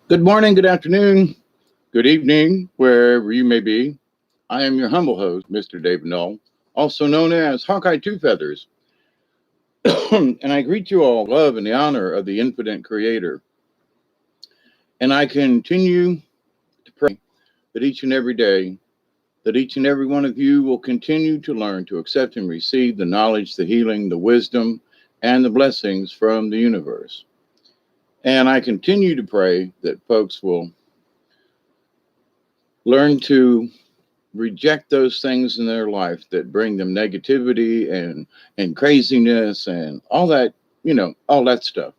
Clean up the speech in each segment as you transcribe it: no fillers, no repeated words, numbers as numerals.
Good morning, good afternoon, good evening, wherever you may be. I am your humble host, Mr. David Null, also known as Hawkeye Two Feathers, and I greet you all in love and the honor of the infinite creator. And I continue to pray that each and every day, that each and every one of you will continue to learn to accept and receive the knowledge, the healing, the wisdom, and the blessings from the universe. And I continue to pray that folks will learn to reject those things in their life that bring them negativity and craziness and all that, all that stuff.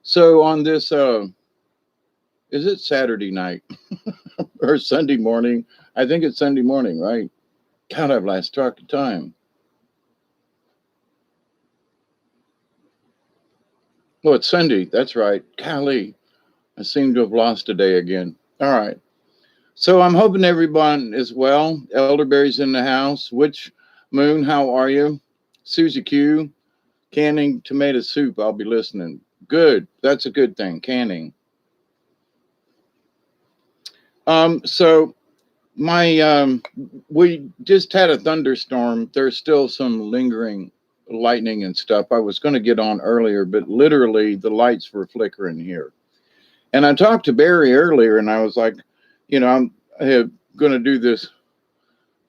So on this is it Saturday night or Sunday morning? I think it's Sunday morning, right? God, I've lost track of time. Oh, it's Sunday. That's right. Golly, I seem to have lost a day again. All right. So I'm hoping everyone is well. Elderberry's in the house. Witch Moon, how are you? Susie Q, canning tomato soup. I'll be listening. Good. That's a good thing. Canning. So my we just had a thunderstorm. There's still some lingering lightning and stuff. I was going to get on earlier, but literally the lights were flickering here. And I talked to Barry earlier, and I was like, I'm going to do this.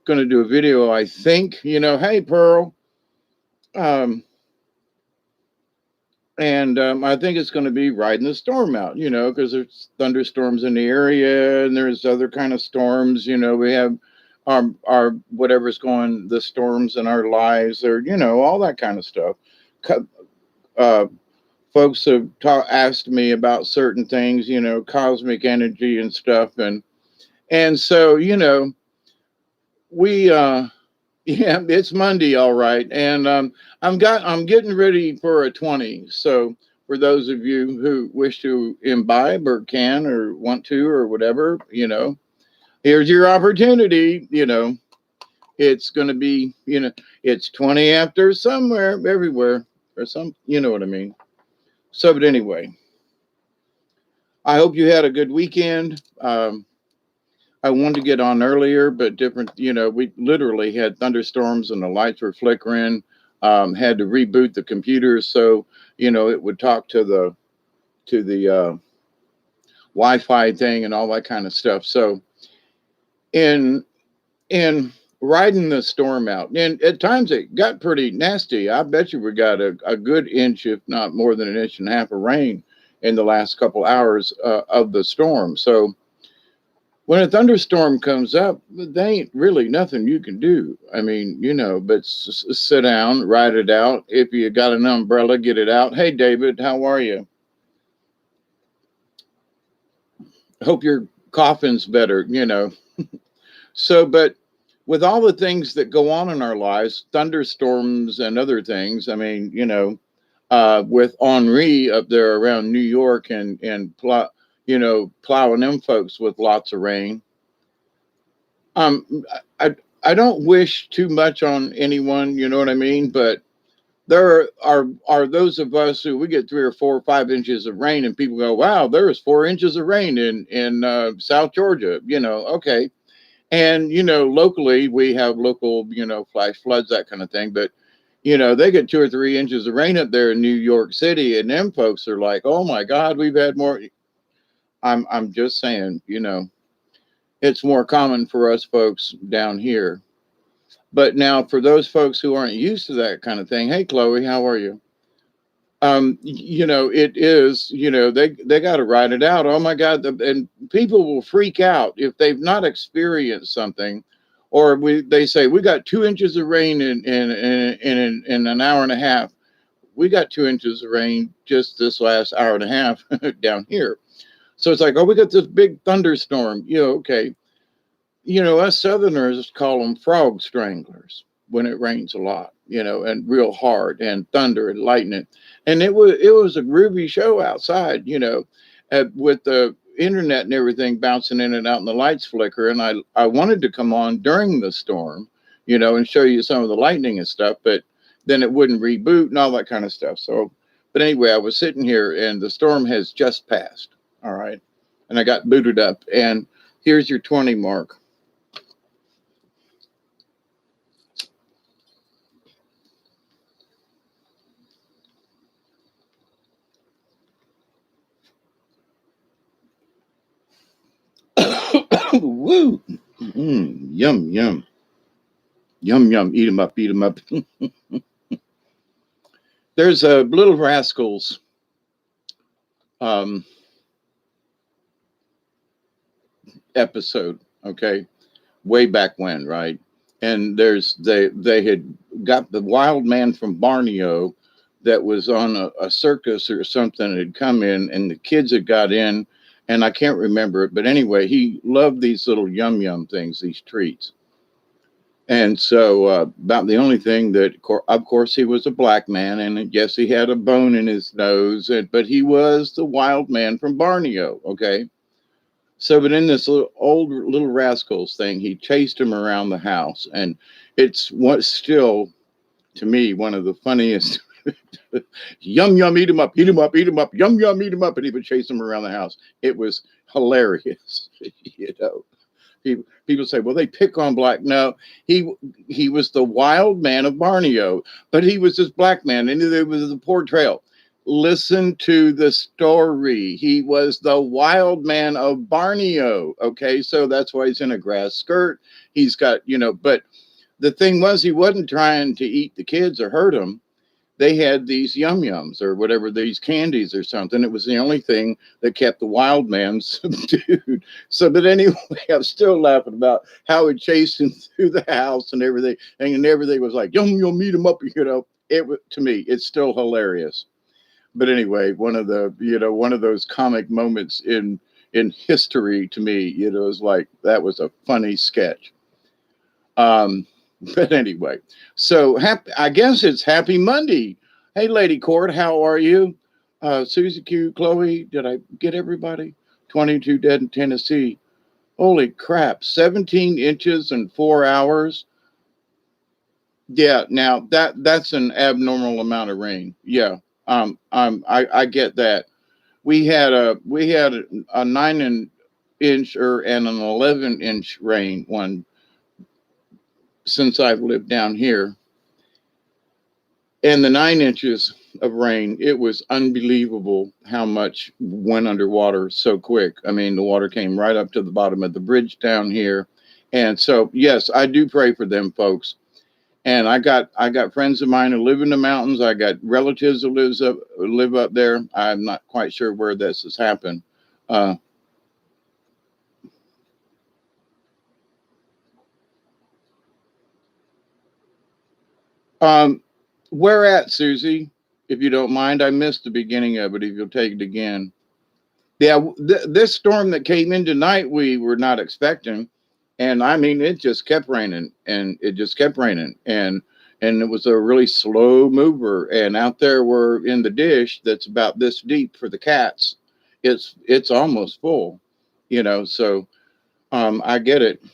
Going to do a video. I think, hey Pearl. Um, And I think it's going to be riding the storm out, because there's thunderstorms in the area and there's other kind of storms. We have our whatever's going, the storms in our lives, or all that kind of stuff. Uh, Folks have asked me about certain things, cosmic energy and stuff, and so we yeah, it's Monday, all right, and I'm getting ready for a 20. So for those of you who wish to imbibe or can or want to or whatever, here's your opportunity. It's going to be, it's 20 after somewhere, everywhere, or some, you know what I mean. So, but anyway, I hope you had a good weekend. I wanted to get on earlier, but different, we literally had thunderstorms and the lights were flickering. Had to reboot the computer so, it would talk to the Wi-Fi thing and all that kind of stuff. So in in riding the storm out, and at times it got pretty nasty. I bet you we got a good inch, if not more than an inch and a half of rain in the last couple hours of the storm. So when a thunderstorm comes up, there ain't really nothing you can do. I mean, but sit down, ride it out. If you got an umbrella, get it out. Hey, David, how are you? Hope your coughing's better. So, but with all the things that go on in our lives, thunderstorms and other things, I mean, with Henri up there around New York plowing them folks with lots of rain. Um, I don't wish too much on anyone, you know what I mean? But there are those of us who we get 3 or 4 or 5 inches of rain, and people go, "Wow, there was 4 inches of rain in South Georgia." Okay, and locally we have local flash floods, that kind of thing. But they get 2 or 3 inches of rain up there in New York City, and them folks are like, "Oh my God, we've had more." I'm just saying, it's more common for us folks down here. But now for those folks who aren't used to that kind of thing, hey Chloe, how are you? It is, they got to write it out. Oh my God. And people will freak out if they've not experienced something, or they say, we got 2 inches of rain in an hour and a half. We got 2 inches of rain just this last hour and a half down here. So it's like, oh, we got this big thunderstorm. Okay. Us Southerners call them frog stranglers when it rains a lot, and real hard, and thunder and lightning. And it was a groovy show outside, with the internet and everything bouncing in and out and the lights flicker. And I wanted to come on during the storm, and show you some of the lightning and stuff, but then it wouldn't reboot and all that kind of stuff. So, but anyway, I was sitting here and the storm has just passed. All right. and I got booted up. And here's your 20 mark. Woo! Yum, yum. Yum, yum. Eat them up, eat them up. There's a Little Rascals um, episode, okay, way back when, right? And they had got the wild man from Borneo that was on a circus or something had come in, and the kids had got in, and I can't remember it, but anyway, he loved these little yum yum things, these treats. And so, about the only thing that, of course, he was a black man, and yes, he had a bone in his nose, but he was the wild man from Borneo. Okay, so, but in this Little Rascals thing, he chased him around the house, and it's what still to me one of the funniest. Yum yum, eat him up, eat him up, eat him up, yum yum, eat him up, and he would chase him around the house. It was hilarious, you know. People say, well, they pick on black. No, he he was the wild man of Borneo, but he was this black man, and it was the portrayal. Listen to the story. He was the wild man of Borneo. Okay, so that's why he's in a grass skirt. He's got, but the thing was, he wasn't trying to eat the kids or hurt them. They had these yum yums or whatever, these candies or something. It was the only thing that kept the wild man subdued. So, but anyway, I'm still laughing about how it chased him through the house and everything. And everything was like, yum, you'll meet him up, It to me, it's still hilarious. But anyway, one of those comic moments in history to me, is like that was a funny sketch. Um, but anyway, so I guess it's Happy Monday. Hey, Lady Court, how are you? Susie Q, Chloe, did I get everybody? 22 dead in Tennessee. Holy crap, 17 inches in 4 hours. Yeah, now that's an abnormal amount of rain. Yeah, I get that. We had a 9 inch or and an 11-inch rain one since I've lived down here. And the 9 inches of rain, it was unbelievable how much went underwater so quick. I mean, the water came right up to the bottom of the bridge down here. And so, yes, I do pray for them folks. And I got friends of mine who live in the mountains. I got relatives who live up there. I'm not quite sure where this has happened. Uh, um, where at, Susie? If you don't mind, I missed the beginning of it. If you'll take it again. Yeah, this storm that came in tonight, we were not expecting, and I mean, it just kept raining, and it just kept raining, and it was a really slow mover. And out there, we're in the dish that's about this deep for the cats. It's almost full, So I get it.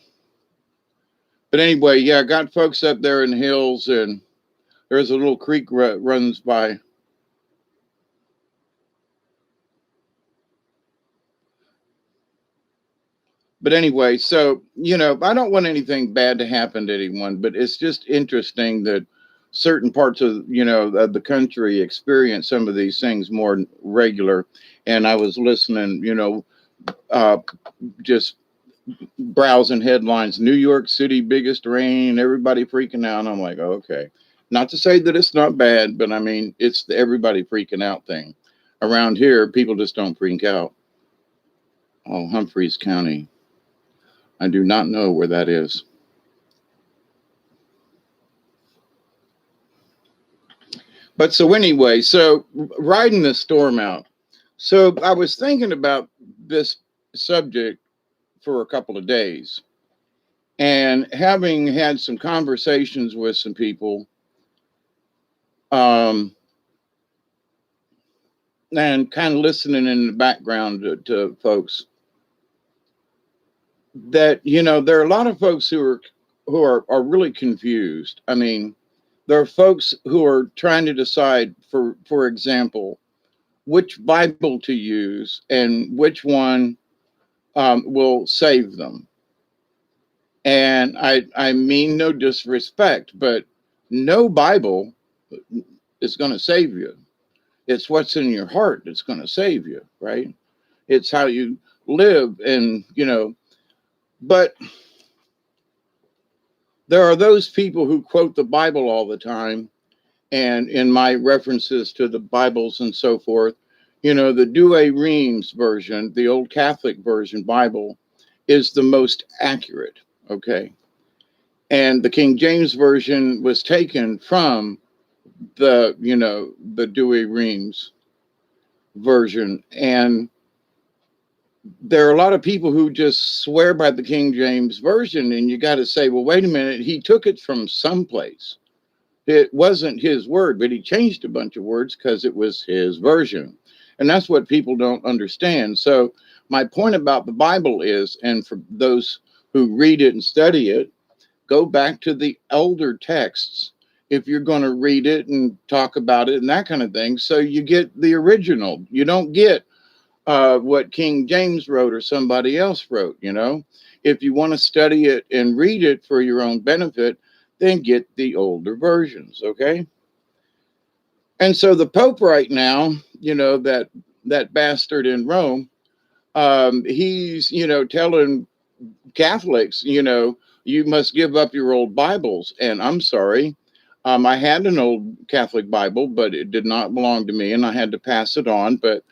But anyway, yeah, I got folks up there in the hills, and there's a little creek runs by. But anyway, so, I don't want anything bad to happen to anyone, but it's just interesting that certain parts of the country experience some of these things more regular. And I was listening, uh, just browsing headlines, New York City, biggest rain, everybody freaking out. And I'm like, okay, not to say that it's not bad, but I mean, it's the everybody freaking out thing. Around here, people just don't freak out. Oh, Humphreys County. I do not know where that is. But so anyway, so riding the storm out. So I was thinking about this subject for a couple of days and having had some conversations with some people, um, and kind of listening in the background to folks that, there are a lot of folks who are really confused. I mean, there are folks who are trying to decide, for example, which Bible to use and which one will save them. And I mean no disrespect, but no Bible is going to save you. It's what's in your heart that's going to save you, right? It's how you live, and but there are those people who quote the Bible all the time, and in my references to the Bibles and so forth, the Douay Rheims version, the old Catholic version Bible, is the most accurate. Okay. And the King James version was taken from the Douay Rheims version. And there are a lot of people who just swear by the King James version, and you got to say, well, wait a minute, he took it from someplace. It wasn't his word, but he changed a bunch of words because it was his version. And that's what people don't understand. So my point about the Bible is, and for those who read it and study it, go back to the elder texts if you're going to read it and talk about it and that kind of thing. So you get the original. You don't get what King James wrote or somebody else wrote. If you want to study it and read it for your own benefit, then get the older versions. Okay. And so the Pope right now, that bastard in Rome, he's, telling Catholics, you must give up your old Bibles. And I'm sorry, I had an old Catholic Bible, but it did not belong to me, and I had to pass it on. But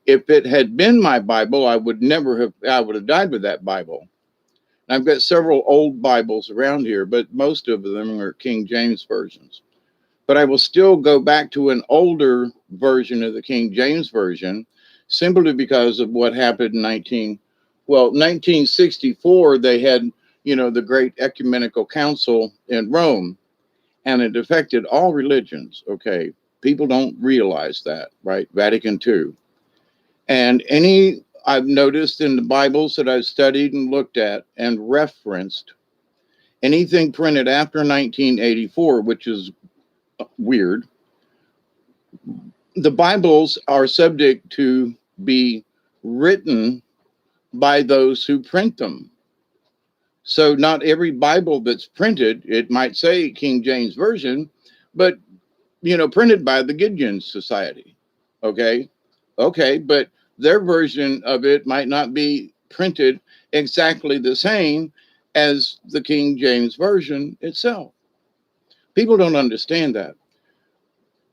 if it had been my Bible, I would have died with that Bible. And I've got several old Bibles around here, but most of them are King James versions. But I will still go back to an older version of the King James version, simply because of what happened in 1964. They had, the Great Ecumenical Council in Rome, and it affected all religions. Okay. People don't realize that, right? Vatican II. And I've noticed in the Bibles that I've studied and looked at and referenced, anything printed after 1984, which is weird, the Bibles are subject to be written by those who print them. So not every Bible that's printed, it might say King James Version, but, printed by the Gideon Society. Okay. Okay. But their version of it might not be printed exactly the same as the King James Version itself. People don't understand that.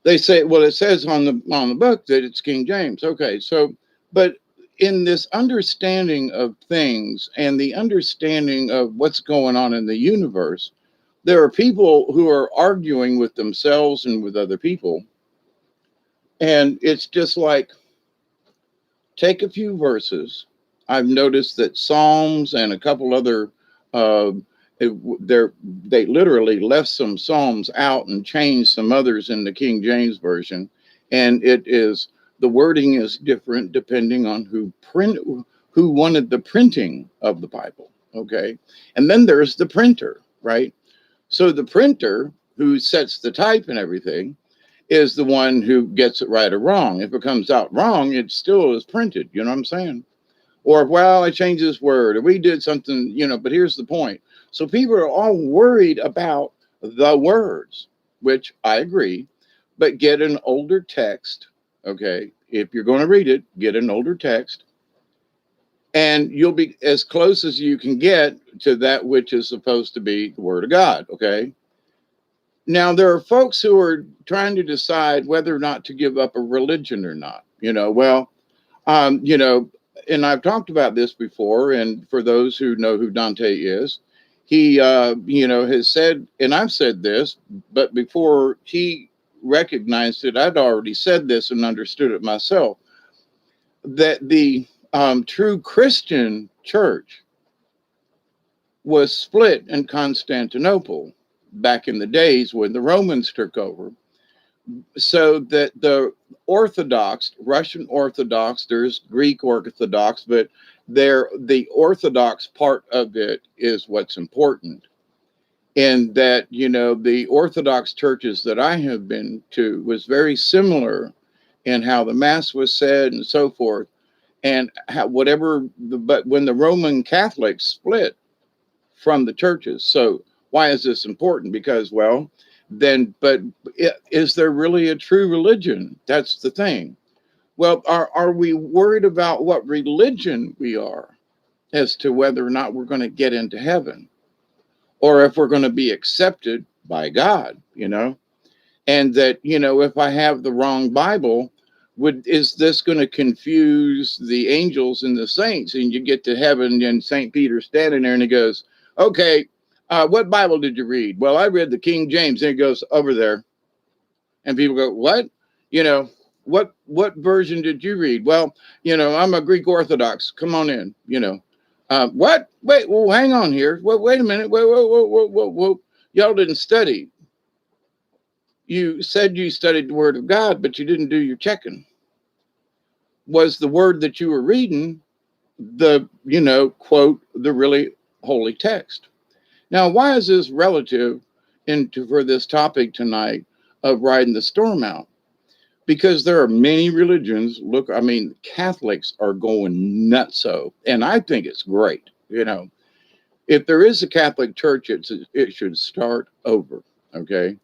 They say, well, it says on the book that it's King James. Okay. So, but in this understanding of things and the understanding of what's going on in the universe, there are people who are arguing with themselves and with other people. And it's just like, take a few verses. I've noticed that Psalms and a couple other, uh, they literally left some Psalms out and changed some others in the King James Version. And the wording is different depending on who wanted the printing of the Bible. Okay. And then there's the printer, right? So the printer who sets the type and everything is the one who gets it right or wrong. If it comes out wrong, it still is printed. You know what I'm saying? Or, well, I changed this word, or we did something, but here's the point. So people are all worried about the words, which I agree, but get an older text. Okay. If you're going to read it, get an older text, and you'll be as close as you can get to that which is supposed to be the Word of God. Okay. Now, there are folks who are trying to decide whether or not to give up a religion or not. And I've talked about this before. And for those who know who Dante is, he, has said, and I've said this, but before he recognized it, I'd already said this and understood it myself, that the true Christian church was split in Constantinople back in the days when the Romans took over. So that the Orthodox, Russian Orthodox, there's Greek Orthodox, but the Orthodox part of it is what's important. And that, the Orthodox churches that I have been to was very similar in how the Mass was said and so forth. and but when the Roman Catholics split from the churches. So why is this important? Because, well, then, but is there really a true religion? That's the thing. Well, are we worried about what religion we are as to whether or not we're going to get into heaven or if we're going to be accepted by God, And that, if I have the wrong Bible, is this going to confuse the angels and the saints? And you get to heaven and St. Peter's standing there and he goes, okay, what Bible did you read? Well, I read the King James. And he goes, over there. And people go, what? You know, what version did you read? Well, I'm a Greek Orthodox. Come on in, What? Wait, well, hang on here. Wait a minute. Whoa. Y'all didn't study. You said you studied the Word of God, but you didn't do your checking. Was the word that you were reading the, quote, the really holy text? Now, why is this relative for this topic tonight of riding the storm out? Because there are many religions. Look, Catholics are going nutso, and I think it's great. If there is a Catholic Church, it should start over. Okay,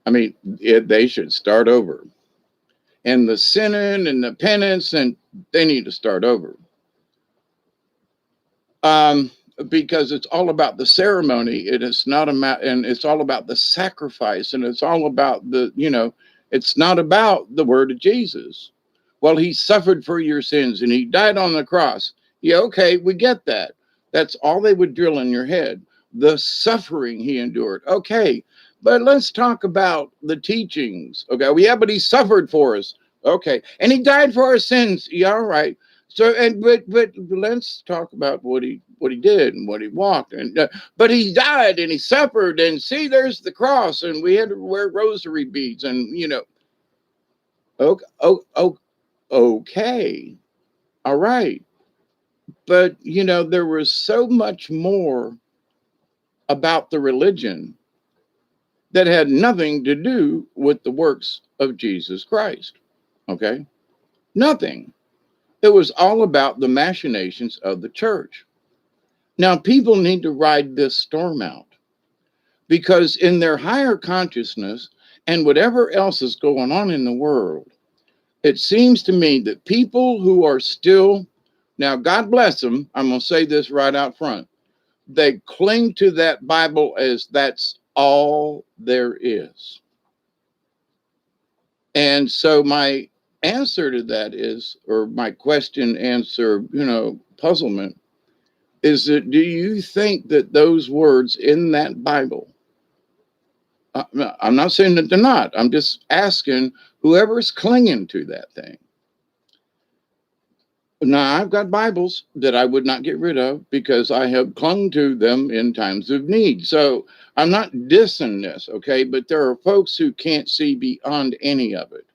they should start over, and the sinning and the penance, and they need to start over. Because it's all about the ceremony. It's all about the sacrifice, and it's all about it's not about the word of Jesus. Well, he suffered for your sins and he died on the cross. Yeah, okay, we get that. That's all they would drill in your head. The suffering he endured. Okay, but let's talk about the teachings. Okay, well, yeah, but he suffered for us. Okay, and he died for our sins. Yeah, all right. So, but let's talk about what he did and what he walked, but he died and he suffered, and see, there's the cross, and we had to wear rosary beads, and okay, all right, but there was so much more about the religion that had nothing to do with the works of Jesus Christ. Okay, nothing. It was all about the machinations of the church. Now, people need to ride this storm out because in their higher consciousness and whatever else is going on in the world, it seems to me that people who are still, now, God bless them, I'm going to say this right out front, they cling to that Bible as that's all there is. And so my answer to that is, or my question, answer, puzzlement, is that do you think that those words in that Bible, I'm not saying that they're not, I'm just asking whoever's clinging to that thing. Now, I've got Bibles that I would not get rid of because I have clung to them in times of need. So I'm not dissing this, okay? But there are folks who can't see beyond any of it.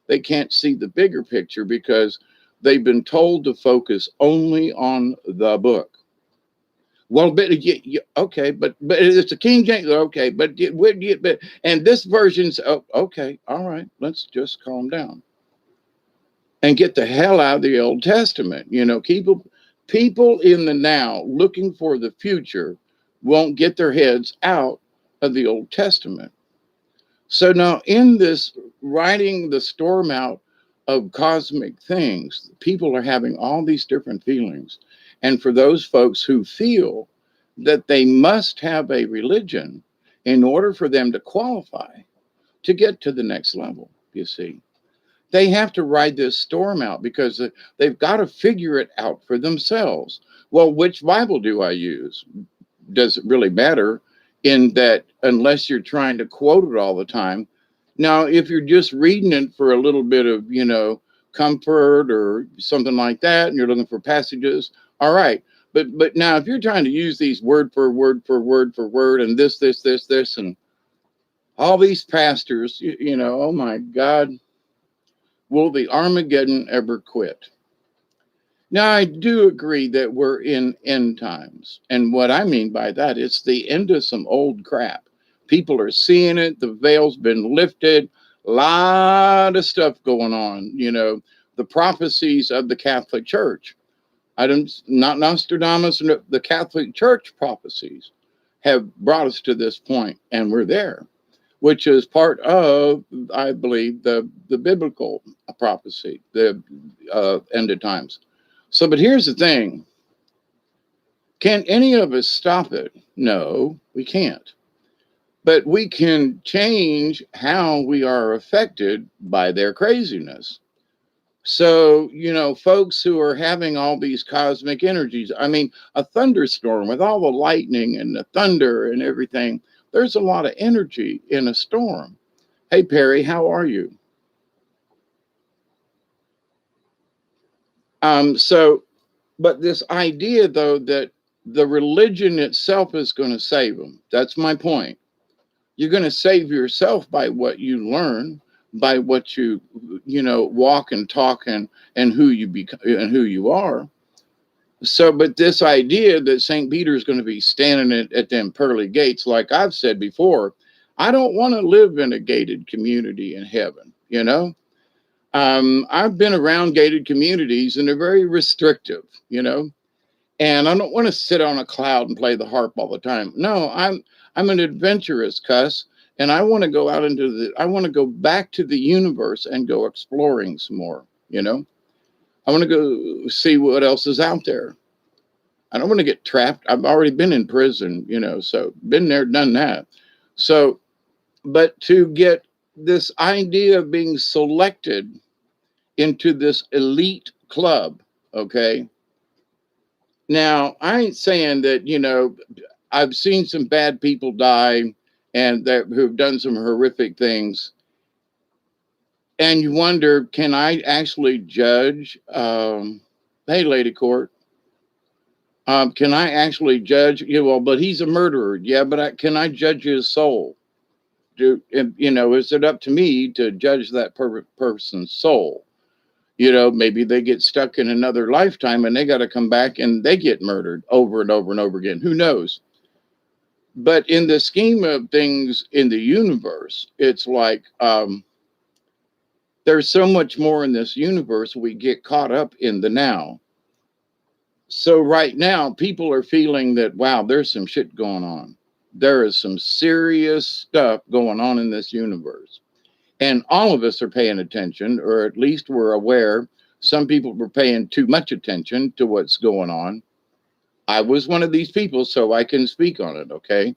They can't see the bigger picture because they've been told to focus only on the book. Well, but okay, but it's a King James. Okay, but and this version's okay. All right, let's just calm down and get the hell out of the Old Testament. People in the now looking for the future won't get their heads out of the Old Testament. So now, in this riding the storm out of cosmic things, people are having all these different feelings. And for those folks who feel that they must have a religion in order for them to qualify to get to the next level, you see, they have to ride this storm out because they've got to figure it out for themselves. Well, which Bible do I use? Does it really matter in that unless you're trying to quote it all the time? Now, if you're just reading it for a little bit of, comfort or something like that, and you're looking for passages, all right. But now if you're trying to use these word for word for word for word and this, and all these pastors, oh my God, will the Armageddon ever quit? Now, I do agree that we're in end times. And what I mean by that, it's the end of some old crap. People are seeing it. The veil's been lifted. A lot of stuff going on. the prophecies of the Catholic Church. I don't, not Nostradamus, the Catholic Church prophecies have brought us to this point, and we're there, which is part of, I believe, the biblical prophecy, the end of times. So, but here's the thing. Can any of us stop it? No, we can't. But we can change how we are affected by their craziness. So, folks who are having all these cosmic energies, I mean, a thunderstorm with all the lightning and the thunder and everything, there's a lot of energy in a storm. Hey, Perry, how are you? But this idea, though, that the religion itself is going to save them, that's my point. You're going to save yourself by what you learn, by what walk and talk and who you become and who you are. So, but this idea that St. Peter is going to be standing at them pearly gates, like I've said before, I don't want to live in a gated community in heaven, I've been around gated communities and they're very restrictive, and I don't want to sit on a cloud and play the harp all the time. No, I'm an adventurous cuss, and I want to go out I want to go back to the universe and go exploring some more, I want to go see what else is out there. I don't want to get trapped. I've already been in prison, so been there, done that. So, but to get this idea of being selected into this elite club, okay? Now, I ain't saying that, I've seen some bad people die and who've done some horrific things. And you wonder, can I actually judge? Hey, Lady Court, can I actually judge? Well, but he's a murderer. Yeah, but can I judge his soul? Is it up to me to judge that person's soul? Maybe they get stuck in another lifetime and they got to come back and they get murdered over and over and over again. Who knows? But in the scheme of things in the universe, it's like there's so much more in this universe. We get caught up in the now. So right now, people are feeling that, wow, there's some shit going on. There is some serious stuff going on in this universe. And all of us are paying attention, or at least we're aware. Some people were paying too much attention to what's going on. I was one of these people, so I can speak on it, okay?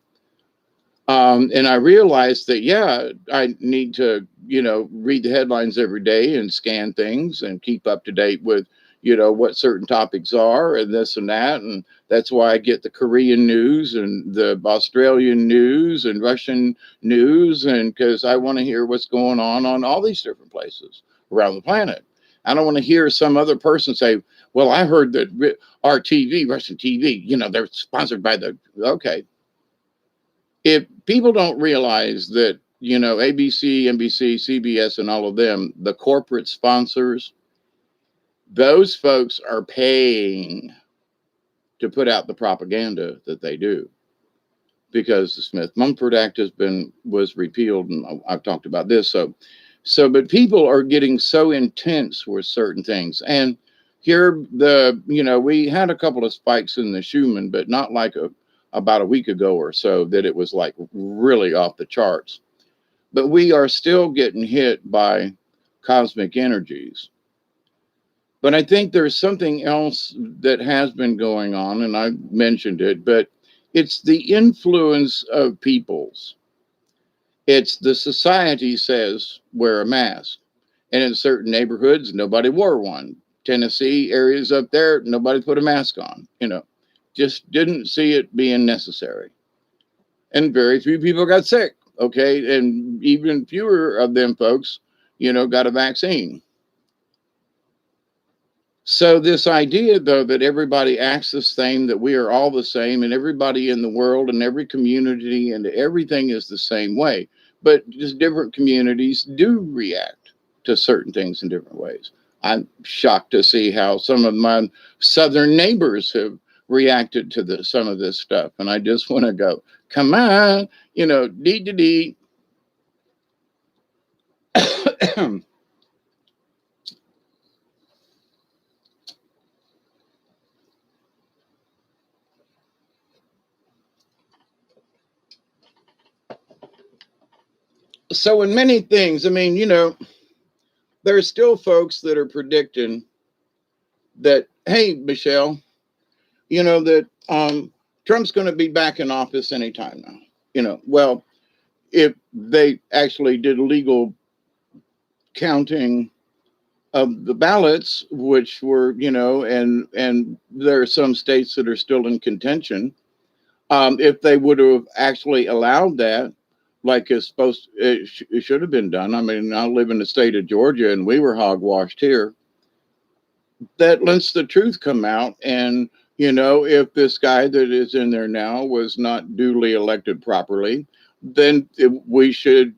And I realized that, yeah, I need to, read the headlines every day and scan things and keep up to date with, what certain topics are and this and that. And that's why I get the Korean news and the Australian news and Russian news. And because I want to hear what's going on all these different places around the planet. I don't want to hear some other person say, well, I heard that our TV, Russian TV, they're sponsored by okay. If people don't realize that, ABC, NBC, CBS, and all of them, the corporate sponsors, those folks are paying to put out the propaganda that they do, because the Smith-Mumford Act was repealed, and I've talked about this. But people are getting so intense with certain things, and here we had a couple of spikes in the Schumann, but not like about a week ago or so that it was like really off the charts. But we are still getting hit by cosmic energies. But I think there's something else that has been going on, and I mentioned it, but it's the influence of peoples. It's the society says wear a mask. And in certain neighborhoods, nobody wore one. Tennessee areas up there, nobody put a mask on, just didn't see it being necessary. And very few people got sick, okay? And even fewer of them folks, got a vaccine. So this idea, though, that everybody acts the same, that we are all the same, and everybody in the world and every community and everything is the same way, but just different communities do react to certain things in different ways. I'm shocked to see how some of my southern neighbors have reacted to some of this stuff. And I just want to go, come on, dee. So in many things, I mean, there are still folks that are predicting that, hey, Michelle, that Trump's going to be back in office anytime now. Well, if they actually did legal counting of the ballots, which were, and there are some states that are still in contention. If they would have actually allowed that, like it should have been done. I mean, I live in the state of Georgia, and we were hogwashed here. That lets the truth come out, and if this guy that is in there now was not duly elected properly, then he should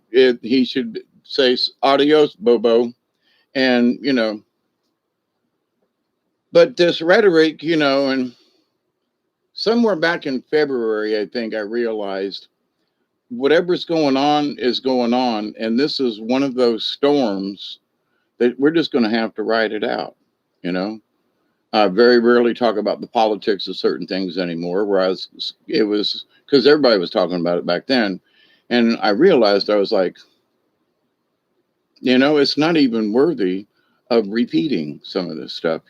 say adios, Bobo, and but this rhetoric, and somewhere back in February, I think I realized whatever's going on is going on. And this is one of those storms that we're just going to have to ride it out. You know, I very rarely talk about the politics of certain things anymore, whereas it was because everybody was talking about it back then. And I realized I was like, it's not even worthy of repeating some of this stuff.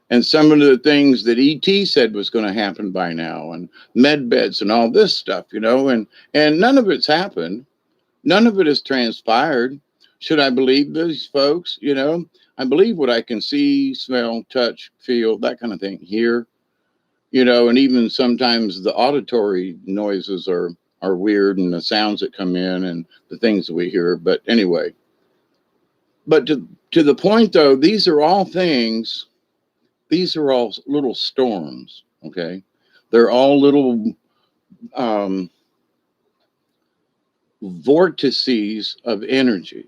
And some of the things that ET said was going to happen by now, and med beds and all this stuff, and none of it's happened. None of it has transpired. Should I believe these folks? I believe what I can see, smell, touch, feel, that kind of thing here. And even sometimes the auditory noises are weird, and the sounds that come in and the things that we hear. But anyway, but to the point though, these are all little storms, okay? They're all little um, vortices of energy,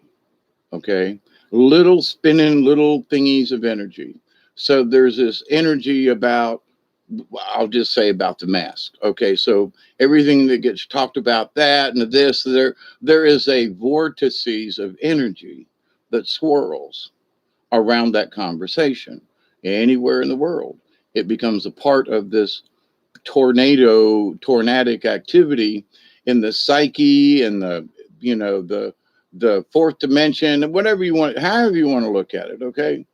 okay? Little spinning little thingies of energy. So there's this energy about, I'll just say about the mask, okay? So everything that gets talked about that and this, there is a vortices of energy that swirls around that conversation anywhere in the world. It becomes a part of this tornadic activity in the psyche and the fourth dimension, whatever you want, however you want to look at it, okay?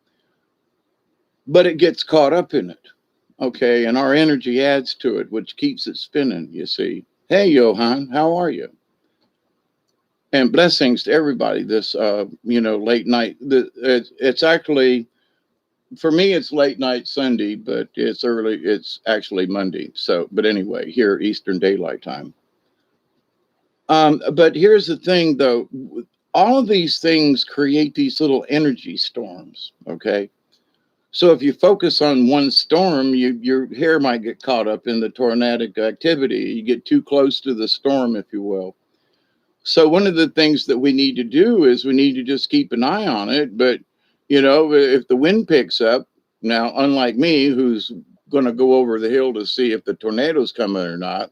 But it gets caught up in it, okay? And our energy adds to it, which keeps it spinning, you see. Hey, Johan, how are you? And blessings to everybody this, late night. It's actually, for me, it's late night Sunday, but it's actually Monday. So, but anyway, here, Eastern Daylight Time. But here's the thing, though. All of these things create these little energy storms, okay? So if you focus on one storm, your hair might get caught up in the tornadic activity. You get too close to the storm, if you will. So one of the things that we need to do is we need to just keep an eye on it. But, if the wind picks up, now, unlike me, who's going to go over the hill to see if the tornado's coming or not,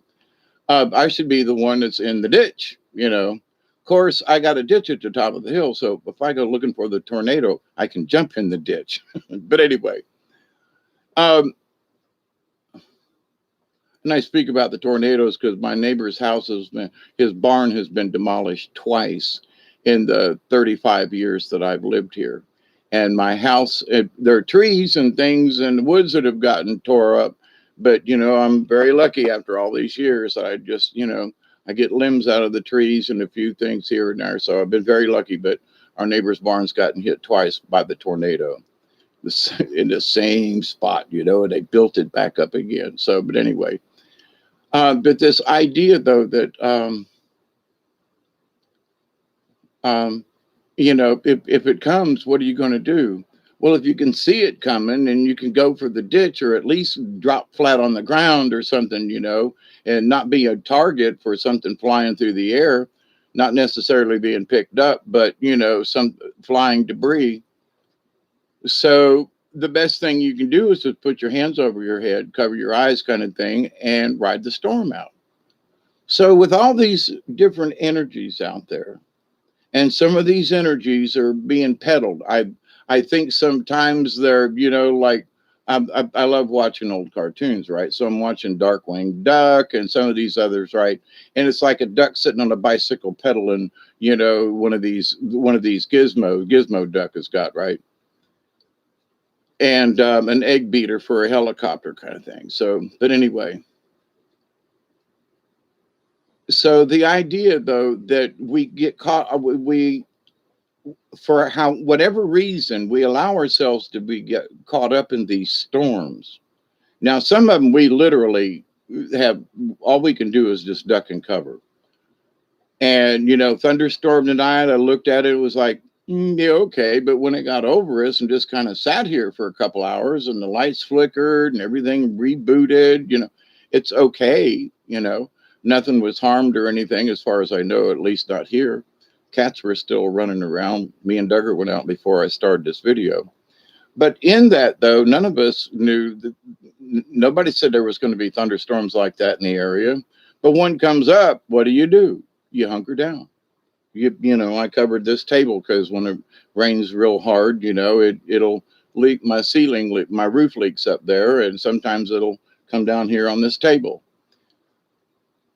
I should be the one that's in the ditch. Of course, I got a ditch at the top of the hill. So if I go looking for the tornado, I can jump in the ditch. But anyway, um, and I speak about the tornadoes because my neighbor's house his barn has been demolished twice in the 35 years that I've lived here. And my house, there are trees and things and woods that have gotten tore up. But, I'm very lucky after all these years. I just, I get limbs out of the trees and a few things here and there. So I've been very lucky. But our neighbor's barn's gotten hit twice by the tornado in the same spot, and they built it back up again. So, but anyway. But this idea, though, that if it comes, what are you going to do? Well, if you can see it coming and you can go for the ditch or at least drop flat on the ground or something, and not be a target for something flying through the air, not necessarily being picked up, but some flying debris. So the best thing you can do is to put your hands over your head, cover your eyes, kind of thing, and ride the storm out. So with all these different energies out there, and some of these energies are being peddled. I think sometimes they're, like I love watching old cartoons, right? So I'm watching Darkwing Duck and some of these others, right? And it's like a duck sitting on a bicycle pedaling, one of these Gizmo Duck has got, right? And an egg beater for a helicopter kind of thing. So, but anyway, so the idea though that we get caught, we for how whatever reason we allow ourselves to be get caught up in these storms. Now, some of them we literally have all we can do is just duck and cover. And thunderstorm tonight, I looked at it, it was like, yeah, okay. But when it got over us and just kind of sat here for a couple hours and the lights flickered and everything rebooted, it's okay. Nothing was harmed or anything as far as I know, at least not here. Cats were still running around. Me and Duggar went out before I started this video. But in that, though, none of us knew that nobody said there was going to be thunderstorms like that in the area. But one comes up, what do? You hunker down. I covered this table because when it rains real hard, it'll leak my ceiling, my roof leaks up there, and sometimes it'll come down here on this table.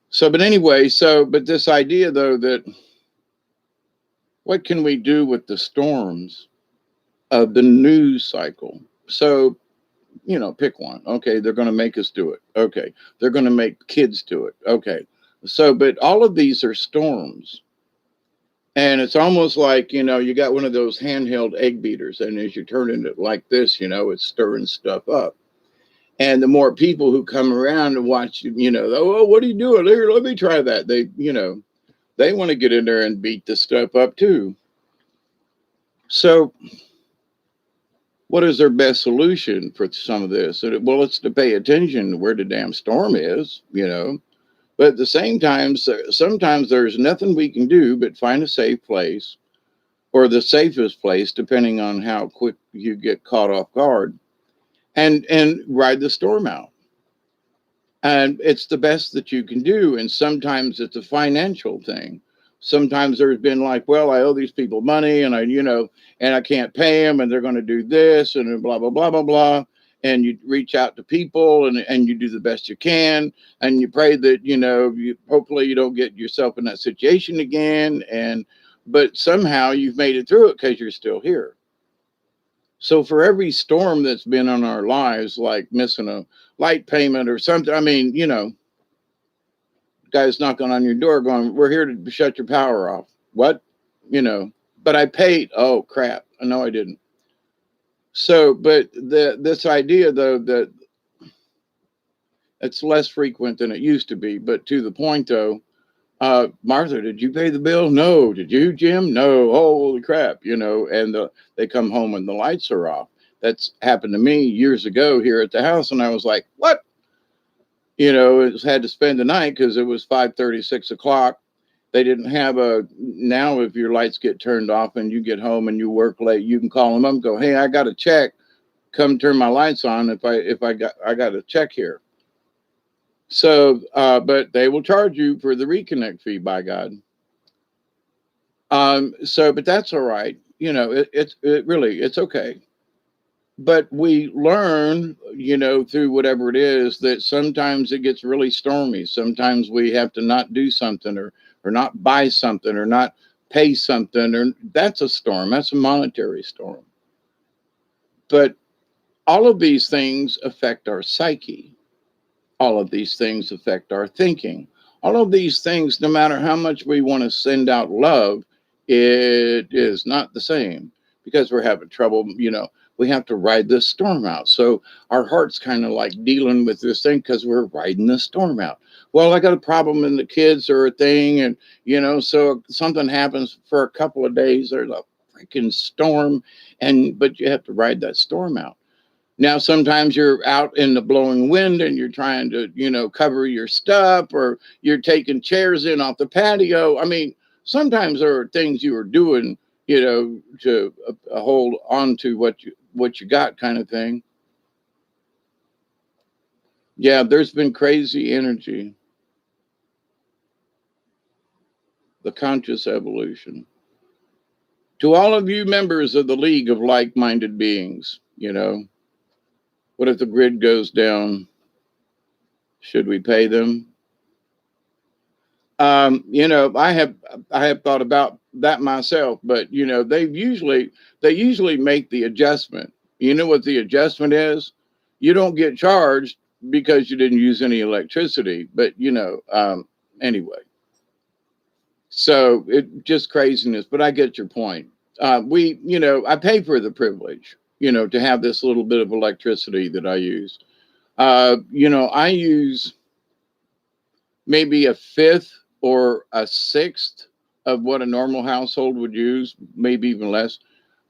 So, but anyway, but this idea though that what can we do with the storms of the news cycle? So, pick one. Okay, they're going to make us do it. Okay, they're going to make kids do it. Okay, so, but all of these are storms. And it's almost like, you got one of those handheld egg beaters, and as you're turning it like this, it's stirring stuff up. And the more people who come around and watch, oh, what are you doing? Here, let me try that. They want to get in there and beat this stuff up too. So what is their best solution for some of this? Well, it's to pay attention to where the damn storm is, But at the same time, sometimes there's nothing we can do but find a safe place or the safest place, depending on how quick you get caught off guard, and ride the storm out. And it's the best that you can do. And sometimes it's a financial thing. Sometimes there's been like, well, I owe these people money and I can't pay them and they're going to do this and blah, blah, blah, blah, blah. And you reach out to people and you do the best you can. And you pray that, hopefully you don't get yourself in that situation again. But somehow you've made it through it because you're still here. So for every storm that's been on our lives, like missing a light payment or something, I mean, guys knocking on your door going, we're here to shut your power off. What? But I paid. Oh, crap. No, I didn't. So, but this idea, though, that it's less frequent than it used to be, but to the point, though, Martha, did you pay the bill? No. Did you, Jim? No. Oh, holy crap, and they come home and the lights are off. That's happened to me years ago here at the house. And I was like, what? It had to spend the night because it was 5:30, 6 o'clock. They didn't have now if your lights get turned off and you get home and you work late, you can call them up and go, hey, I got a check. Come turn my lights on if I got a check here. So, but they will charge you for the reconnect fee, by God. But that's all right. It's okay. But we learn, through whatever it is, that sometimes it gets really stormy. Sometimes we have to not do something or not buy something or not pay something, or that's a storm. That's a monetary storm. But all of these things affect our psyche. All of these things affect our thinking. All of these things, no matter how much we want to send out love, it is not the same because we're having trouble, we have to ride this storm out. So our heart's kind of like dealing with this thing because we're riding the storm out. Well, I got a problem in the kids or a thing. And, so something happens for a couple of days. There's a freaking storm. But you have to ride that storm out. Now, sometimes you're out in the blowing wind and you're trying to, cover your stuff, or you're taking chairs in off the patio. I mean, sometimes there are things you are doing, to hold on to what you got, kind of thing. Yeah, there's been crazy energy. The conscious evolution. To all of you members of the League of Like-Minded Beings, What if the grid goes down? Should we pay them? I have thought about that myself, but they usually make the adjustment. You know what the adjustment is? You don't get charged because you didn't use any electricity, but anyway. So it just craziness, but I get your point. I pay for the privilege, to have this little bit of electricity that I use. I use maybe a fifth or a sixth of what a normal household would use, maybe even less.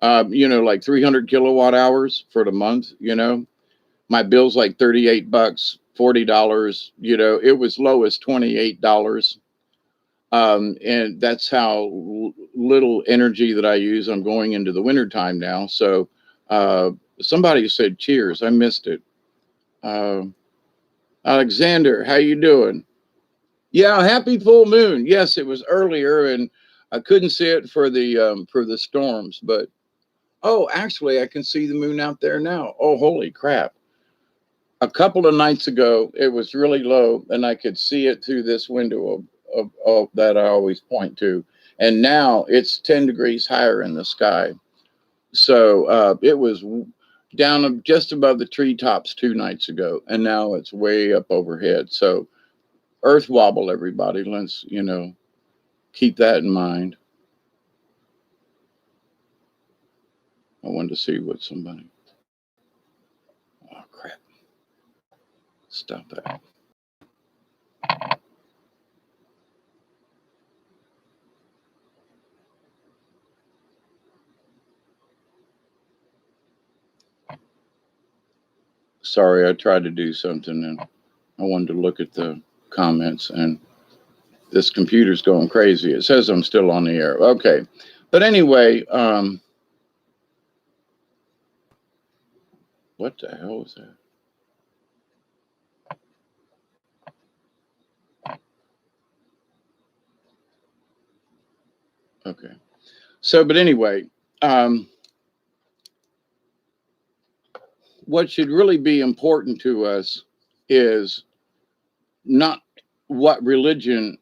Like 300 kilowatt hours for the month. My bill's like $38, $40. It was low as $28. And that's how little energy that I use. I'm going into the winter time now. So somebody said cheers. I missed it. Uh, Alexander, how you doing? Yeah, happy full moon. Yes, it was earlier, and I couldn't see it for the storms. But oh, actually, I can see the moon out there now. Oh, holy crap! A couple of nights ago, it was really low, and I could see it through this window of that I always point to. And now it's 10 degrees higher in the sky. So it was down just above the treetops 2 nights ago, and now it's way up overhead. So Earth wobble, everybody. Let's keep that in mind. I wanted to see what somebody. Oh crap! Stop that. Sorry, I tried to do something and I wanted to look at the comments, and this computer's going crazy. It says I'm still on the air. Okay. But anyway, what the hell was that? Okay. So, but anyway, what should really be important to us is not what religion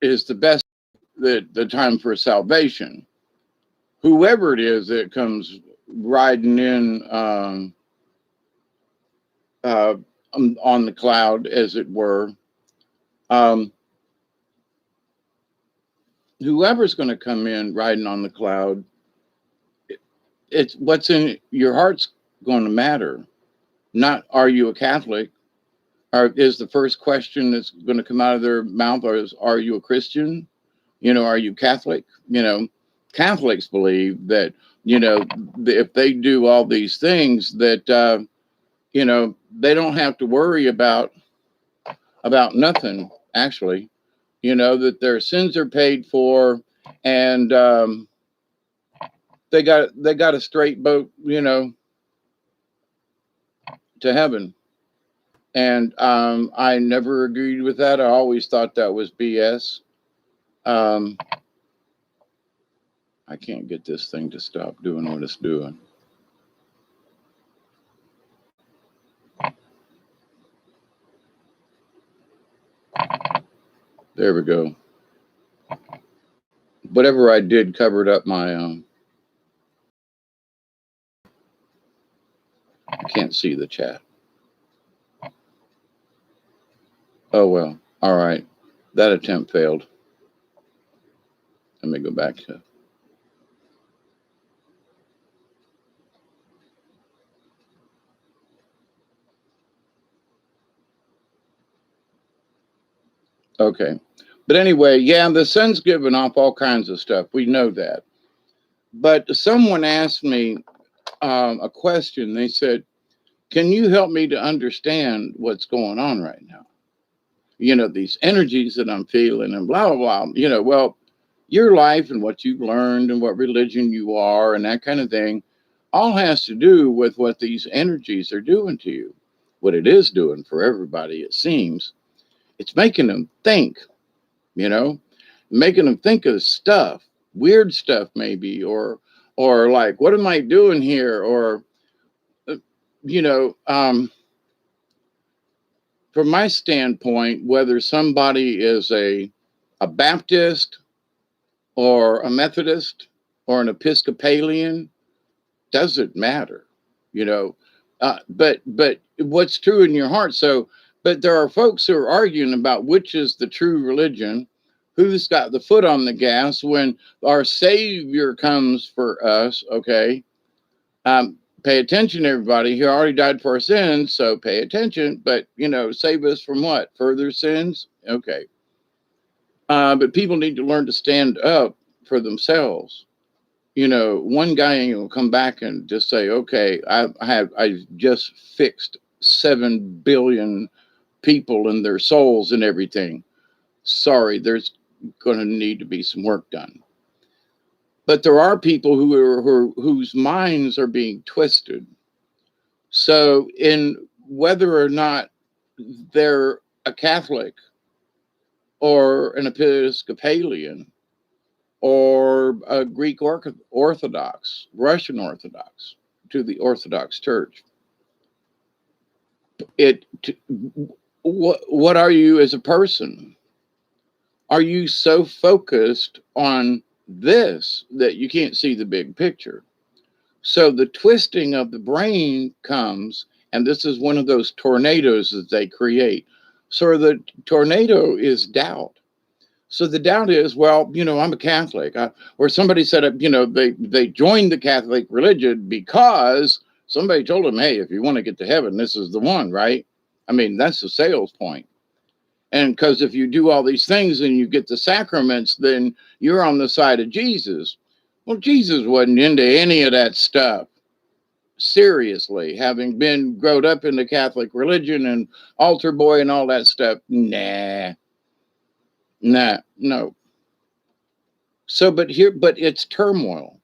is the best, the time for salvation. Whoever it is that comes riding in uh, on the cloud, as it were, um, whoever's going to come in riding on the cloud, it's what's in your heart's going to matter. Not are you a Catholic? Or is the first question that's going to come out of their mouth, or is are you a Christian? Are you Catholic? Catholics believe that if they do all these things, that they don't have to worry about nothing. Actually, that their sins are paid for, and they got a straight boat, to heaven. And I never agreed with that. I always thought that was BS. Um, I can't get this thing to stop doing what it's doing. There we go. Whatever I did covered up my I can't see the chat. Oh well. All right. That attempt failed. Let me go back to. Okay. But anyway, yeah, the sun's giving off all kinds of stuff. We know that. But someone asked me a question. They said, can you help me to understand what's going on right now? These energies that I'm feeling and blah, blah, blah. Well, your life and what you've learned and what religion you are and that kind of thing all has to do with what these energies are doing to you. What it is doing for everybody, it seems, it's making them think, you know, making them think of stuff, weird stuff maybe, or like, what am I doing here? Or you know, from my standpoint, whether somebody is a Baptist or a Methodist or an Episcopalian, doesn't matter, you know. But what's true in your heart? So, but there are folks who are arguing about which is the true religion, who's got the foot on the gas when our Savior comes for us. Okay, pay attention, everybody. He already died for our sins, so pay attention. But save us from what? Further sins? Okay. But people need to learn to stand up for themselves. One guy will come back and just say, "Okay, I just fixed 7 billion people and their souls and everything." Sorry, there's going to need to be some work done. But there are people whose minds are being twisted. So, in whether or not they're a Catholic or an Episcopalian or a Greek Orthodox, Russian Orthodox to the Orthodox Church, what are you as a person? Are you so focused on this that you can't see the big picture? So the twisting of the brain comes, and this is one of those tornadoes that they create. So the tornado is doubt. So the doubt is, well, I'm a Catholic. Or somebody said, they joined the Catholic religion because somebody told them, hey, if you want to get to heaven, this is the one, right? I mean, that's the sales point. And because if you do all these things and you get the sacraments, then you're on the side of Jesus. Well, Jesus wasn't into any of that stuff. Seriously, having been growed up in the Catholic religion and altar boy and all that stuff, no. So, but it's turmoil.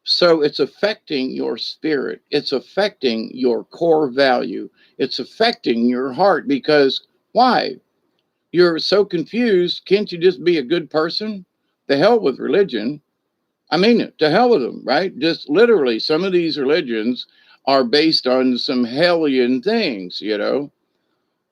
So it's affecting your spirit. It's affecting your core value. It's affecting your heart because why? You're so confused. Can't you just be a good person? The hell with religion. I mean it, to hell with them, right? Just literally, some of these religions are based on some hellion things,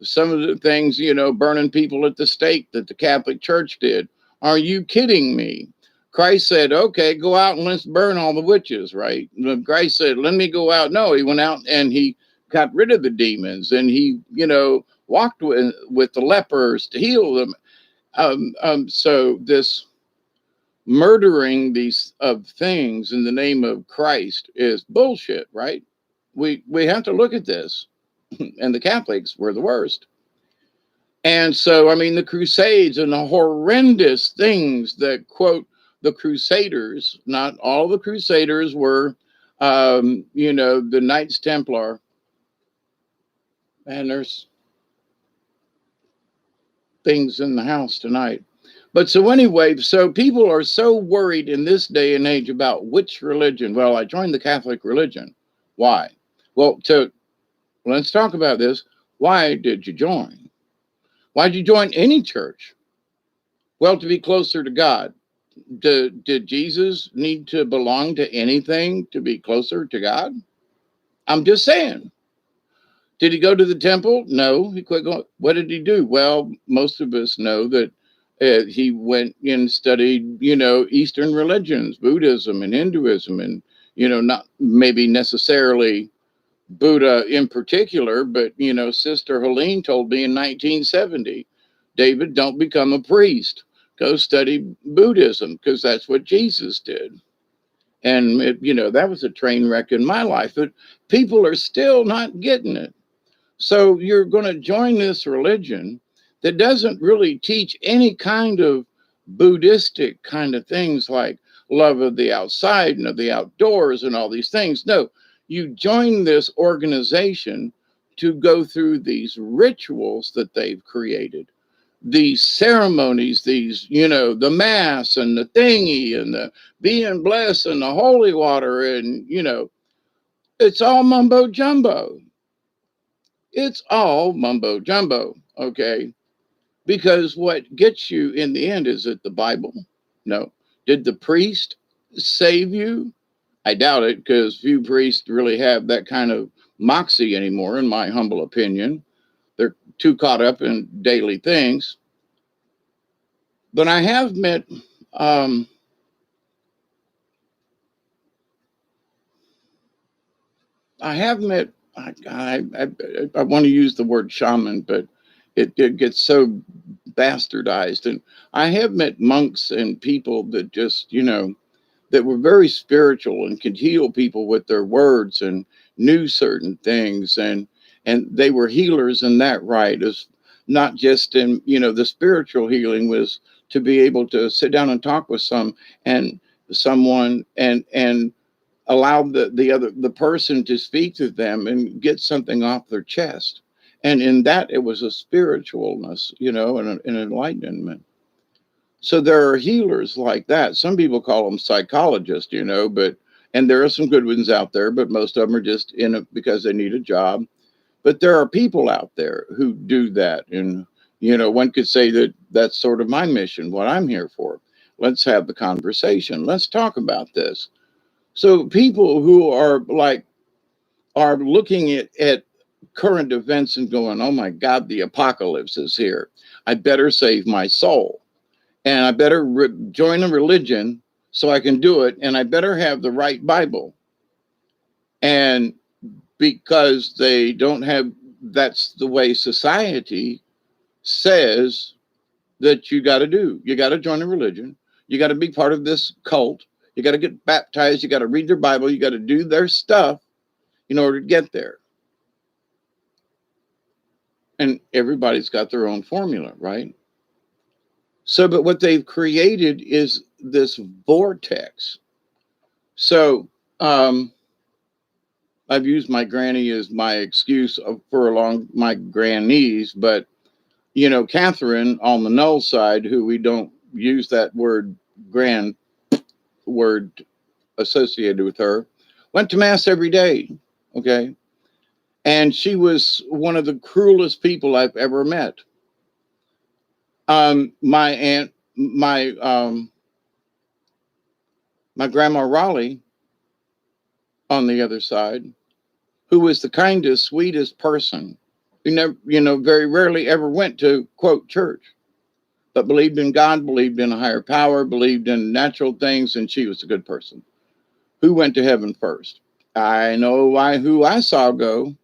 Some of the things, burning people at the stake that the Catholic Church did. Are you kidding me? Christ said, okay, go out and let's burn all the witches, right? Christ said, let me go out. No, he went out and he got rid of the demons and he, walked with the lepers to heal them. So this murdering these of things in the name of Christ is bullshit, right? We have to look at this, and the Catholics were the worst. And so, I mean, the Crusades and the horrendous things that quote the Crusaders. Not all the Crusaders were, the Knights Templar. And there's things in the house tonight. But so anyway, so people are so worried in this day and age about which religion. Well, I joined the Catholic religion. Why? Well, let's talk about this. Why did you join? Why did you join any church? Well, to be closer to God. Did Jesus need to belong to anything to be closer to God? I'm just saying. Did he go to the temple? No, he quit going. What did he do? Well, most of us know that he went and studied, Eastern religions, Buddhism and Hinduism, and, not maybe necessarily Buddha in particular, but, Sister Helene told me in 1970, David, don't become a priest. Go study Buddhism because that's what Jesus did. And, that was a train wreck in my life, but people are still not getting it. So you're going to join this religion that doesn't really teach any kind of Buddhistic kind of things like love of the outside and of the outdoors and all these things. No, you join this organization to go through these rituals that they've created, these ceremonies, these, the mass and the thingy and the being blessed and the holy water. And, it's all mumbo jumbo. It's all mumbo jumbo, okay? Because what gets you in the end, is it the Bible? No. Did the priest save you? I doubt it, because few priests really have that kind of moxie anymore, in my humble opinion. They're too caught up in daily things. But um, I have met, I want to use the word shaman, but it gets so bastardized. And I have met monks and people that just, that were very spiritual and could heal people with their words and knew certain things. And they were healers in that right, as not just in, the spiritual healing was to be able to sit down and talk with someone and allow the person to speak to them and get something off their chest. And in that, it was a spiritualness, and an enlightenment. So there are healers like that. Some people call them psychologists, but and there are some good ones out there, but most of them are just in it because they need a job. But there are people out there who do that, and one could say that that's sort of my mission, what I'm here for. Let's have the conversation. Let's talk about this. So people who are looking at current events and going, "Oh my God, the apocalypse is here. I better save my soul, and I better join a religion so I can do it, and I better have the right Bible." And because they don't have, that's the way society says that you got to do. You got to join a religion. You got to be part of this cult. You got to get baptized. You got to read their Bible. You got to do their stuff in order to get there. And everybody's got their own formula, right? So, but what they've created is this vortex. So, I've used my granny as my excuse for along my grannies, but Catherine on the null side, who we don't use that grand word associated with her, went to mass every day. Okay. And she was one of the cruelest people I've ever met. My aunt, my grandma Raleigh on the other side, who was the kindest, sweetest person, who never, very rarely ever went to quote church, but believed in God, believed in a higher power, believed in natural things, and she was a good person who went to heaven first. I know who I saw go.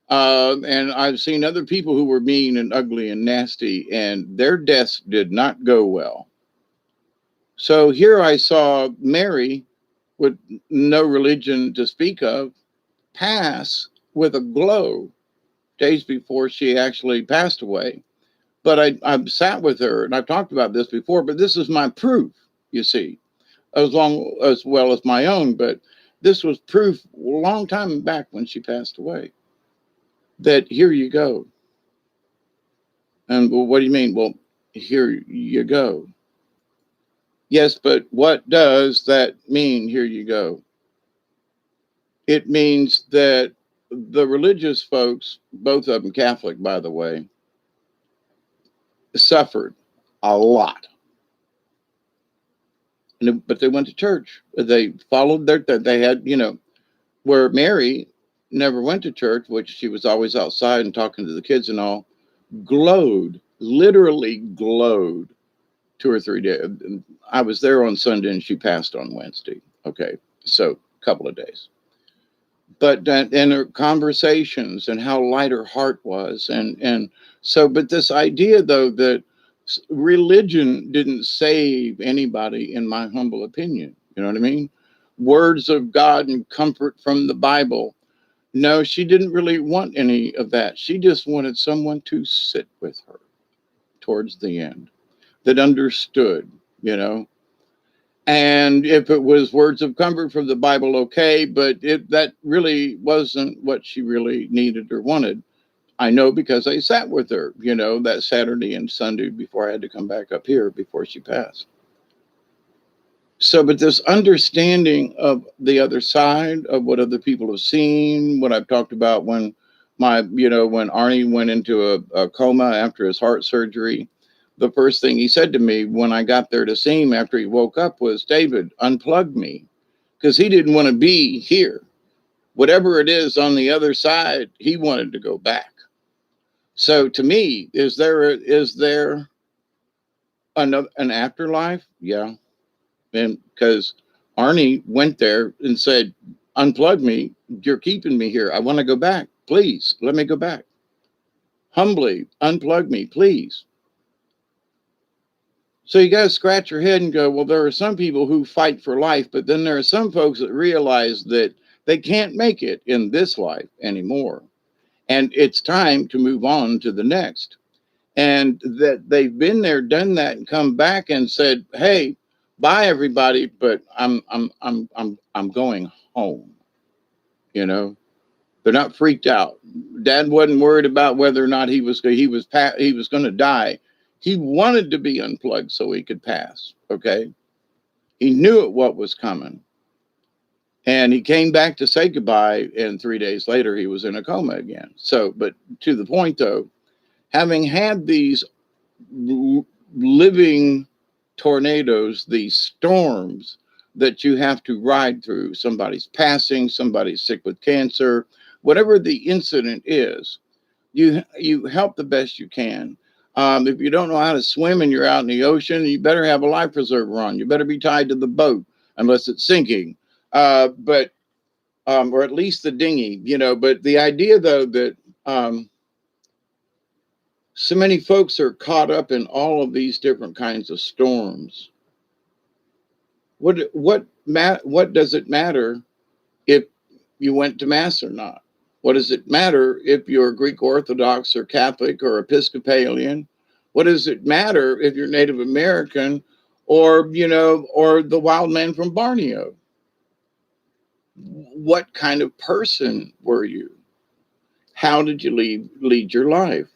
And I've seen other people who were mean and ugly and nasty, and their deaths did not go well. So here I saw Mary, with no religion to speak of, pass with a glow days before she actually passed away. But I've sat with her, and I've talked about this before, but this is my proof, you see, as well as my own. But this was proof a long time back when she passed away that here you go. And well, what do you mean? Well, here you go. Yes, but what does that mean? Here you go. It means that the religious folks, both of them Catholic, by the way, suffered a lot. But they went to church. They followed they had, where Mary never went to church, which she was always outside and talking to the kids and all, glowed, literally glowed 2 or 3 days. I was there on Sunday and she passed on Wednesday. Okay, so a couple of days. But and her conversations and how light her heart was. And so, but this idea though, that religion didn't save anybody, in my humble opinion. You know what I mean? Words of God and comfort from the Bible. No, she didn't really want any of that. She just wanted someone to sit with her towards the end that understood, And if it was words of comfort from the Bible, okay, but that really wasn't what she really needed or wanted. I know because I sat with her, that Saturday and Sunday before I had to come back up here before she passed. So, but this understanding of the other side of what other people have seen, what I've talked about when when Arnie went into a coma after his heart surgery, the first thing he said to me when I got there to see him after he woke up was, "David, unplug me," because he didn't want to be here. Whatever it is on the other side, he wanted to go back. So to me, is there an afterlife? Yeah. And because Arnie went there and said, unplug me, you're keeping me here. I want to go back. Please let me go back. Humbly unplug me, please. So you got to scratch your head and go, well, there are some people who fight for life, but then there are some folks that realize that they can't make it in this life anymore. And it's time to move on to the next. And that they've been there, done that, and come back and said, hey, bye everybody, but I'm going home. You know, they're not freaked out. Dad wasn't worried about whether or not he was going to die. He wanted to be unplugged so he could pass. Okay, he knew what was coming, and he came back to say goodbye. And 3 days later, he was in a coma again. So, but to the point though, having had these living tornadoes, these storms that you have to ride through. Somebody's passing, somebody's sick with cancer, whatever the incident is, you help the best you can. If you don't know how to swim and you're out in the ocean, you better have a life preserver on. You better be tied to the boat unless it's sinking, but or at least the dinghy, you know. But the idea, though, that so many folks are caught up in all of these different kinds of storms. What does it matter if you went to mass or not? What does it matter if you're Greek Orthodox or Catholic or Episcopalian? What does it matter if you're Native American or, you know, or the wild man from Borneo? What kind of person were you? How did you lead your life?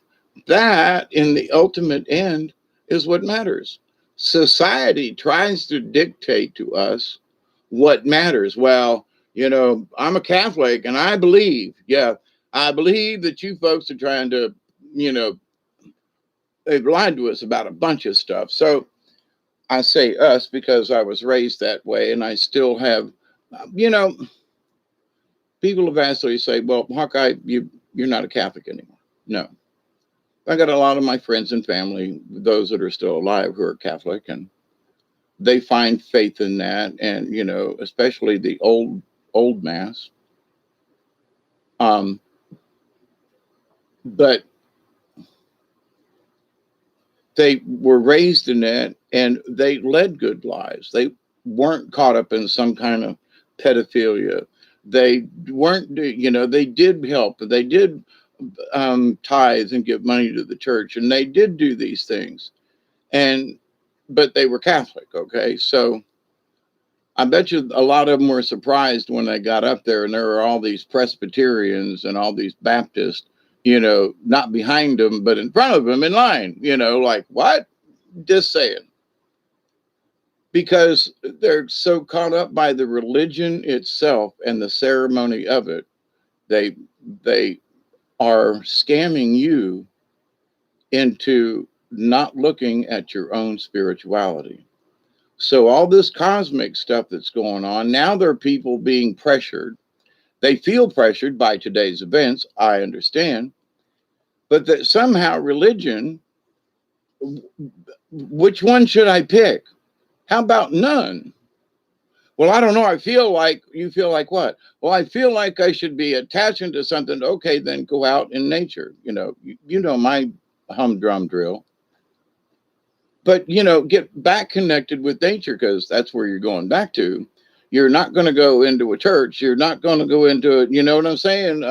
That, in the ultimate end, is what matters. Society tries to dictate to us what matters. Well, you know, I'm a Catholic and I believe, yeah, I believe that you folks are trying to, you know, they've lied to us about a bunch of stuff. So I say us because I was raised that way and I still have, you know, people have actually say, well, Hawkeye, you're not a Catholic anymore. No, I got a lot of my friends and family, those that are still alive, who are Catholic, and they find faith in that. And, you know, especially the old mass. Um, but they were raised in that and they led good lives. They weren't caught up in some kind of pedophilia. They weren't, you know, they did help. They did tithe and give money to the church, and they did do these things. And but they were Catholic, okay? So I bet you a lot of them were surprised when they got up there and there were all these Presbyterians and all these Baptists, you know, not behind them, but in front of them in line, you know, like, what? Just saying. Because they're so caught up by the religion itself and the ceremony of it, they they are scamming you into not looking at your own spirituality. So all this cosmic stuff that's going on, now there are people being pressured. They feel pressured by today's events, I understand, but that somehow religion, which one should I pick? How about none? Well, I don't know. I feel like, you feel like what? Well, I feel like I should be attaching to something. Okay, then go out in nature. You know my humdrum drill. But, you know, get back connected with nature because that's where you're going back to. You're not going to go into a church. You're not going to go into it. You know what I'm saying?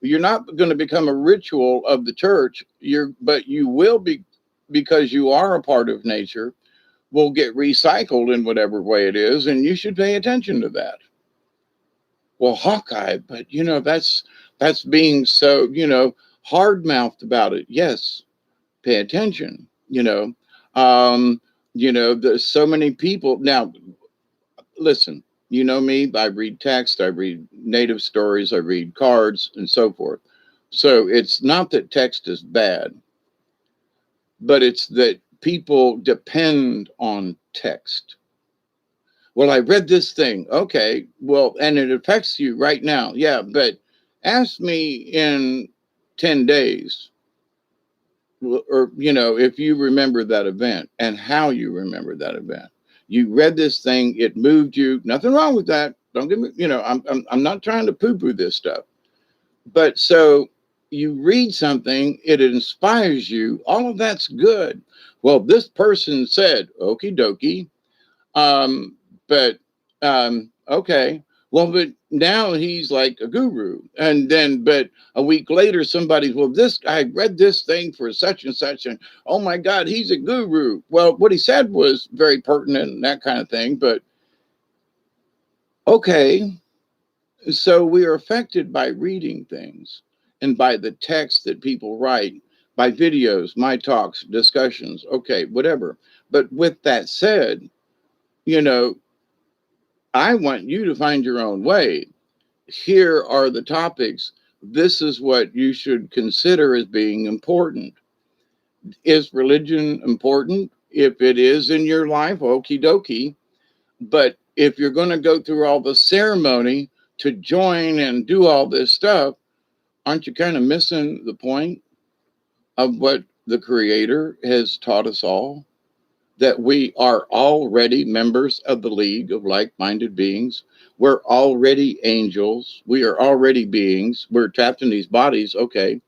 You're not going to become a ritual of the church. But you will be, because you are a part of nature, will get recycled in whatever way it is. And you should pay attention to that. Well, Hawkeye, but, you know, that's being so, you know, hard mouthed about it. Yes, pay attention, you know, there's so many people now. Listen, you know me, I read text, I read native stories, I read cards and so forth. So it's not that text is bad, but it's that people depend on text. Well, I read this thing. Okay. Well, and it affects you right now. Yeah. But ask me in 10 days, or, if you remember that event and how you remember that event. You read this thing, it moved you. Nothing wrong with that. Don't get me, I'm not trying to poo poo this stuff. But so you read something, it inspires you. All of that's good. Well, this person said, okie dokie. Um, but okay. Well, but now he's like a guru. And then, but a week later, somebody's, well, this I read this thing for such and such, and oh my God, he's a guru. Well, what he said was very pertinent and that kind of thing. But okay, so we are affected by reading things and by the text that people write, by videos, my talks, discussions, okay, whatever. But with that said, you know, I want you to find your own way. Here are the topics. This is what you should consider as being important. Is religion important? If it is in your life, okie dokie. But if you're going to go through all the ceremony to join and do all this stuff, aren't you kind of missing the point of what the Creator has taught us all? That we are already members of the League of Like Minded Beings. We're already angels. We are already beings. We're trapped in these bodies. Okay.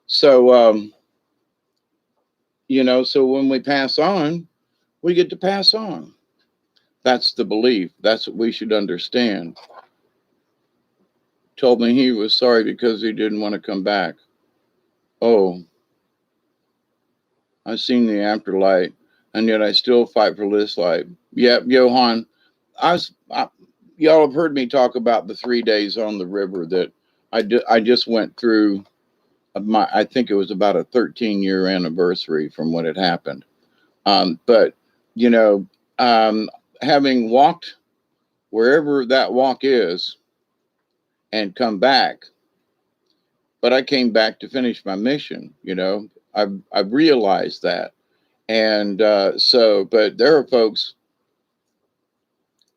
So, so when we pass on, we get to pass on. That's the belief. That's what we should understand. Told me he was sorry because he didn't want to come back. Oh, I've seen the afterlife, and yet I still fight for this life. Yeah, Johan, I was, I, y'all have heard me talk about the 3 days on the river that I just went through. I think it was about a 13-year anniversary from when it happened. But you know, um, having walked wherever that walk is and come back, but I came back to finish my mission. I've realized that, and but there are folks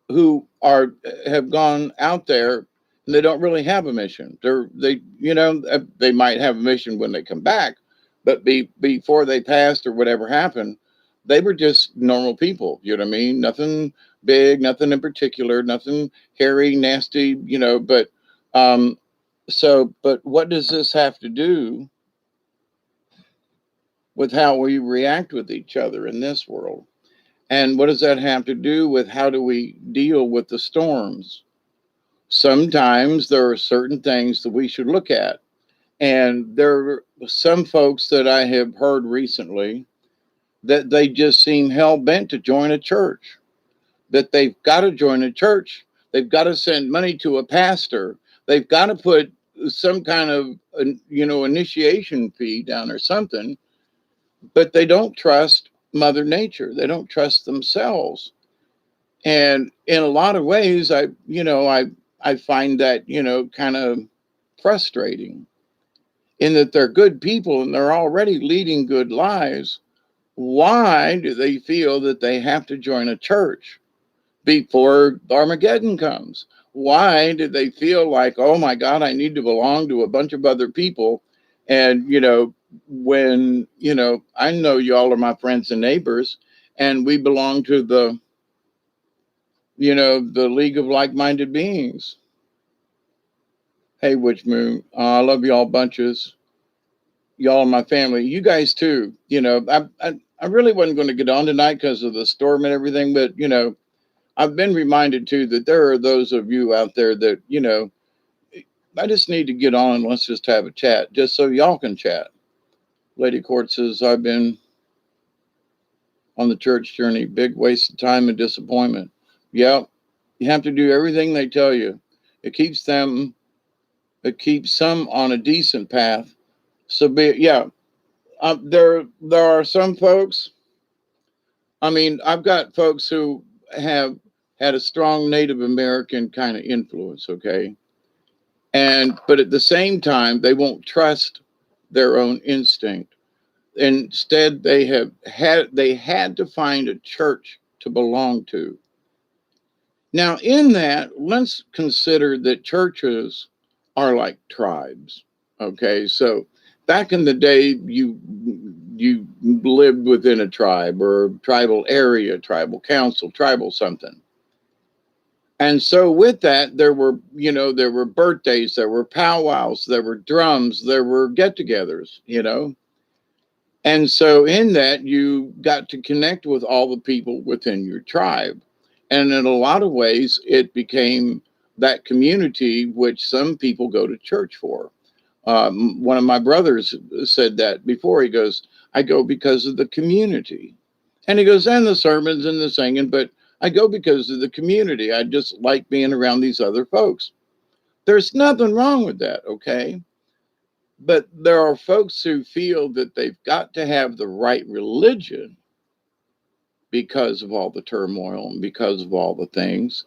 who have gone out there and they don't really have a mission. They might have a mission when they come back, but before they passed or whatever happened, they were just normal people. You know what I mean? Nothing big, nothing in particular, nothing hairy, nasty. But um, but what does this have to do with how we react with each other in this world? And what does that have to do with how do we deal with the storms? Sometimes there are certain things that we should look at. And there are some folks that I have heard recently that they just seem hell bent to join a church, that they've got to join a church. They've got to send money to a pastor. They've got to put some kind of, initiation fee down or something, but they don't trust Mother Nature. They don't trust themselves. And in a lot of ways, I find that, kind of frustrating in that they're good people and they're already leading good lives. Why do they feel that they have to join a church before Armageddon comes? Why do they feel like, oh my God, I need to belong to a bunch of other people? And, when, I know y'all are my friends and neighbors, and we belong to the League of Like Minded Beings. Hey, Witch Moon, I love y'all bunches. Y'all are my family. You guys too. I really wasn't going to get on tonight because of the storm and everything, but I've been reminded too that there are those of you out there that I just need to get on and let's just have a chat, just so y'all can chat. Lady Court says I've been on the church journey, big waste of time and disappointment. Yeah, you have to do everything they tell you. It keeps some on a decent path. So there are some folks. I mean, I've got folks who have had a strong Native American kind of influence, okay? But at the same time, they won't trust their own instinct. Instead, they had to find a church to belong to. Now, in that, let's consider that churches are like tribes. Okay, so back in the day, you lived within a tribe or a tribal area, tribal council, tribal something. And so with that, there were birthdays, there were powwows, there were drums, there were get-togethers. And so in that, you got to connect with all the people within your tribe. And in a lot of ways, it became that community which some people go to church for. One of my brothers said that before. He goes, I go because of the community. And he goes, and the sermons and the singing, but I go because of the community. I just like being around these other folks. There's nothing wrong with that, okay? But there are folks who feel that they've got to have the right religion because of all the turmoil and because of all the things.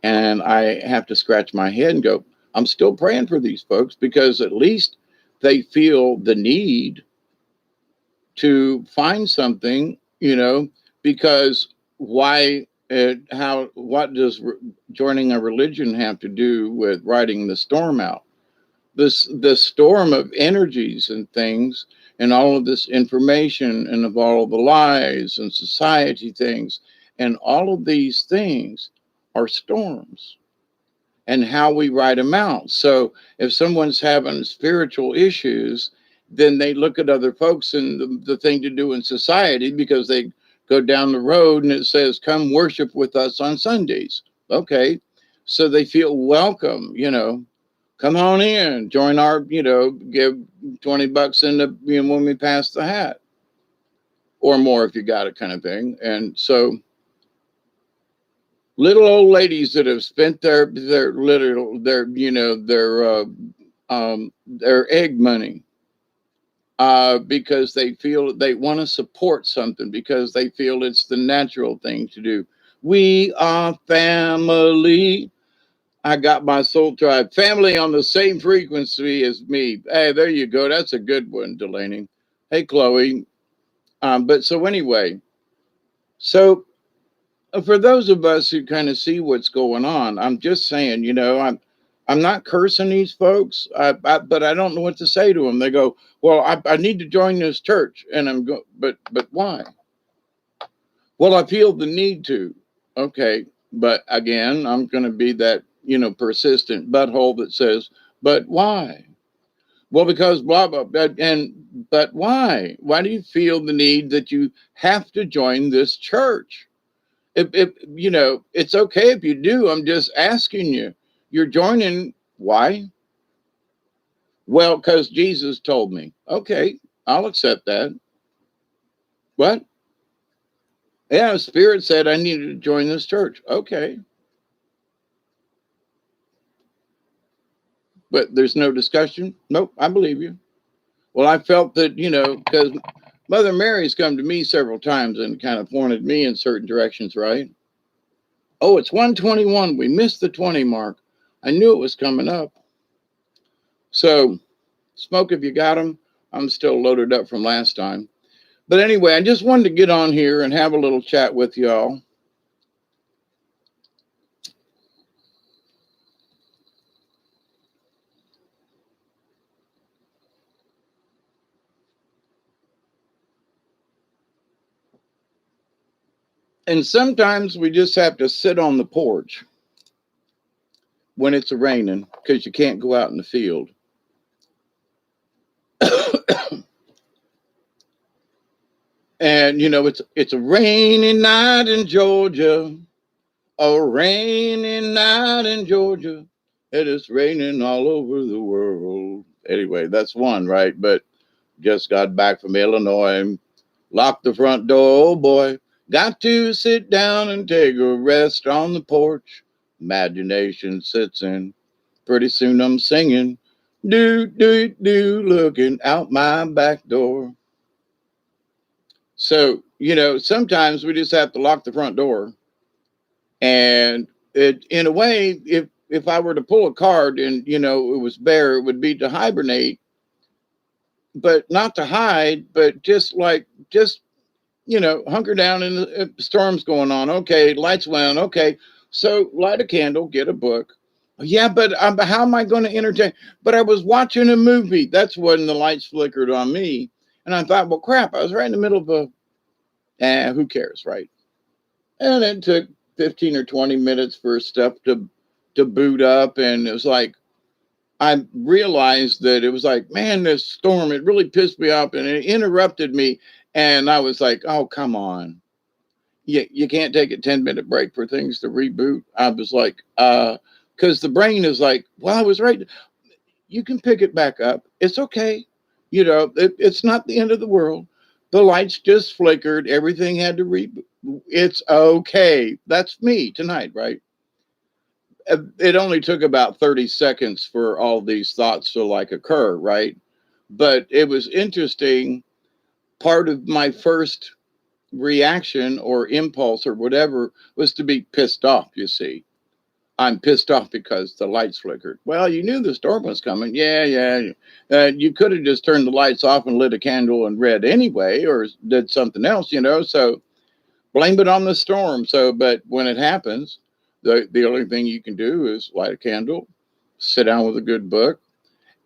And I have to scratch my head and go, I'm still praying for these folks because at least they feel the need to find something, because what does joining a religion have to do with riding the storm out? The storm of energies and things and all of this information and of all of the lies and society things and all of these things are storms and how we write them out. So if someone's having spiritual issues, then they look at other folks and the thing to do in society because they go down the road and it says, come worship with us on Sundays. Okay. So they feel welcome. Come on in, join our, give $20 in when we pass the hat or more if you got it kind of thing. And so little old ladies that have spent their egg money because they feel they want to support something because they feel it's the natural thing to do. We are family. I got my soul tribe family on the same frequency as me. Hey, there you go. That's a good one, Delaney. Hey, Chloe. But so anyway, so for those of us who kind of see what's going on, I'm just saying, I'm not cursing these folks, but I don't know what to say to them. They go, "Well, I need to join this church," and I'm go, but why? Well, I feel the need to. Okay, but again, I'm going to be that persistent butthole that says, "But why?" Well, because blah blah, but why? Why do you feel the need that you have to join this church? It's okay if you do. I'm just asking you. You're joining. Why? Well, because Jesus told me. Okay, I'll accept that. What? Yeah, Spirit said I needed to join this church. Okay. But there's no discussion. Nope, I believe you. Well, I felt that, because Mother Mary's come to me several times and kind of pointed me in certain directions, right? Oh, it's 121. We missed the 20 mark. I knew it was coming up. So, smoke if you got them. I'm still loaded up from last time. But anyway, I just wanted to get on here and have a little chat with y'all. And sometimes we just have to sit on the porch when it's raining because you can't go out in the field. And it's a rainy night in Georgia. A rainy night in Georgia. It is raining all over the world. Anyway, that's one, right? But just got back from Illinois. Locked the front door. Oh boy. Got to sit down and take a rest on the porch. Imagination sits in. Pretty soon I'm singing. Do, do, do, looking out my back door. So, sometimes we just have to lock the front door. And it, in a way, if I were to pull a card and, it was bare, it would be to hibernate, but not to hide, but just hunker down and the storm's going on. Okay, lights went on. Okay, So light a candle, get a book. Yeah, but how am I going to entertain? But I was watching a movie. That's when the lights flickered on me. And I thought, well, crap, I was right in the middle of who cares, right? And it took 15 or 20 minutes for stuff to boot up. And it was like, I realized that it was like, man, this storm, it really pissed me off and it interrupted me. And I was like, oh, come on. You can't take a 10-minute break for things to reboot. I was like, because the brain is like, well, I was right. You can pick it back up. It's okay. It's not the end of the world. The lights just flickered. Everything had to reboot. It's okay. That's me tonight, right? It only took about 30 seconds for all these thoughts to like occur, right? But it was interesting. Part of my first reaction or impulse or whatever was to be pissed off, you see. I'm pissed off because the lights flickered. Well, you knew the storm was coming. Yeah. You could have just turned the lights off and lit a candle and read anyway, or did something else, So blame it on the storm. So, but when it happens, the only thing you can do is light a candle, sit down with a good book,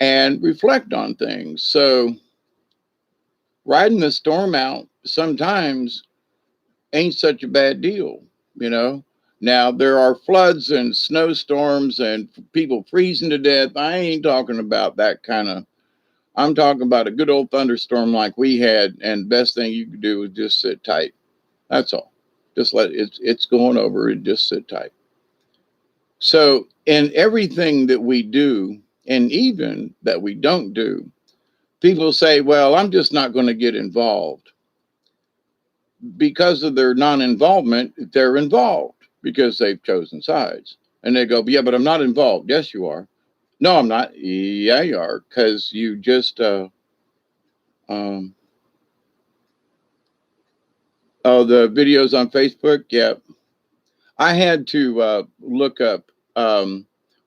and reflect on things. So, riding the storm out sometimes ain't such a bad deal, you know. Now there are floods and snowstorms and people freezing to death. I ain't talking about that kind of. I'm talking about a good old thunderstorm like we had, and best thing you could do is just sit tight. That's all. Just let it's going over and just sit tight. So in everything that we do, and even that we don't do, people say, "Well, I'm just not going to get involved." Because of their non-involvement, they're involved because they've chosen sides. And they go, yeah, but I'm not involved. Yes, you are. No, I'm not. Yeah, you are, because you just um, the videos on Facebook. Yeah, I had to look up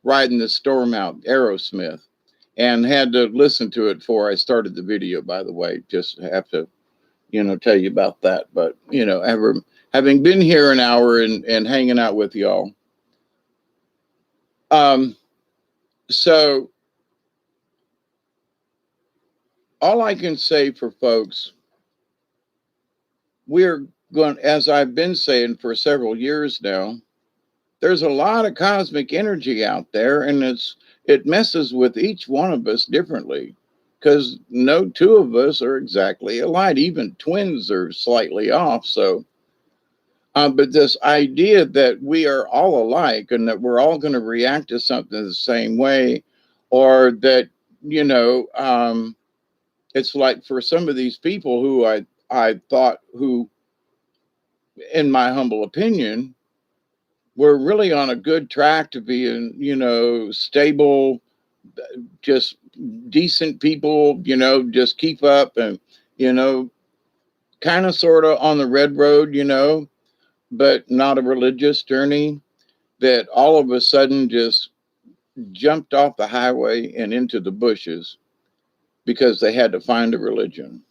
"Riding the Storm Out" Aerosmith, and had to listen to it before I started the video. By the way, just have to tell you about that. But having been here an hour and hanging out with y'all, um, so all I can say for folks, we're going, as I've been saying for several years now, there's a lot of cosmic energy out there, and it messes with each one of us differently. Because no two of us are exactly alike. Even twins are slightly off. So but this idea that we are all alike and that we're all going to react to something the same way, or that, you know, it's like for some of these people who I thought who, in my humble opinion, were really on a good track to being, stable, just decent people, just keep up and, you know, kind of sort of on the red road, but not a religious journey, that all of a sudden just jumped off the highway and into the bushes because they had to find a religion.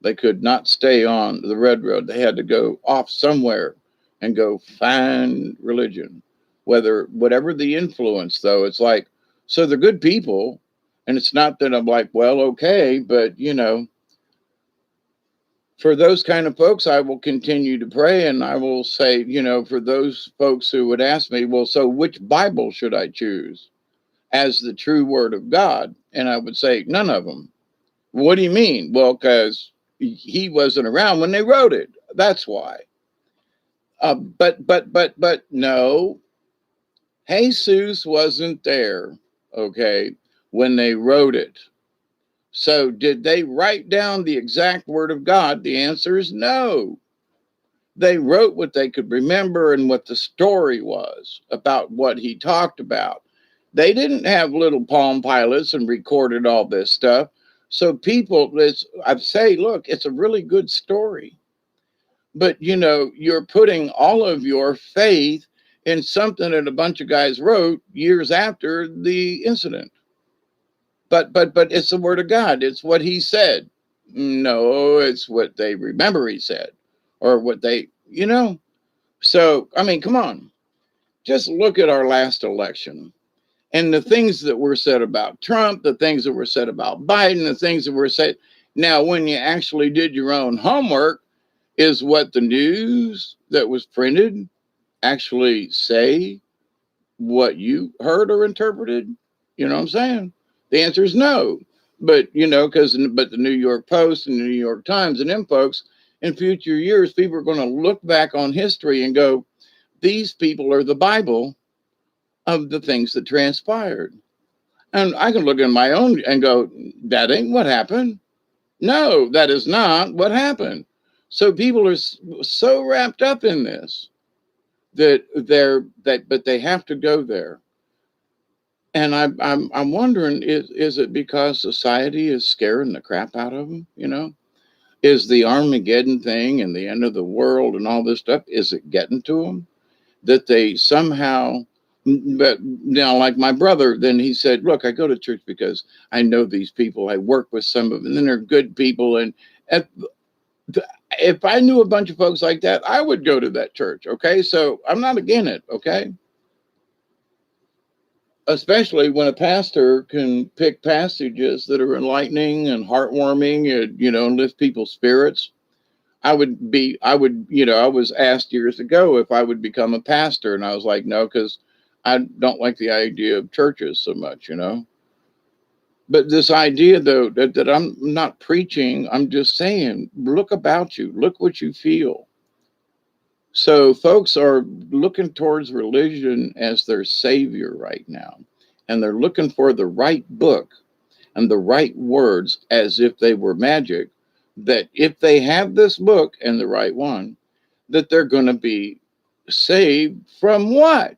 They could not stay on the red road. They had to go off somewhere and go find religion. Whatever the influence, though, it's like, so they're good people. And it's not that I'm like, well, okay, but for those kind of folks, I will continue to pray, and I will say, for those folks who would ask me, well, so which Bible should I choose as the true word of God? And I would say, none of them. What do you mean? Well, because he wasn't around when they wrote it. That's why. But no, Jesus wasn't there, okay, when they wrote it. So did they write down the exact word of God? The answer is no. They wrote what they could remember and what the story was about what he talked about. They didn't have little Palm Pilots and recorded all this stuff. So people, I'd say, look, it's a really good story. But, you're putting all of your faith in something that a bunch of guys wrote years after the incident. But it's the word of God. It's what he said. No, it's what they remember he said, or what they. So I mean, come on. Just look at our last election and the things that were said about Trump, the things that were said about Biden, the things that were said. Now, when you actually did your own homework, is what the news that was printed actually say what you heard or interpreted? You know what I'm saying? The answer is no. But but the New York Post and the New York Times and them folks, in future years, people are going to look back on history and go, these people are the Bible of the things that transpired. And I can look at my own and go, that ain't what happened. No, that is not what happened. So people are so wrapped up in this but they have to go there. And I'm wondering, is it because society is scaring the crap out of them? Is the Armageddon thing and the end of the world and all this stuff, is it getting to them that they somehow? But now, like my brother, then he said, "Look, I go to church because I know these people. I work with some of them, and they're good people. And if, if I knew a bunch of folks like that, I would go to that church. Okay, so I'm not against it. Okay." Especially when a pastor can pick passages that are enlightening and heartwarming and lift people's spirits. I was asked years ago if I would become a pastor, and I was like, no, because I don't like the idea of churches so much. But this idea, though, that I'm not preaching, I'm just saying, look about you, look what you feel. So folks are looking towards religion as their savior right now. And they're looking for the right book and the right words as if they were magic, that if they have this book and the right one, that they're going to be saved from what?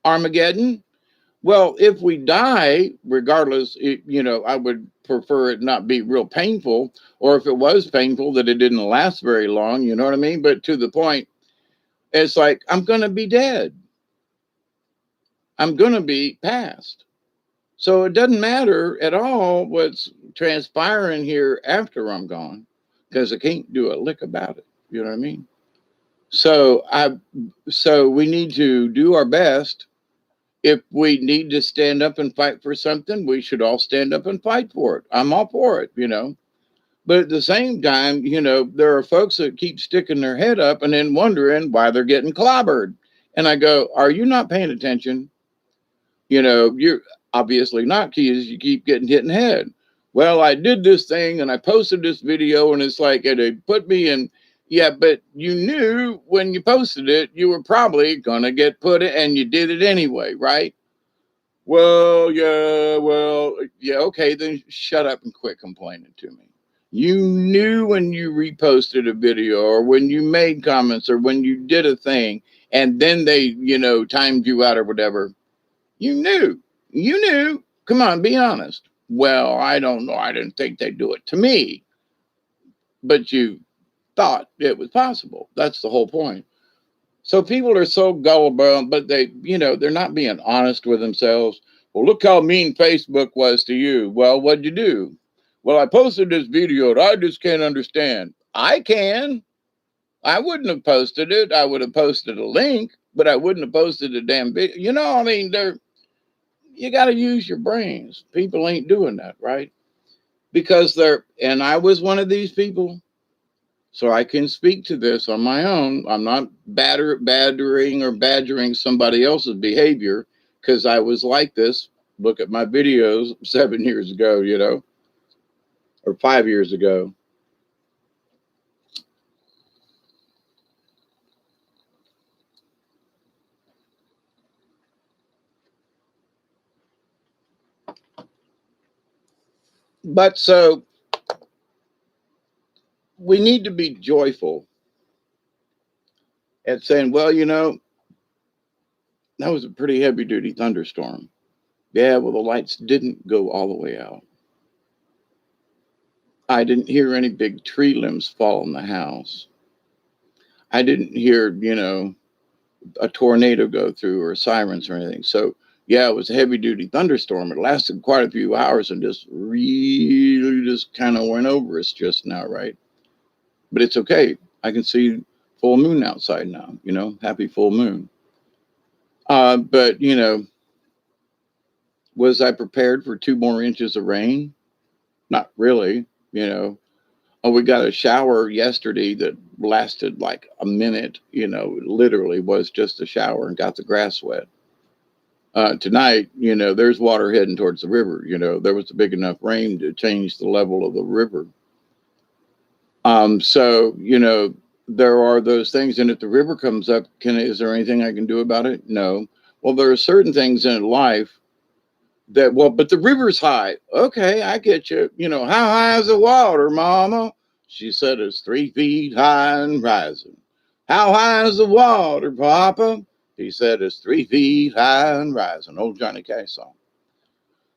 Armageddon? Well, if we die, regardless, I would prefer it not be real painful, or if it was painful, that it didn't last very long, you know what I mean? But to the point, it's like, I'm going to be dead. I'm going to be past. So it doesn't matter at all what's transpiring here after I'm gone, because I can't do a lick about it. You know what I mean? So so we need to do our best. If we need to stand up and fight for something, we should all stand up and fight for it. I'm all for it. But at the same time, there are folks that keep sticking their head up and then wondering why they're getting clobbered. And I go, are you not paying attention? You're obviously not, because you keep getting hit in the head. Well, I did this thing and I posted this video, and it's like it put me in. Yeah, but you knew when you posted it, you were probably gonna get put in, and you did it anyway, right? Well, yeah, okay, then shut up and quit complaining to me. You knew when you reposted a video or when you made comments or when you did a thing, and then they, timed you out or whatever. You knew. You knew. Come on, be honest. Well, I don't know. I didn't think they'd do it to me. But you thought it was possible. That's the whole point. So people are so gullible, but they're not being honest with themselves. Well, look how mean Facebook was to you. Well, what'd you do? Well, I posted this video and I just can't understand. I can. I wouldn't have posted it. I would have posted a link, but I wouldn't have posted a damn video. I mean, you got to use your brains. People ain't doing that, right? Because and I was one of these people, so I can speak to this on my own. I'm not battering or badgering somebody else's behavior, because I was like this. Look at my videos 7 years ago, or 5 years ago. But so we need to be joyful at saying, well, that was a pretty heavy duty thunderstorm. Yeah, well, the lights didn't go all the way out. I didn't hear any big tree limbs fall in the house. I didn't hear, a tornado go through or sirens or anything. So, yeah, it was a heavy duty thunderstorm. It lasted quite a few hours and just really just kind of went over us just now, right? But it's okay. I can see full moon outside now, happy full moon. But was I prepared for 2 more inches of rain? Not really. You know, oh, we got a shower yesterday that lasted like a minute. Literally was just a shower and got the grass wet. Tonight, there's water heading towards the river. There was a big enough rain to change the level of the river. So, there are those things. And if the river comes up, is there anything I can do about it? No. Well, there are certain things in life but the river's high. Okay, I get you. How high is the water, mama? She said it's 3 feet high and rising. How high is the water, papa? He said it's 3 feet high and rising. Old Johnny Cash song.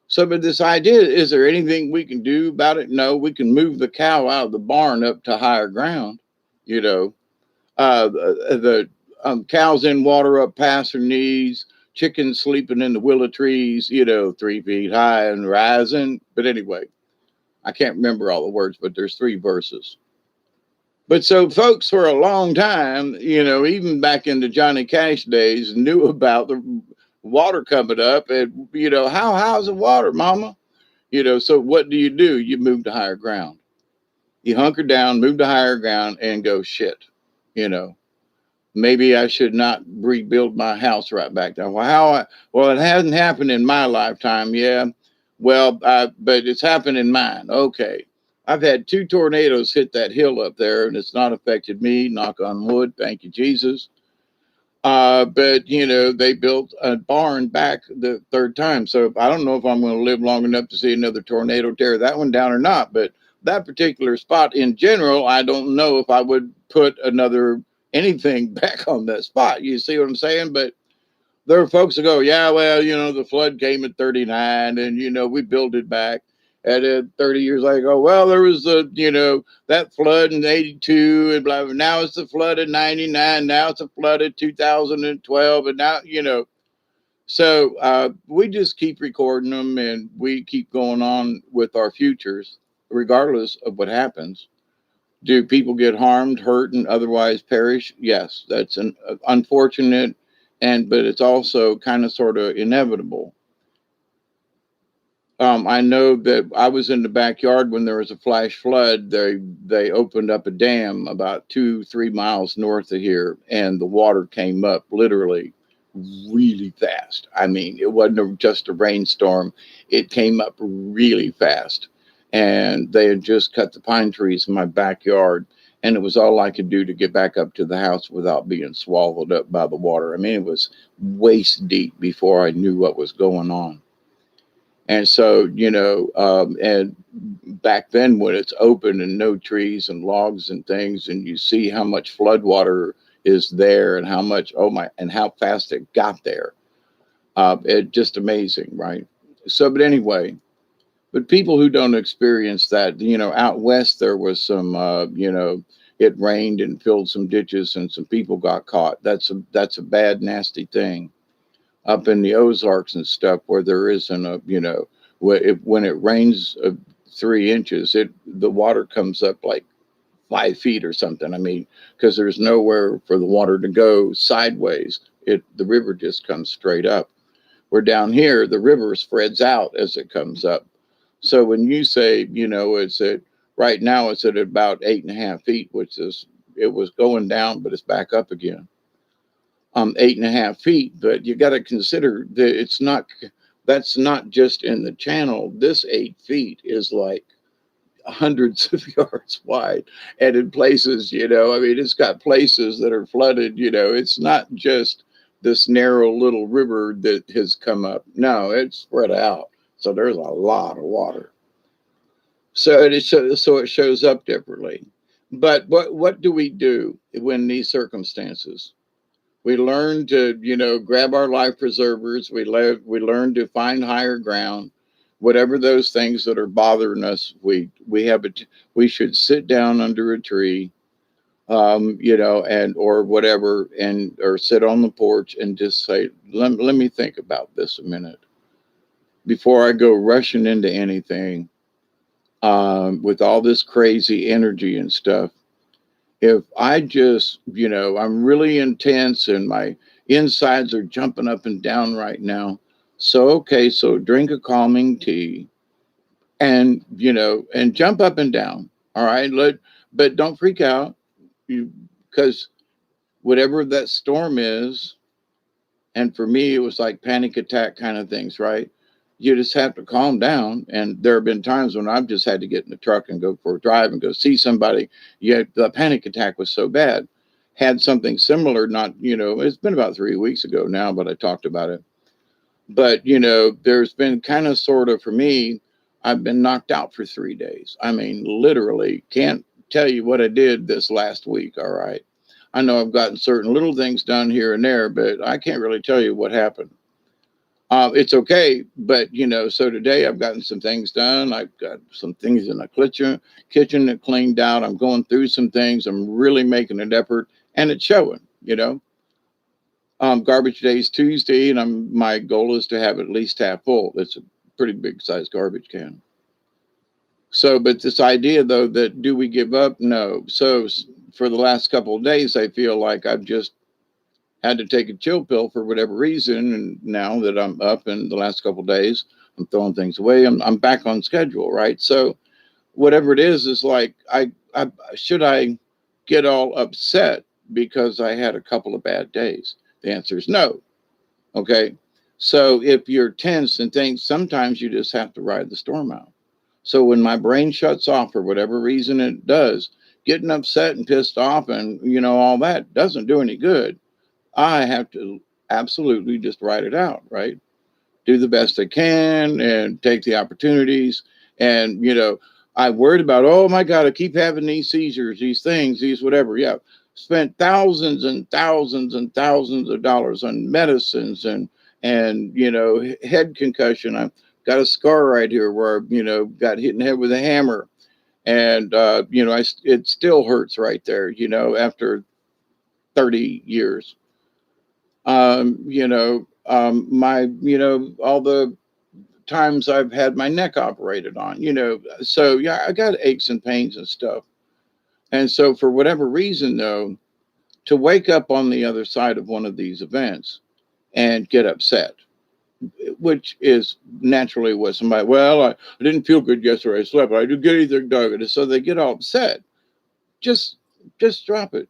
So, but this idea, is there anything we can do about it? No, we can move the cow out of the barn up to higher ground. You know, the cows in water up past her knees, chickens sleeping in the willow trees, 3 feet high and rising. But anyway, I can't remember all the words, but there's 3 verses. But so folks for a long time, even back in the Johnny Cash days, knew about the water coming up and, how high's the water, mama? So what do? You move to higher ground. You hunker down, move to higher ground and go shit, you know. Maybe I should not rebuild my house right back there. Well, it hasn't happened in my lifetime. Yeah. Well, but it's happened in mine. Okay. I've had 2 tornadoes hit that hill up there and it's not affected me. Knock on wood. Thank you, Jesus. But they built a barn back the third time. So I don't know if I'm going to live long enough to see another tornado tear that one down or not. But that particular spot in general, I don't know if I would put another anything back on that spot. You see what I'm saying? But there are folks that go, yeah, well, the flood came at 39 and, we built it back. And 30 years ago, well, there was that flood in 82 and blah, blah. Now it's the flood in 99. Now it's a flood in 2012. And now, so we just keep recording them and we keep going on with our futures, regardless of what happens. Do people get harmed, hurt, and otherwise perish? Yes, that's an unfortunate, but it's also kind of sort of inevitable. I know that I was in the backyard when there was a flash flood. They opened up a dam about 2-3 miles north of here, and the water came up literally really fast. I mean, it wasn't just a rainstorm; it came up really fast. And they had just cut the pine trees in my backyard, and it was all I could do to get back up to the house without being swallowed up by the water. I mean, it was waist deep before I knew what was going on. And so, and back then when it's open and no trees and logs and things, and you see how much flood water is there and how much, oh my, and how fast it got there. It just amazing, right? So, but anyway, but people who don't experience that, out west, there was some, it rained and filled some ditches and some people got caught. That's a bad, nasty thing. Up in the Ozarks and stuff where there isn't when it rains 3 inches, the water comes up like 5 feet or something. I mean, because there's nowhere for the water to go sideways. The river just comes straight up. Where down here, the river spreads out as it comes up. So when you say, it's at right now it's at about 8.5 feet, which is it was going down, but it's back up again. 8.5 feet, but you got to consider that that's not just in the channel. This 8 feet is like hundreds of yards wide, and in places, I mean, it's got places that are flooded. It's not just this narrow little river that has come up. No, it's spread out, so there's a lot of water. So it shows up differently. But what do we do when these circumstances? We learn to, grab our life preservers. We learn to find higher ground. Whatever those things that are bothering us, we should sit down under a tree, and or whatever, and or sit on the porch and just say, let me think about this a minute before I go rushing into anything, with all this crazy energy and stuff. If I just, I'm really intense and Insides are jumping up and down right now. So, okay, so drink a calming tea and, and jump up and down. All right. But don't freak out, because whatever that storm is, and for me, it was like panic attack kind of things, right? You just have to calm down. And there have been times when I've just had to get in the truck and go for a drive and go see somebody. Yet the panic attack was so bad. Had something similar, not, it's been about 3 weeks ago now, but I talked about it. But, there's been kind of sort of for me, I've been knocked out for 3 days. I mean, literally can't tell you what I did this last week. All right. I know I've gotten certain little things done here and there, but I can't really tell you what happened. It's okay, but so today I've gotten some things done. I've got some things in the kitchen that cleaned out. I'm going through some things. I'm really making an effort, and it's showing. Garbage day is Tuesday, and my goal is to have at least half full. It's a pretty big size garbage can. So, but this idea though that do we give up? No. So for the last couple of days, I feel like I've just had to take a chill pill for whatever reason. And now that I'm up in the last couple of days, I'm throwing things away. I'm back on schedule, right? So whatever it is like I should I get all upset because I had a couple of bad days? The answer is no. Okay. So if you're tense and things, sometimes you just have to ride the storm out. So when my brain shuts off for whatever reason it does, getting upset and pissed off and all that doesn't do any good. I have to absolutely just write it out, right? Do the best I can and take the opportunities. And, I worried about, oh my God, I keep having these seizures, these things, these whatever. Yeah. Spent thousands and thousands and thousands of dollars on medicines and, head concussion. I've got a scar right here where, got hit in the head with a hammer. And, it still hurts right there, after 30 years. All the times I've had my neck operated on, so yeah, I got aches and pains and stuff. And so for whatever reason, though, to wake up on the other side of one of these events and get upset, which is naturally what somebody, well, I didn't feel good yesterday. I slept. I didn't get anything done. So they get all upset. Just, just drop it,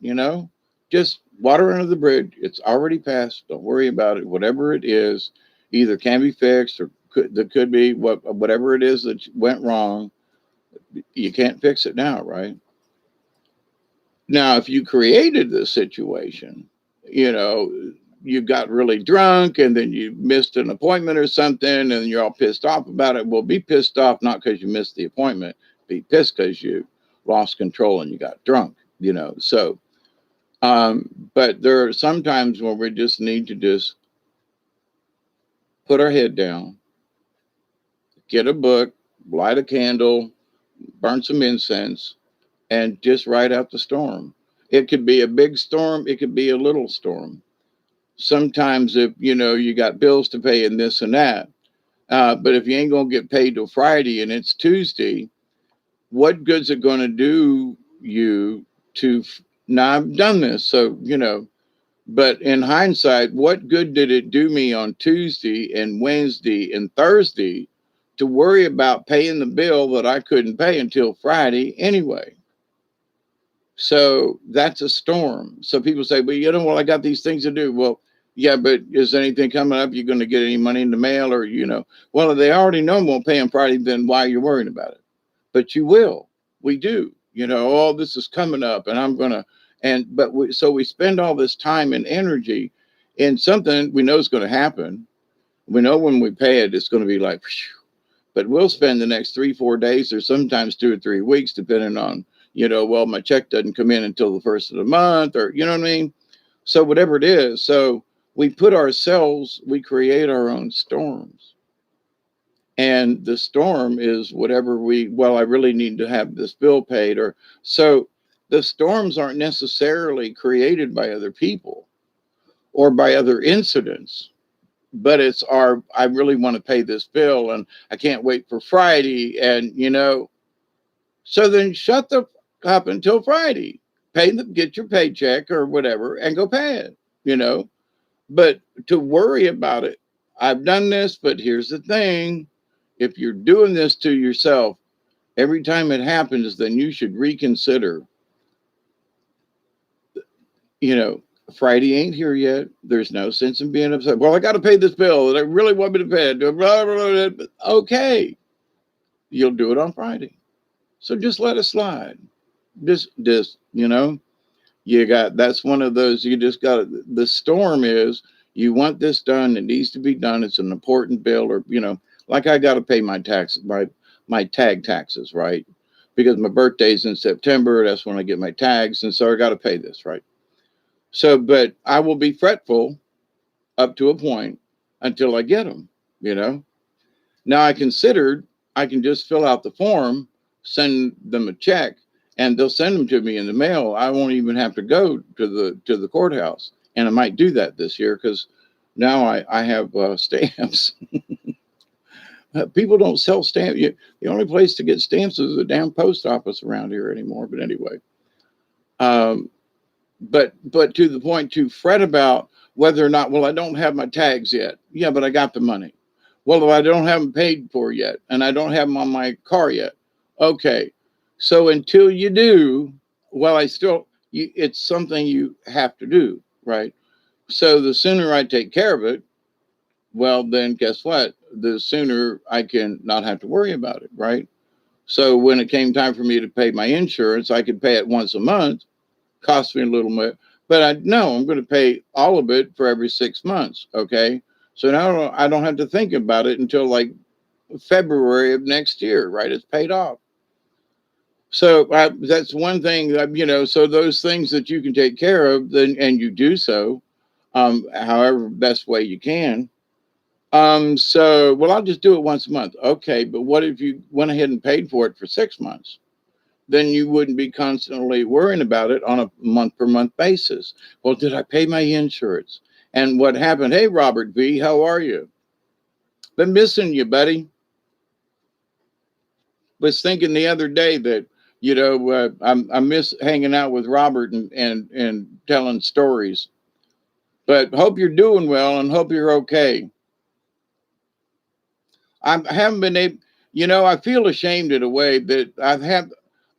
just water under the bridge. It's already passed. Don't worry about it. Whatever it is, either can be fixed or could be whatever it is that went wrong. You can't fix it now, right? Now, if you created this situation, you know, you got really drunk and then you missed an appointment or something and you're all pissed off about it. Well, be pissed off not because you missed the appointment, be pissed because you lost control and you got drunk, So, but there are some times where we just need to just put our head down, get a book, light a candle, burn some incense, and just ride out the storm. It could be a big storm, it could be a little storm. Sometimes if you got bills to pay and this and that, but if you ain't gonna get paid till Friday and it's Tuesday, what good's it gonna do you to? Now I've done this, so but in hindsight, what good did it do me on Tuesday and Wednesday and Thursday to worry about paying the bill that I couldn't pay until Friday anyway? So that's a storm. So people say, well, I got these things to do. Well, yeah, but is anything coming up? You're going to get any money in the mail or, well, if they already know I'm going to pay on Friday, then why are you worrying about it? But you will. We do. All this is coming up and I'm going to, so we spend all this time and energy in something we know is going to happen. We know when we pay it, it's going to be like, whew, but we'll spend the next 3-4 days or sometimes 2 or 3 weeks, depending on, well, my check doesn't come in until the first of the month or, you know what I mean? So whatever it is. So we we create our own storms. And the storm is whatever I really need to have this bill paid or so the storms aren't necessarily created by other people or by other incidents, but I really want to pay this bill and I can't wait for Friday. And, so then shut the up until Friday, get your paycheck or whatever and go pay it, But to worry about it, I've done this, but here's the thing. If you're doing this to yourself every time it happens, then you should reconsider, you know, Friday ain't here yet. There's no sense in being upset. Well, I got to pay this bill. They really want me to pay it. Blah, blah, blah, blah. Okay, you'll do it on Friday. So just let it slide. Just, you got, that's one of those, you just got, the storm is, you want this done. It needs to be done. It's an important bill, or, like I got to pay my taxes, my tag taxes, right? Because my birthday's in September. That's when I get my tags. And so I got to pay this, right? So, but I will be fretful up to a point until I get them, you know. Now I considered I can just fill out the form, send them a check, and they'll send them to me in the mail. I won't even have to go to the courthouse, and I might do that this year because now I have stamps. People don't sell stamps. The only place to get stamps is the damn post office around here anymore. But anyway, um, but to the point, to fret about whether or not, well, I don't have my tags yet. Yeah, but I got the money. Well, I don't have them paid for yet, and I don't have them on my car yet. Okay, so until you do, well, it's something you have to do, right? So the sooner I take care of it, well, then guess what? The sooner I can not have to worry about it, right? So when it came time for me to pay my insurance, I could pay it once a month, cost me a little bit, but I know I'm going to pay all of it for every 6 months. Okay. So now I don't have to think about it until like February of next year, right? It's paid off. So that's one thing, so those things that you can take care of, then, and you do so, however, best way you can. So, well, I'll just do it once a month. Okay. But what if you went ahead and paid for it for 6 months? Then you wouldn't be constantly worrying about it on a month per month basis. Well, did I pay my insurance? And what happened? Hey, Robert V, how are you? Been missing you, buddy. Was thinking the other day that, I miss hanging out with Robert and telling stories. But hope you're doing well and hope you're okay. I haven't been able, I feel ashamed in a way that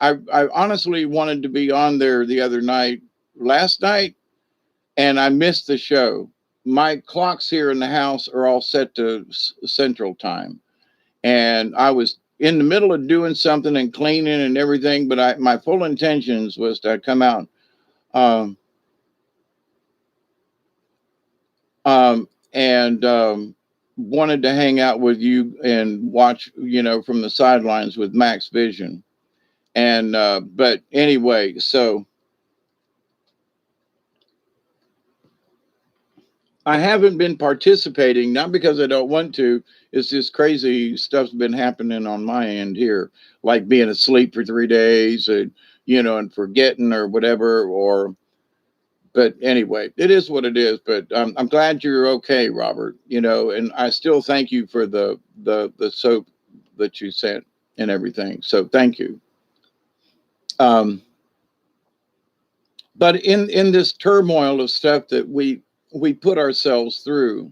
I honestly wanted to be on there the other night, last night, and I missed the show. My clocks here in the house are all set to Central Time, and I was in the middle of doing something and cleaning and everything. But my full intentions was to come out, um, and wanted to hang out with you and watch, from the sidelines with Max Vision. And but anyway, so I haven't been participating, not because I don't want to. It's just crazy stuff's been happening on my end here, like being asleep for 3 days, and and forgetting or whatever. Or, but anyway, it is what it is. But I'm glad you're okay, Robert. And I still thank you for the soap that you sent and everything. So thank you. Um, but in this turmoil of stuff that we put ourselves through.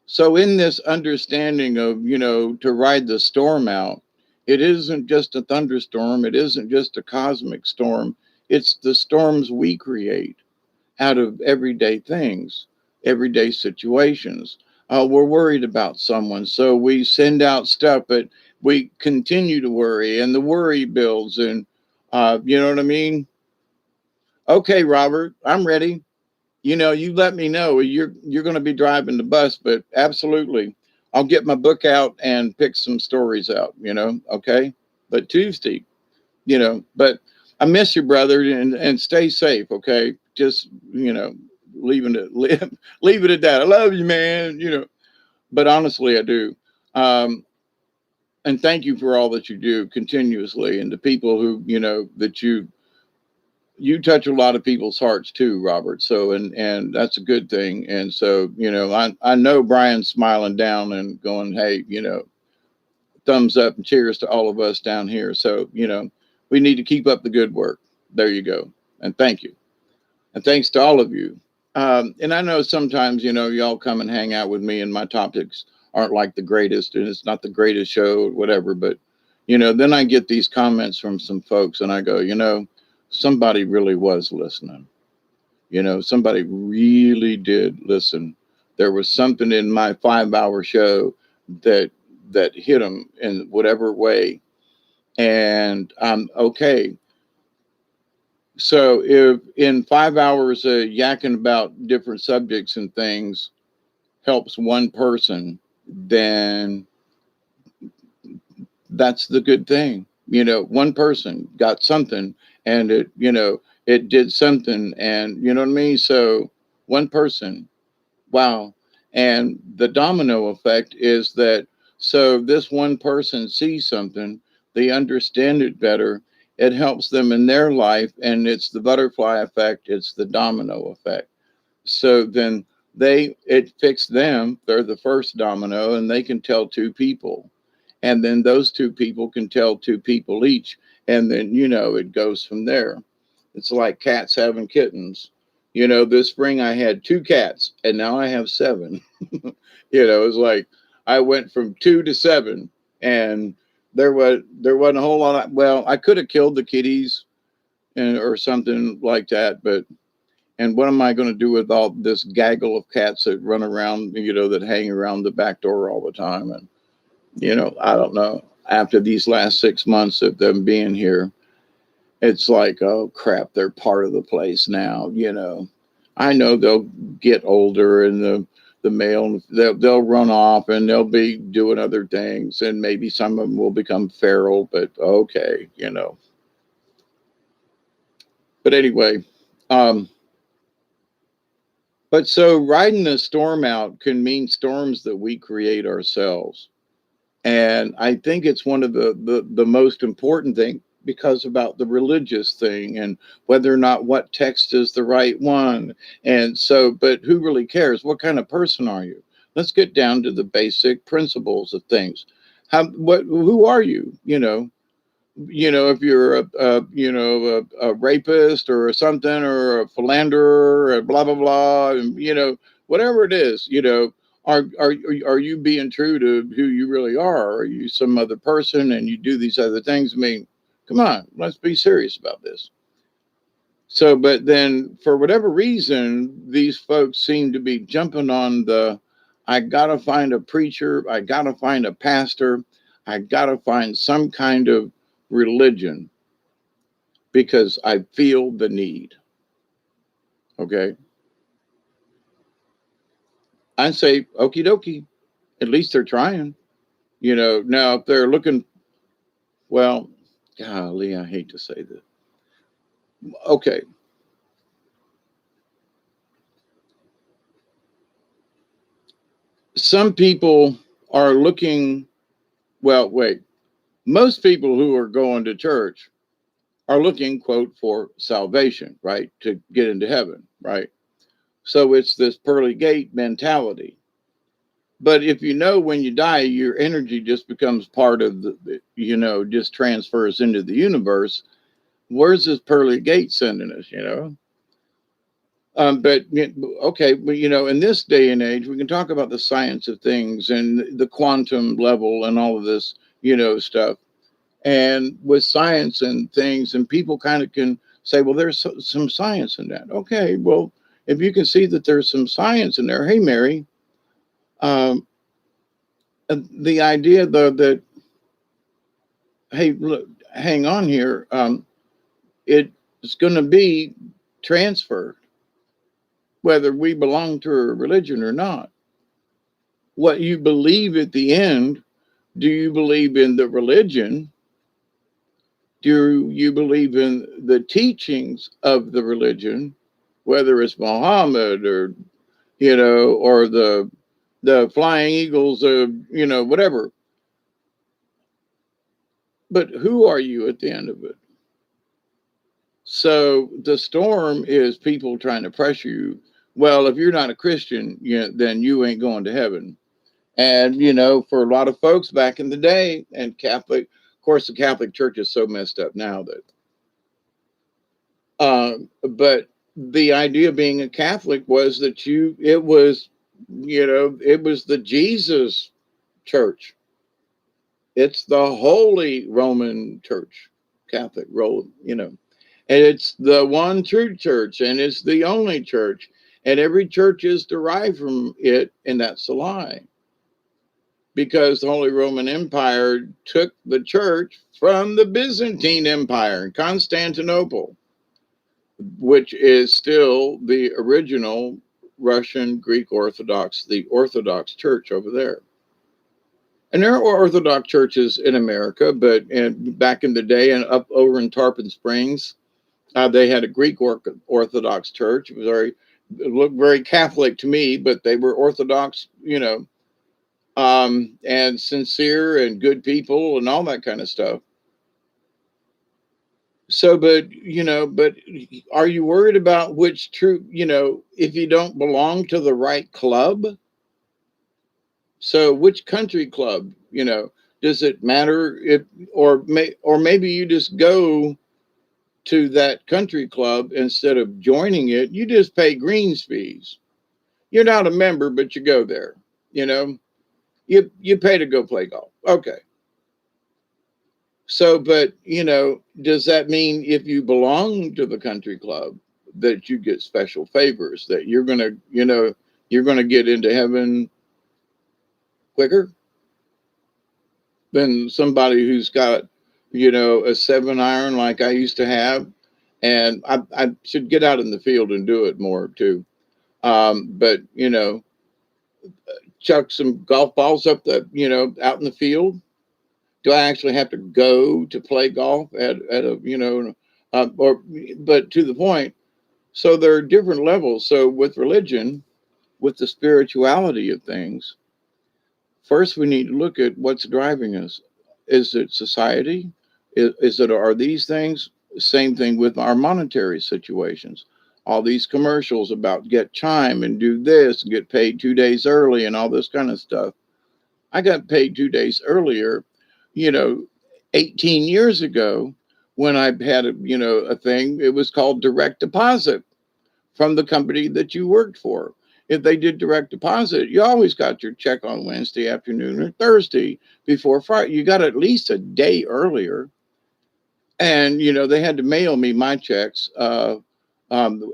So in this understanding of, to ride the storm out, it isn't just a thunderstorm. It isn't just a cosmic storm. It's the storms we create out of everyday things, everyday situations. We're worried about someone, so we send out stuff, but we continue to worry, and the worry builds. And you know what I mean? Okay, Robert, I'm ready. You let me know. You're going to be driving the bus, but absolutely, I'll get my book out and pick some stories out. Okay. But Tuesday, but I miss you, brother, and stay safe. Okay, just leaving it leave it at that. I love you, man. But honestly, I do. Um, and thank you for all that you do continuously, and the people who that you touch a lot of people's hearts too, Robert. So, and that's a good thing. And so, I know Brian's smiling down and going, hey, thumbs up and cheers to all of us down here. So, we need to keep up the good work. There you go. And thank you. And thanks to all of you. And I know sometimes, y'all come and hang out with me and my topics aren't like the greatest and it's not the greatest show, whatever. But, then I get these comments from some folks and I go, somebody really was listening. Somebody really did listen. There was something in my 5 hour show that hit them in whatever way. And I'm okay. So if in 5 hours yakking about different subjects and things helps one person, then that's the good thing. One person got something and it did something, and you know what I mean? So one person, wow. And the domino effect is that, so this one person sees something, they understand it better, it helps them in their life, and it's the butterfly effect, it's the domino effect. So then it fixed them, they're the first domino, and they can tell two people. And then those two people can tell two people each. And then, it goes from there. It's like cats having kittens. This spring I had two cats and now I have seven. It's like I went from two to seven, and there wasn't a whole lot of, well, I could have killed the kitties and or something like that, but and what am I going to do with all this gaggle of cats that run around, that hang around the back door all the time? And, I don't know. After these last 6 months of them being here, it's like, oh crap, they're part of the place now. I know they'll get older, and the male, they'll run off and they'll be doing other things, and maybe some of them will become feral, but okay. But anyway, um, but so riding the storm out can mean storms that we create ourselves. And I think it's one of the most important thing, because about the religious thing and whether or not what text is the right one. And so, but who really cares? What kind of person are you? Let's get down to the basic principles of things. Who are you? If you're a rapist or something, or a philanderer, or blah blah blah, and whatever it is, are you being true to who you really are? Or are you some other person and you do these other things? I mean, come on, let's be serious about this. So, but then for whatever reason, these folks seem to be jumping on the, I gotta find a preacher, I gotta find a pastor, I gotta find some kind of religion because I feel the need. Okay. I say, okie dokie, at least they're trying. Now if they're looking, well, golly, I hate to say this. Okay. Some people are looking, well, wait, most people who are going to church are looking, quote, for salvation, right? To get into heaven, right? So it's this pearly gate mentality. But if when you die, your energy just becomes part of just transfers into the universe. Where's this pearly gate sending us? But okay, but in this day and age, we can talk about the science of things and the quantum level and all of this, stuff. And with science and things, and people kind of can say, well, there's some science in that. Okay, well, if you can see that there's some science in there, hey, Mary, um, the idea though that, hey, look, hang on here, it's going to be transferred, whether we belong to a religion or not. What you believe at the end, do you believe in the religion? Do you believe in the teachings of the religion, whether it's Muhammad or or the flying eagles, whatever? But who are you at the end of it? So the storm is people trying to pressure you. Well, if you're not a Christian, then you ain't going to heaven. And for a lot of folks back in the day, and Catholic, of course, the Catholic Church is so messed up now that. But the idea of being a Catholic was that it was, it was the Jesus church. It's the Holy Roman Church, Catholic role, and it's the one true church, and it's the only church, and every church is derived from it, and that's a lie. Because the Holy Roman Empire took the church from the Byzantine Empire, Constantinople, which is still the original Russian Greek Orthodox, the Orthodox Church over there. And there are Orthodox churches in America, but back in the day, and up over in Tarpon Springs, they had a Greek Orthodox church. It looked very Catholic to me, but they were Orthodox, and sincere and good people and all that kind of stuff. So, but are you worried about which true, if you don't belong to the right club? So, which country club, does it matter if, or maybe you just go to that country club instead of joining it? You just pay greens fees. You're not a member, but you go there. You pay to go play golf. Okay. So, but does that mean if you belong to the country club that you get special favors, that you're gonna get into heaven quicker than somebody who's got, a 7 iron like I used to have? And I should get out in the field and do it more too. But chuck some golf balls up out in the field. Do I actually have to go to play golf at a, but to the point. So there are different levels. So with religion, with the spirituality of things, first we need to look at what's driving us. Is it society? Are these things? Same thing with our monetary situations. All these commercials about get chime and do this, get paid 2 days early and all this kind of stuff. I got paid 2 days earlier, you know, 18 years ago when I had a thing. It was called direct deposit from the company that you worked for. If they did direct deposit, you always got your check on Wednesday afternoon or Thursday before Friday. You got at least a day earlier. And, they had to mail me my checks.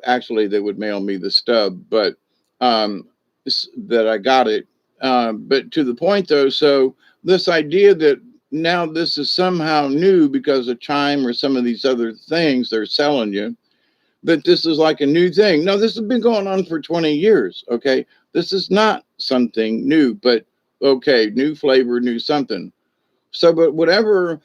Actually, they would mail me the stub, but that I got it. But to the point, though, so this idea that now this is somehow new because of Chime or some of these other things they're selling you, that this is like a new thing. No, this has been going on for 20 years. Okay. This is not something new, but okay, new flavor, new something. So, but whatever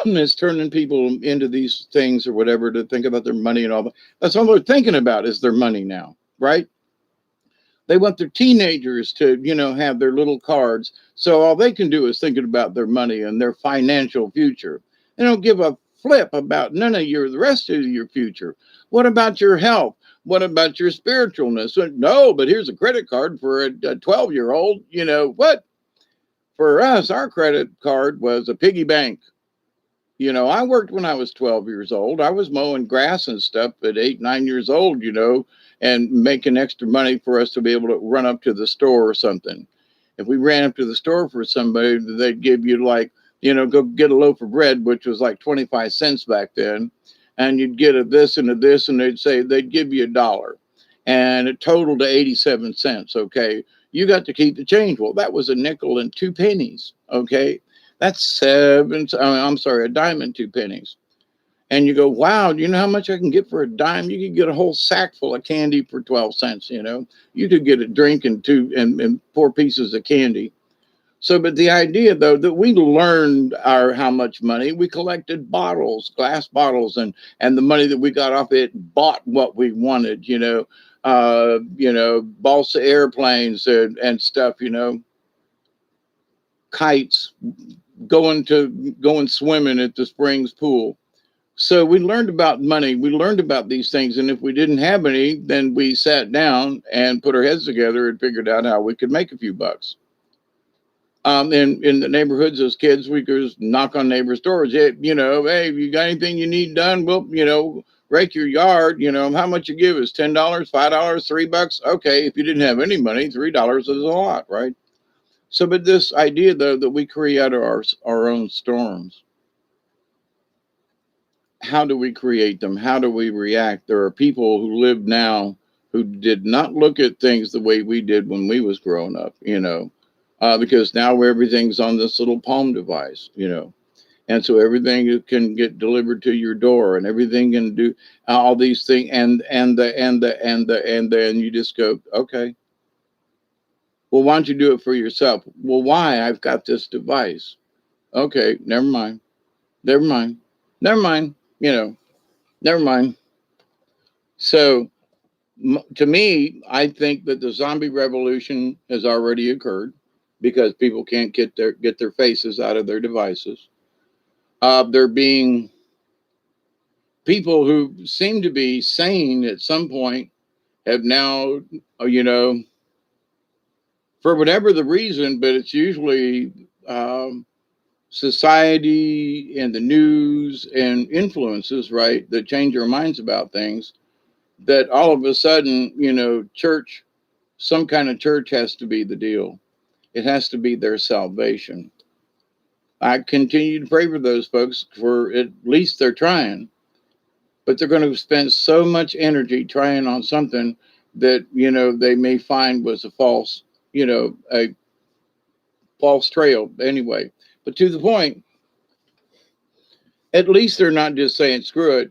is turning people into these things or whatever to think about their money and all that, that's all they're thinking about is their money now, right? They want their teenagers to, have their little cards. So all they can do is thinking about their money and their financial future. They don't give a flip about none of the rest of your future. What about your health? What about your spiritualness? No, but here's a credit card for a 12-year-old. What? For us, our credit card was a piggy bank. I worked when I was 12 years old. I was mowing grass and stuff at 8, 9 years old, and making extra money for us to be able to run up to the store or something. If we ran up to the store for somebody, they'd give you go get a loaf of bread, which was like 25 cents back then. And you'd get a this and a this, and they'd give you $1. And it totaled to 87 cents. Okay. You got to keep the change. Well, that was a nickel and 2 pennies. Okay. That's a dime and 2 pennies. And you go, wow, do you know how much I can get for a dime? You could get a whole sack full of candy for 12 cents. You could get a drink and 4 pieces of candy. So, but the idea though, that we learned how much money we collected, glass bottles, and the money that we got off it bought what we wanted, balsa airplanes and stuff, kites, going swimming at the Springs pool. So we learned about money. We learned about these things. And if we didn't have any, then we sat down and put our heads together and figured out how we could make a few bucks. In the neighborhoods as kids, we could just knock on neighbors' doors. Hey, you got anything you need done? Well, rake your yard. How much you give us? $10, $5, $3. Okay, if you didn't have any money, $3 is a lot, right? So, but this idea though that we create our own storms. How do we create them? How do we react? There are people who live now who did not look at things the way we did when we was growing up, because now everything's on this little palm device. And so everything can get delivered to your door, and everything can do all these things, and then you just go, okay, well, why don't you do it for yourself? Well, why? I've got this device. Okay, never mind, never mind, never mind, never mind. So to me, I think that the zombie revolution has already occurred because people can't get their faces out of their devices. There being people who seem to be sane at some point have now, for whatever the reason, but it's usually society and the news and influences, right, that change our minds about things. That all of a sudden, church, some kind of church has to be the deal. It has to be their salvation. I continue to pray for those folks, for at least they're trying, but they're going to spend so much energy trying on something that, they may find was a false trail anyway. But to the point, at least they're not just saying, screw it,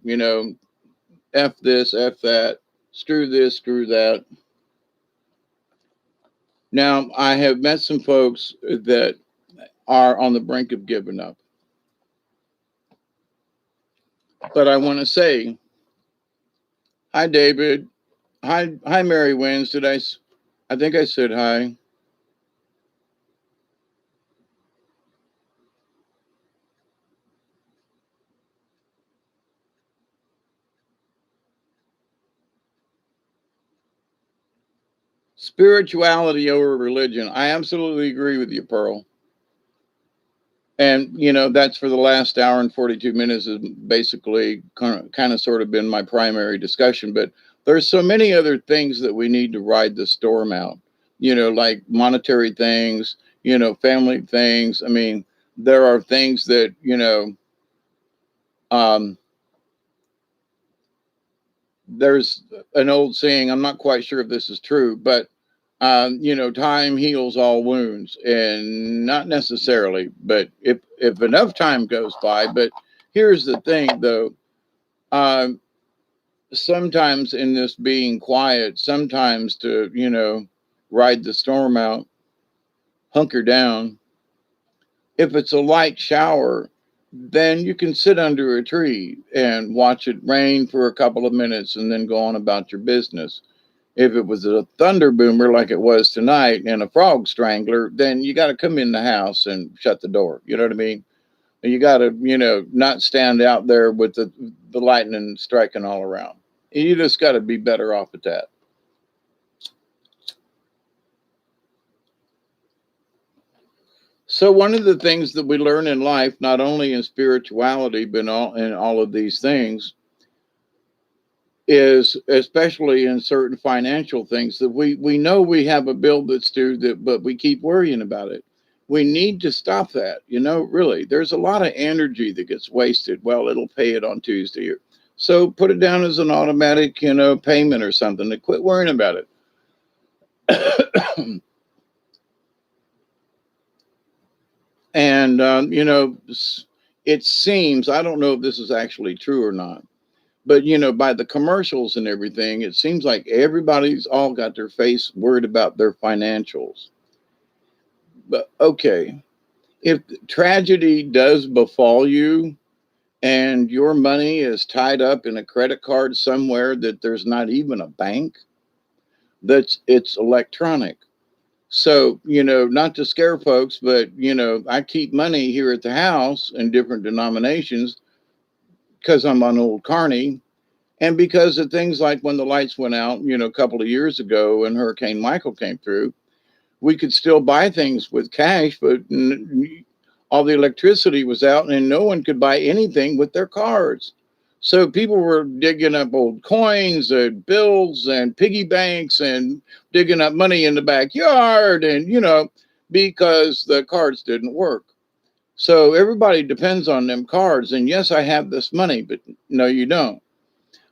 F this, F that, screw this, screw that. Now, I have met some folks that are on the brink of giving up. But I want to say, hi, David. Hi, Mary Wins. I think I said hi. Spirituality over religion. I absolutely agree with you, Pearl. And, that's for the last hour and 42 minutes has basically kind of sort of been my primary discussion. But there's so many other things that we need to ride the storm out, like monetary things, family things. I mean, there are things that, um, there's an old saying, I'm not quite sure if this is true, but time heals all wounds, and not necessarily, but if enough time goes by. But here's the thing, though. Um, Sometimes in this being quiet, sometimes to ride the storm out, hunker down. If it's a light shower, then you can sit under a tree and watch it rain for a couple of minutes and then go on about your business. If it was a thunder boomer like it was tonight and a frog strangler, then you got to come in the house and shut the door. You know what I mean? You got to, not stand out there with the lightning striking all around. You just got to be better off at that. So one of the things that we learn in life, not only in spirituality, but in all of these things, is especially in certain financial things that we know we have a bill that's due, but we keep worrying about it. We need to stop that. Really, there's a lot of energy that gets wasted. Well, it'll pay it on Tuesday, so put it down as an automatic payment or something, to quit worrying about it. And it seems, I don't know if this is actually true or not, but by the commercials and everything, it seems like everybody's all got their face worried about their financials. But okay, if tragedy does befall you and your money is tied up in a credit card somewhere that there's not even a bank, it's electronic. So, not to scare folks, but I keep money here at the house in different denominations because I'm on Old Carney. And because of things like when the lights went out, a couple of years ago and Hurricane Michael came through, we could still buy things with cash, but all the electricity was out and no one could buy anything with their cards. So people were digging up old coins and bills and piggy banks and digging up money in the backyard, and because the cards didn't work. So everybody depends on them cards. And yes, I have this money, but no, you don't.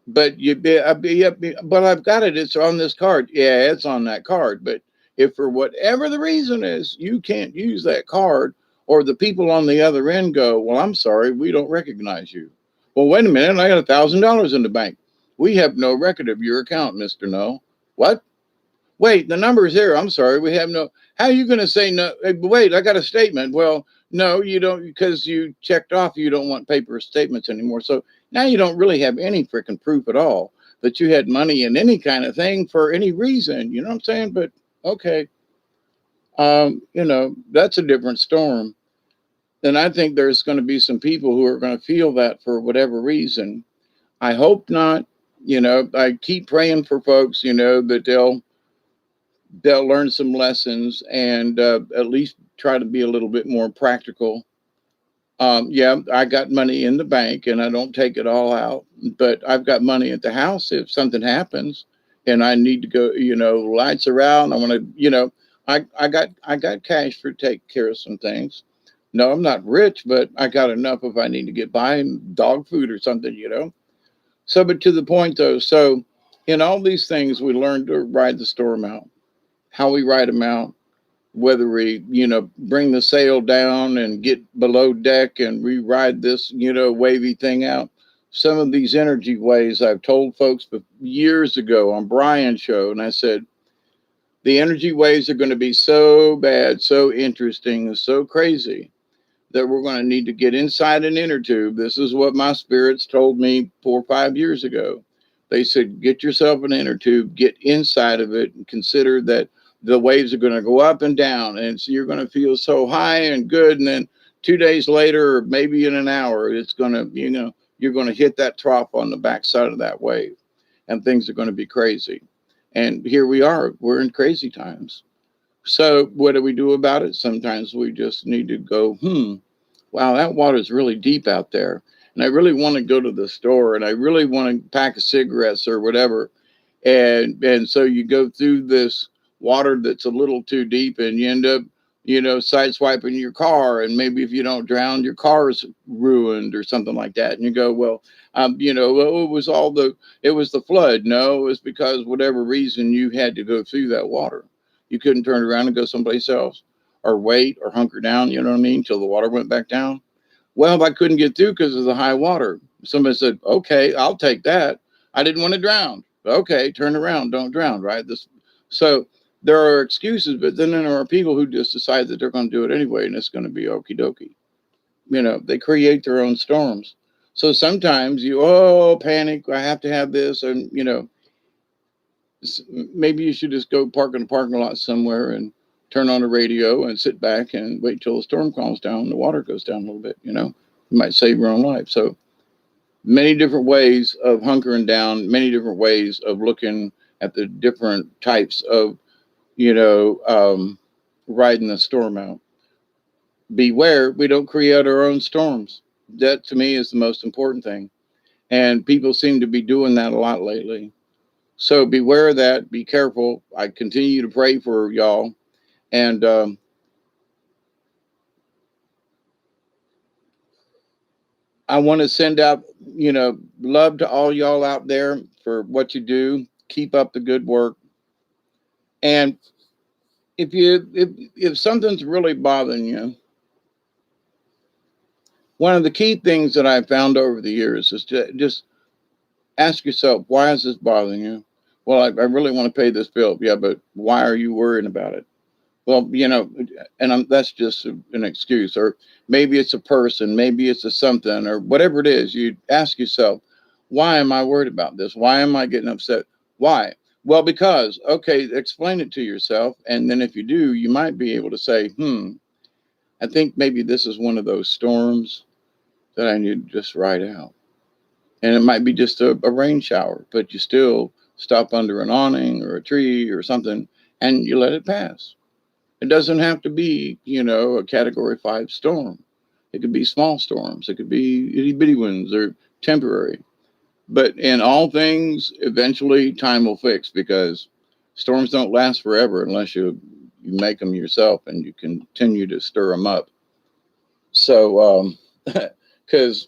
But but I've got it. It's on this card. Yeah, it's on that card. But if for whatever the reason is, you can't use that card, or the people on the other end go, well, I'm sorry, we don't recognize you. Well, wait a minute, I got $1,000 in the bank. We have no record of your account, Mister No. What? Wait, the number is here. I'm sorry, we have no. How are you going to say no? Wait, I got a statement. Well, no, you don't, because you checked off. You don't want paper statements anymore. So now you don't really have any freaking proof at all that you had money in any kind of thing for any reason. You know what I'm saying? But okay, that's a different storm. And I think there's going to be some people who are going to feel that for whatever reason. I hope not. I keep praying for folks. That they'll learn some lessons and at least try to be a little bit more practical. Yeah, I got money in the bank and I don't take it all out, but I've got money at the house if something happens and I need to go. Lights are out. And I want to. I got cash for take care of some things. No, I'm not rich, but I got enough if I need to get by and dog food or something. So, but to the point though, so in all these things, we learn to ride the storm out. How we ride them out, whether we, bring the sail down and get below deck and we ride this, wavy thing out. Some of these energy waves I've told folks years ago on Brian's show, and I said, the energy waves are going to be so bad, so interesting, so crazy that we're going to need to get inside an inner tube. This is what my spirits told me 4 or 5 years ago. They said, get yourself an inner tube, get inside of it, and consider that the waves are going to go up and down. And so you're going to feel so high and good. And then 2 days later, or maybe in an hour, it's going to, you're going to hit that trough on the backside of that wave. And things are going to be crazy. And here we are, we're in crazy times. So what do we do about it? Sometimes we just need to go, wow, that water's really deep out there. And I really want to go to the store and I really want to pack a cigarettes or whatever. And so you go through this water that's a little too deep and you end up, sideswiping your car. And maybe if you don't drown, your car is ruined or something like that. And you go, well, well, it was the flood. No, it was because whatever reason you had to go through that water. You couldn't turn around and go someplace else or wait or hunker down, you know what I mean, till the water went back down. Well, I couldn't get through because of the high water. Somebody said, okay, I'll take that. I didn't want to drown. Okay, turn around, don't drown, right? So there are excuses, but then there are people who just decide that they're going to do it anyway, and it's going to be okie dokie. They create their own storms. So sometimes panic, I have to have this, and maybe you should just go park in a parking lot somewhere and turn on the radio and sit back and wait till the storm calms down, the water goes down a little bit. You might save your own life. So many different ways of hunkering down, many different ways of looking at the different types of, riding the storm out. Beware, we don't create our own storms. That to me is the most important thing. And people seem to be doing that a lot lately. So beware of that. Be careful. I continue to pray for y'all. And I want to send out, love to all y'all out there for what you do. Keep up the good work. And if something's really bothering you, one of the key things that I've found over the years is to just ask yourself, why is this bothering you? Well, I really want to pay this bill. Yeah, but why are you worrying about it? Well, and that's just an excuse. Or maybe it's a person, maybe it's a something, or whatever it is. You ask yourself, why am I worried about this? Why am I getting upset? Why? Well, because, okay, explain it to yourself. And then if you do, you might be able to say, I think maybe this is one of those storms that I need to just ride out. And it might be just a rain shower, but you still stop under an awning or a tree or something and you let it pass. It doesn't have to be, a category 5 storm. It could be small storms. It could be itty bitty ones or temporary. But in all things, eventually time will fix, because storms don't last forever unless you make them yourself and you continue to stir them up. So, because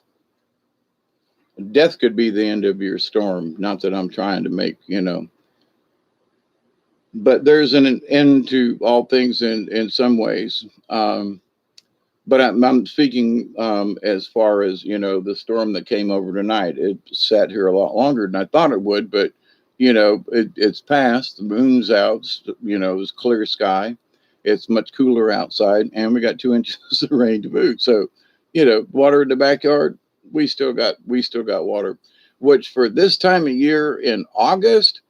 death could be the end of your storm. Not that I'm trying to make, but there's an end to all things in some ways. But I'm speaking as far as, the storm that came over tonight. It sat here a lot longer than I thought it would, but it's passed. The moon's out. It's clear sky. It's much cooler outside, and we got 2 inches of rain to boot. So, water in the backyard. We still got water, which for this time of year in August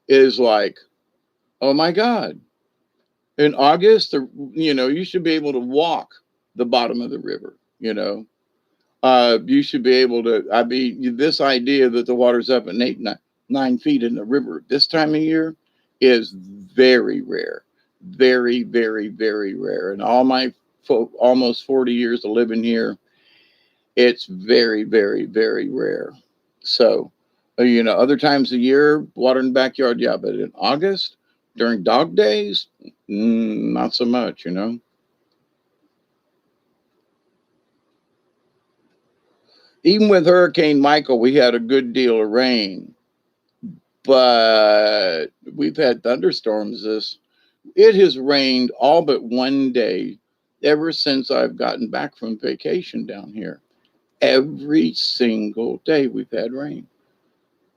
is like, oh my God. In August, you should be able to walk the bottom of the river. You should be able to. I mean, this idea that the water's up at 9 feet in the river this time of year is very rare, very, very, very rare. And all my almost 40 years of living here, it's very, very, very rare. So, other times of year, water in the backyard, yeah, but in August during dog days, not so much. Even with Hurricane Michael, we had a good deal of rain, but we've had thunderstorms. It has rained all but one day ever since I've gotten back from vacation down here. Every single day we've had rain.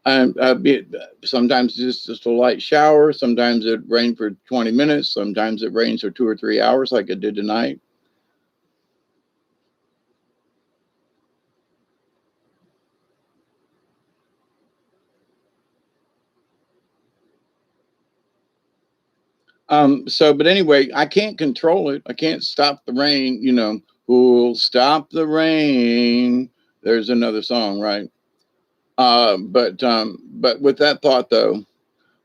Sometimes it's just a light shower. Sometimes it rained for 20 minutes. Sometimes it rains for 2 or 3 hours, like it did tonight. But anyway, I can't control it. I can't stop the rain. Who'll stop the rain? There's another song, right? But with that thought though,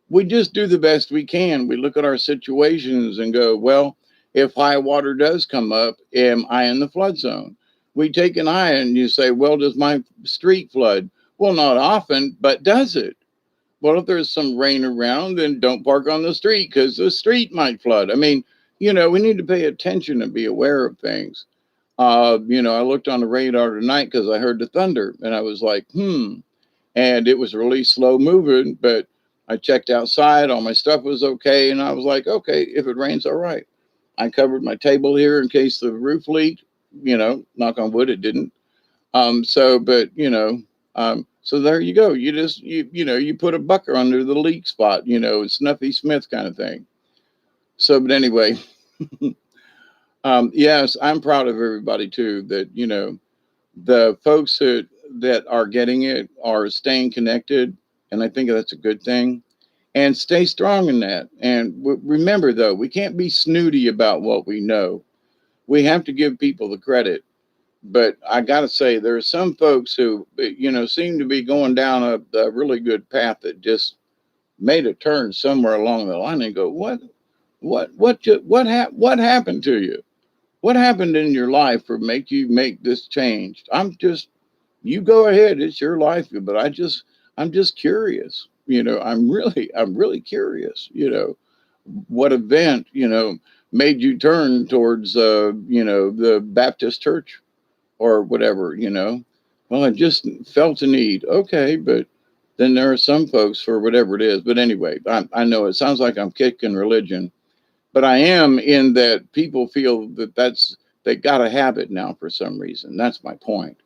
we just do the best we can. We look at our situations and go, well, if high water does come up, am I in the flood zone? We take an eye and you say, well, does my street flood? Well, not often, but does it? Well, if there's some rain around, then don't park on the street because the street might flood. I mean, we need to pay attention and be aware of things. I looked on the radar tonight because I heard the thunder and I was like, and it was really slow moving, but I checked outside, all my stuff was okay, and I was like, okay, if it rains, all right. I covered my table here in case the roof leaked, knock on wood, it didn't. So there you go. You just you put a bucker under the leak spot, Snuffy Smith kind of thing. So, but anyway, yes, I'm proud of everybody too. That the folks that are getting it are staying connected, and I think that's a good thing. And stay strong in that. And remember, though, we can't be snooty about what we know. We have to give people the credit. But I got to say, there are some folks who, seem to be going down a really good path that just made a turn somewhere along the line and go, what happened to you? What happened in your life for make you make this change? You go ahead. It's your life. But I'm just curious. I'm really curious. What event, made you turn towards, the Baptist church or whatever. Well, I just felt a need. Okay, but then there are some folks for whatever it is. But anyway, I know it sounds like I'm kicking religion, but I am in that people feel they got to have it now for some reason. That's my point.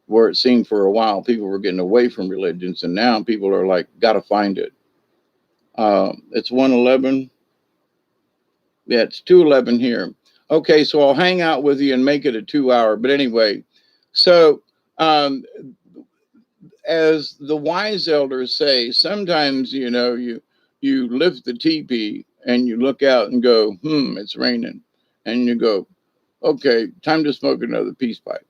Where it seemed for a while people were getting away from religions, and now people are like, got to find it. It's 1:11. Yeah, it's 2:11 here. Okay, so I'll hang out with you and make it a 2 hour. But anyway, so as the wise elders say, sometimes you lift the teepee and you look out and go, it's raining, and you go, okay, time to smoke another peace pipe.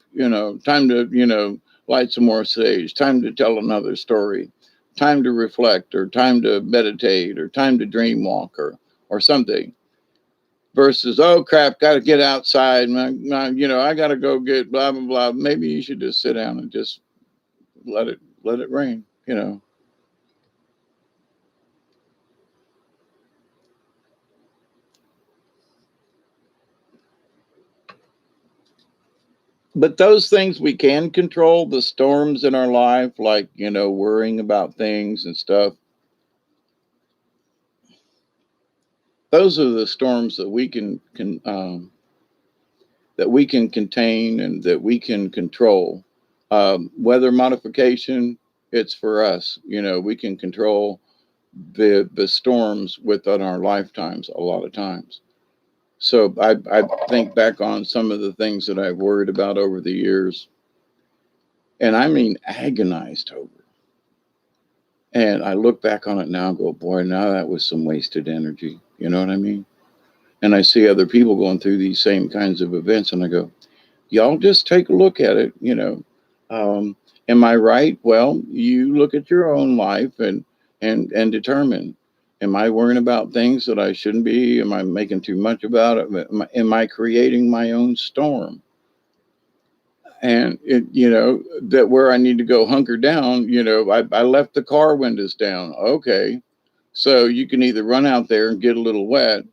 Time to light some more sage. Time to tell another story. Time to reflect, or time to meditate, or time to dream walk, or something. Versus, oh crap, got to get outside. I got to go get blah blah blah. Maybe you should just sit down and just let it rain. you know. But those things we can control, the storms in our life, like, worrying about things and stuff, those are the storms that we can contain and that we can control. Weather modification, it's for us. We can control the storms within our lifetimes a lot of times. So I think back on some of the things that I've worried about over the years, and I mean agonized over. And I look back on it now and go, boy, now that was some wasted energy. You know what I mean? And I see other people going through these same kinds of events, and I go, y'all just take a look at it. Am I right? Well, you look at your own life and determine, am I worrying about things that I shouldn't be? Am I making too much about it? Am I creating my own storm? And that where I need to go hunker down, I left the car windows down. Okay. So you can either run out there and get a little wet,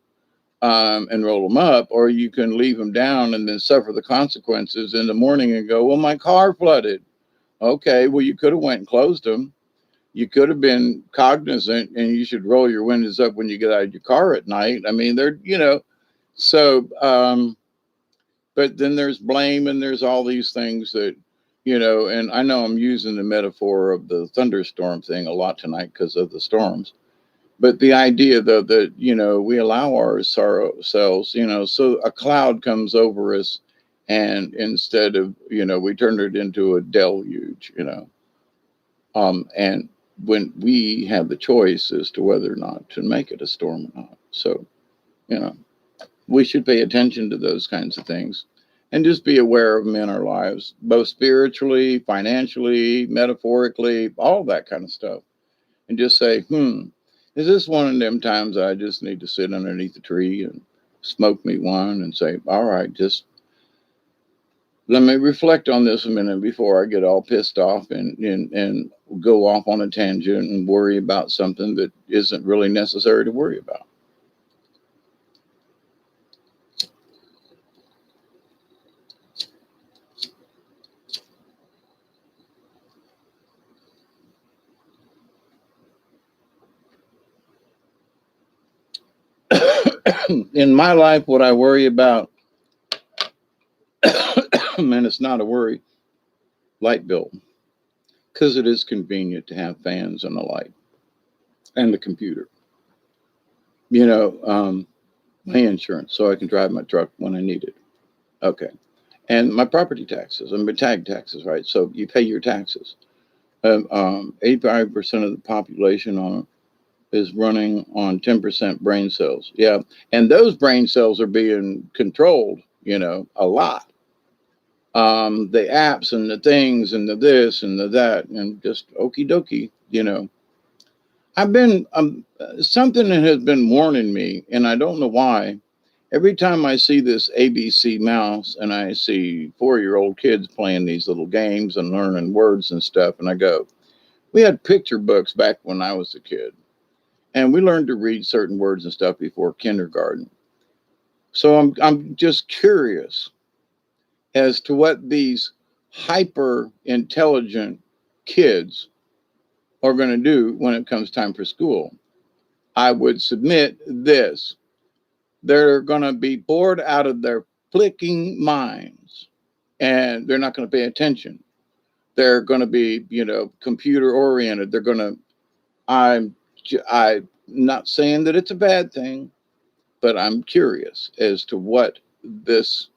and roll them up, or you can leave them down and then suffer the consequences in the morning and go, well, my car flooded. Okay, well, you could have went and closed them. You could have been cognizant, and you should roll your windows up when you get out of your car at night. I mean, so, but then there's blame and there's all these things that, and I know I'm using the metaphor of the thunderstorm thing a lot tonight because of the storms. But the idea, though, that, we allow our ourselves, so a cloud comes over us, and instead of, we turn it into a deluge, and when we have the choice as to whether or not to make it a storm or not. So, you know, we should pay attention to those kinds of things and just be aware of them in our lives, both spiritually, financially, metaphorically, all that kind of stuff. And just say, is this one of them times I just need to sit underneath the tree and smoke me one and say, all right, just let me reflect on this a minute before I get all pissed off and go off on a tangent and worry about something that isn't really necessary to worry about. In my life, what I worry about, and it's not a worry, light bill, because it is convenient to have fans and a light and the computer. My insurance, so I can drive my truck when I need it. Okay. And my property taxes and my tag taxes, right? So you pay your taxes. 85% of the population is running on 10% brain cells. Yeah. And those brain cells are being controlled, a lot. The apps and the things and the this and the that, and just okie dokie, I've been, something that has been warning me, and I don't know why. Every time I see this ABC mouse and I see 4-year-old kids playing these little games and learning words and stuff, and I go, we had picture books back when I was a kid, and we learned to read certain words and stuff before kindergarten. So I'm just curious as to what these hyper intelligent kids are going to do when it comes time for school. I would submit this: they're going to be bored out of their flicking minds, and they're not going to pay attention. They're going to be, computer oriented. They're going to, I'm not saying that it's a bad thing, but I'm curious as to what this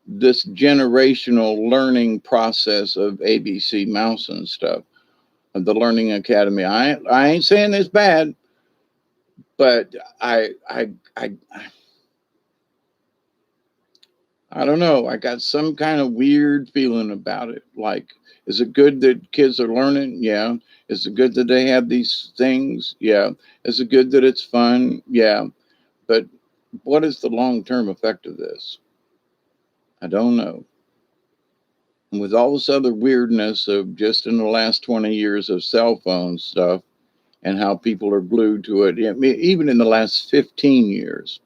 generational learning process of ABC mouse and stuff, of the Learning Academy. I ain't saying it's bad, but I don't know. I got some kind of weird feeling about it. Like, is it good that kids are learning? Yeah. Is it good that they have these things? Yeah. Is it good that it's fun? Yeah. But what is the long-term effect of this? I don't know. with all this other weirdness of just in the last 20 years of cell phone stuff and how people are glued to it, I mean, even in the last 15 years,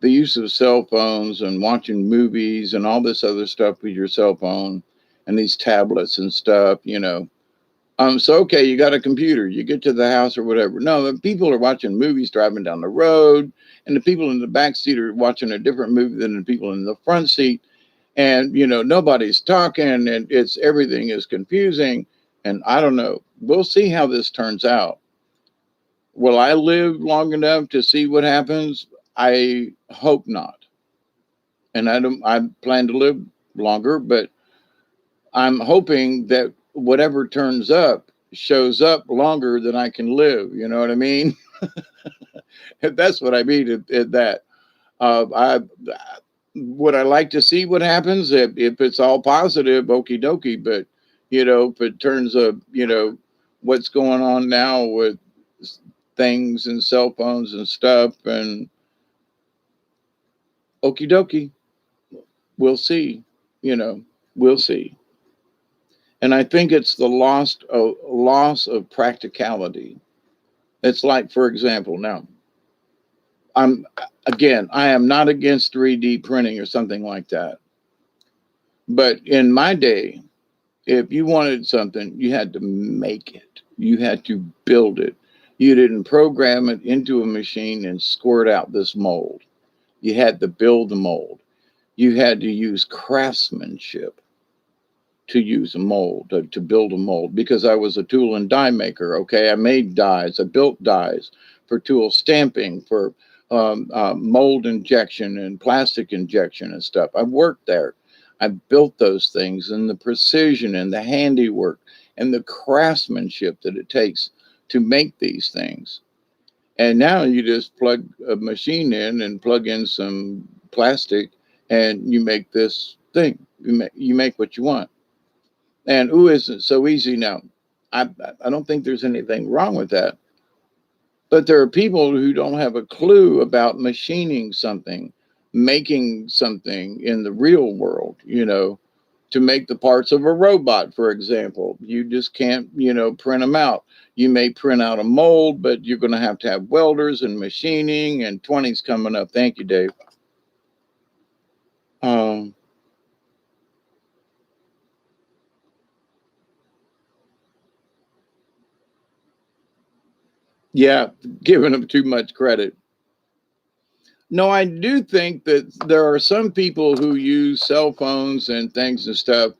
the use of cell phones and watching movies and all this other stuff with your cell phone and these tablets and stuff, so okay, you got a computer, you get to the house or whatever. No, the people are watching movies driving down the road, and the people in the back seat are watching a different movie than the people in the front seat. And nobody's talking, and it's everything is confusing. And I don't know. We'll see how this turns out. Will I live long enough to see what happens? I hope not. And I don't. I plan to live longer, but I'm hoping that whatever turns up shows up longer than I can live. You know what I mean? That's what I mean at that. I would I like to see what happens if it's all positive, okie dokie. But if it turns up, what's going on now with things and cell phones and stuff, and okie dokie, we'll see. You know, we'll see. And I think it's the loss of practicality. It's like, for example, now I'm again, I am not against 3D printing or something like that. But in my day, if you wanted something, you had to make it. You had to build it. You didn't program it into a machine and squirt out this mold. You had to build the mold. You had to use craftsmanship to use a mold, to build a mold, because I was a tool and die maker. Okay, I made dies, I built dies for tool stamping, for mold injection and plastic injection and stuff. I worked there. I built those things, and the precision and the handiwork and the craftsmanship that it takes to make these things. And now you just plug a machine in and plug in some plastic, and you make this thing. You make what you want. And ooh, isn't so easy now. I don't think there's anything wrong with that. But there are people who don't have a clue about machining something, making something in the real world, to make the parts of a robot, for example. You just can't, print them out. You may print out a mold, but you're going to have welders and machining, and 20's coming up. Thank you, Dave. Um, yeah, giving them too much credit. No, I do think that there are some people who use cell phones and things and stuff,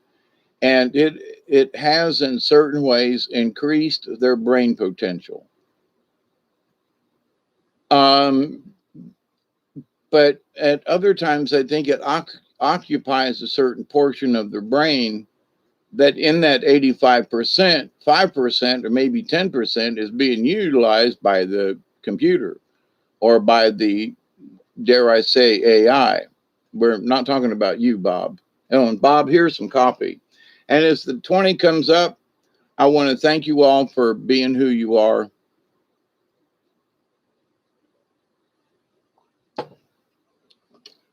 and it has in certain ways increased their brain potential. Um, but at other times, I think it occupies a certain portion of their brain that in that 85%, 5% or maybe 10% is being utilized by the computer or by the, dare I say, AI. We're not talking about you, Bob. Oh, and Bob, here's some coffee. And as the 20 comes up, I want to thank you all for being who you are.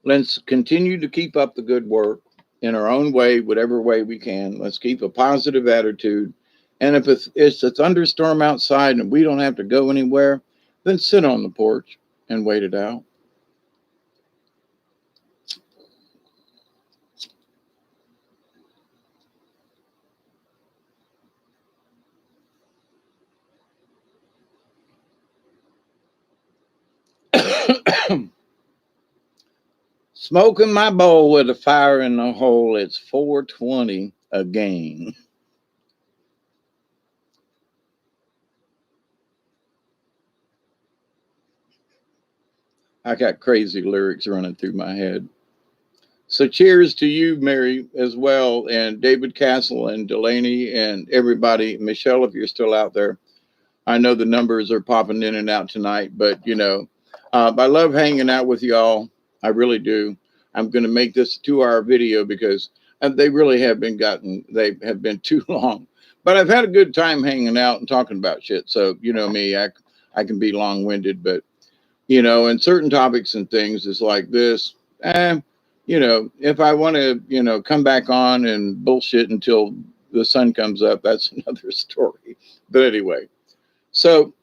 Let's continue to keep up the good work in our own way, whatever way we can. Let's keep a positive attitude. And if it's a thunderstorm outside and we don't have to go anywhere, then sit on the porch and wait it out. Smoking my bowl with a fire in the hole. It's 420 again. I got crazy lyrics running through my head. So cheers to you, Mary, as well, and David Castle and Delaney and everybody. Michelle, if you're still out there, I know the numbers are popping in and out tonight, but I love hanging out with y'all. I really do. I'm going to make this a 2-hour video because they really they have been too long. But I've had a good time hanging out and talking about shit. So you know me, I can be long winded, but and certain topics and things is like this. if I want to, come back on and bullshit until the sun comes up, that's another story. But anyway, so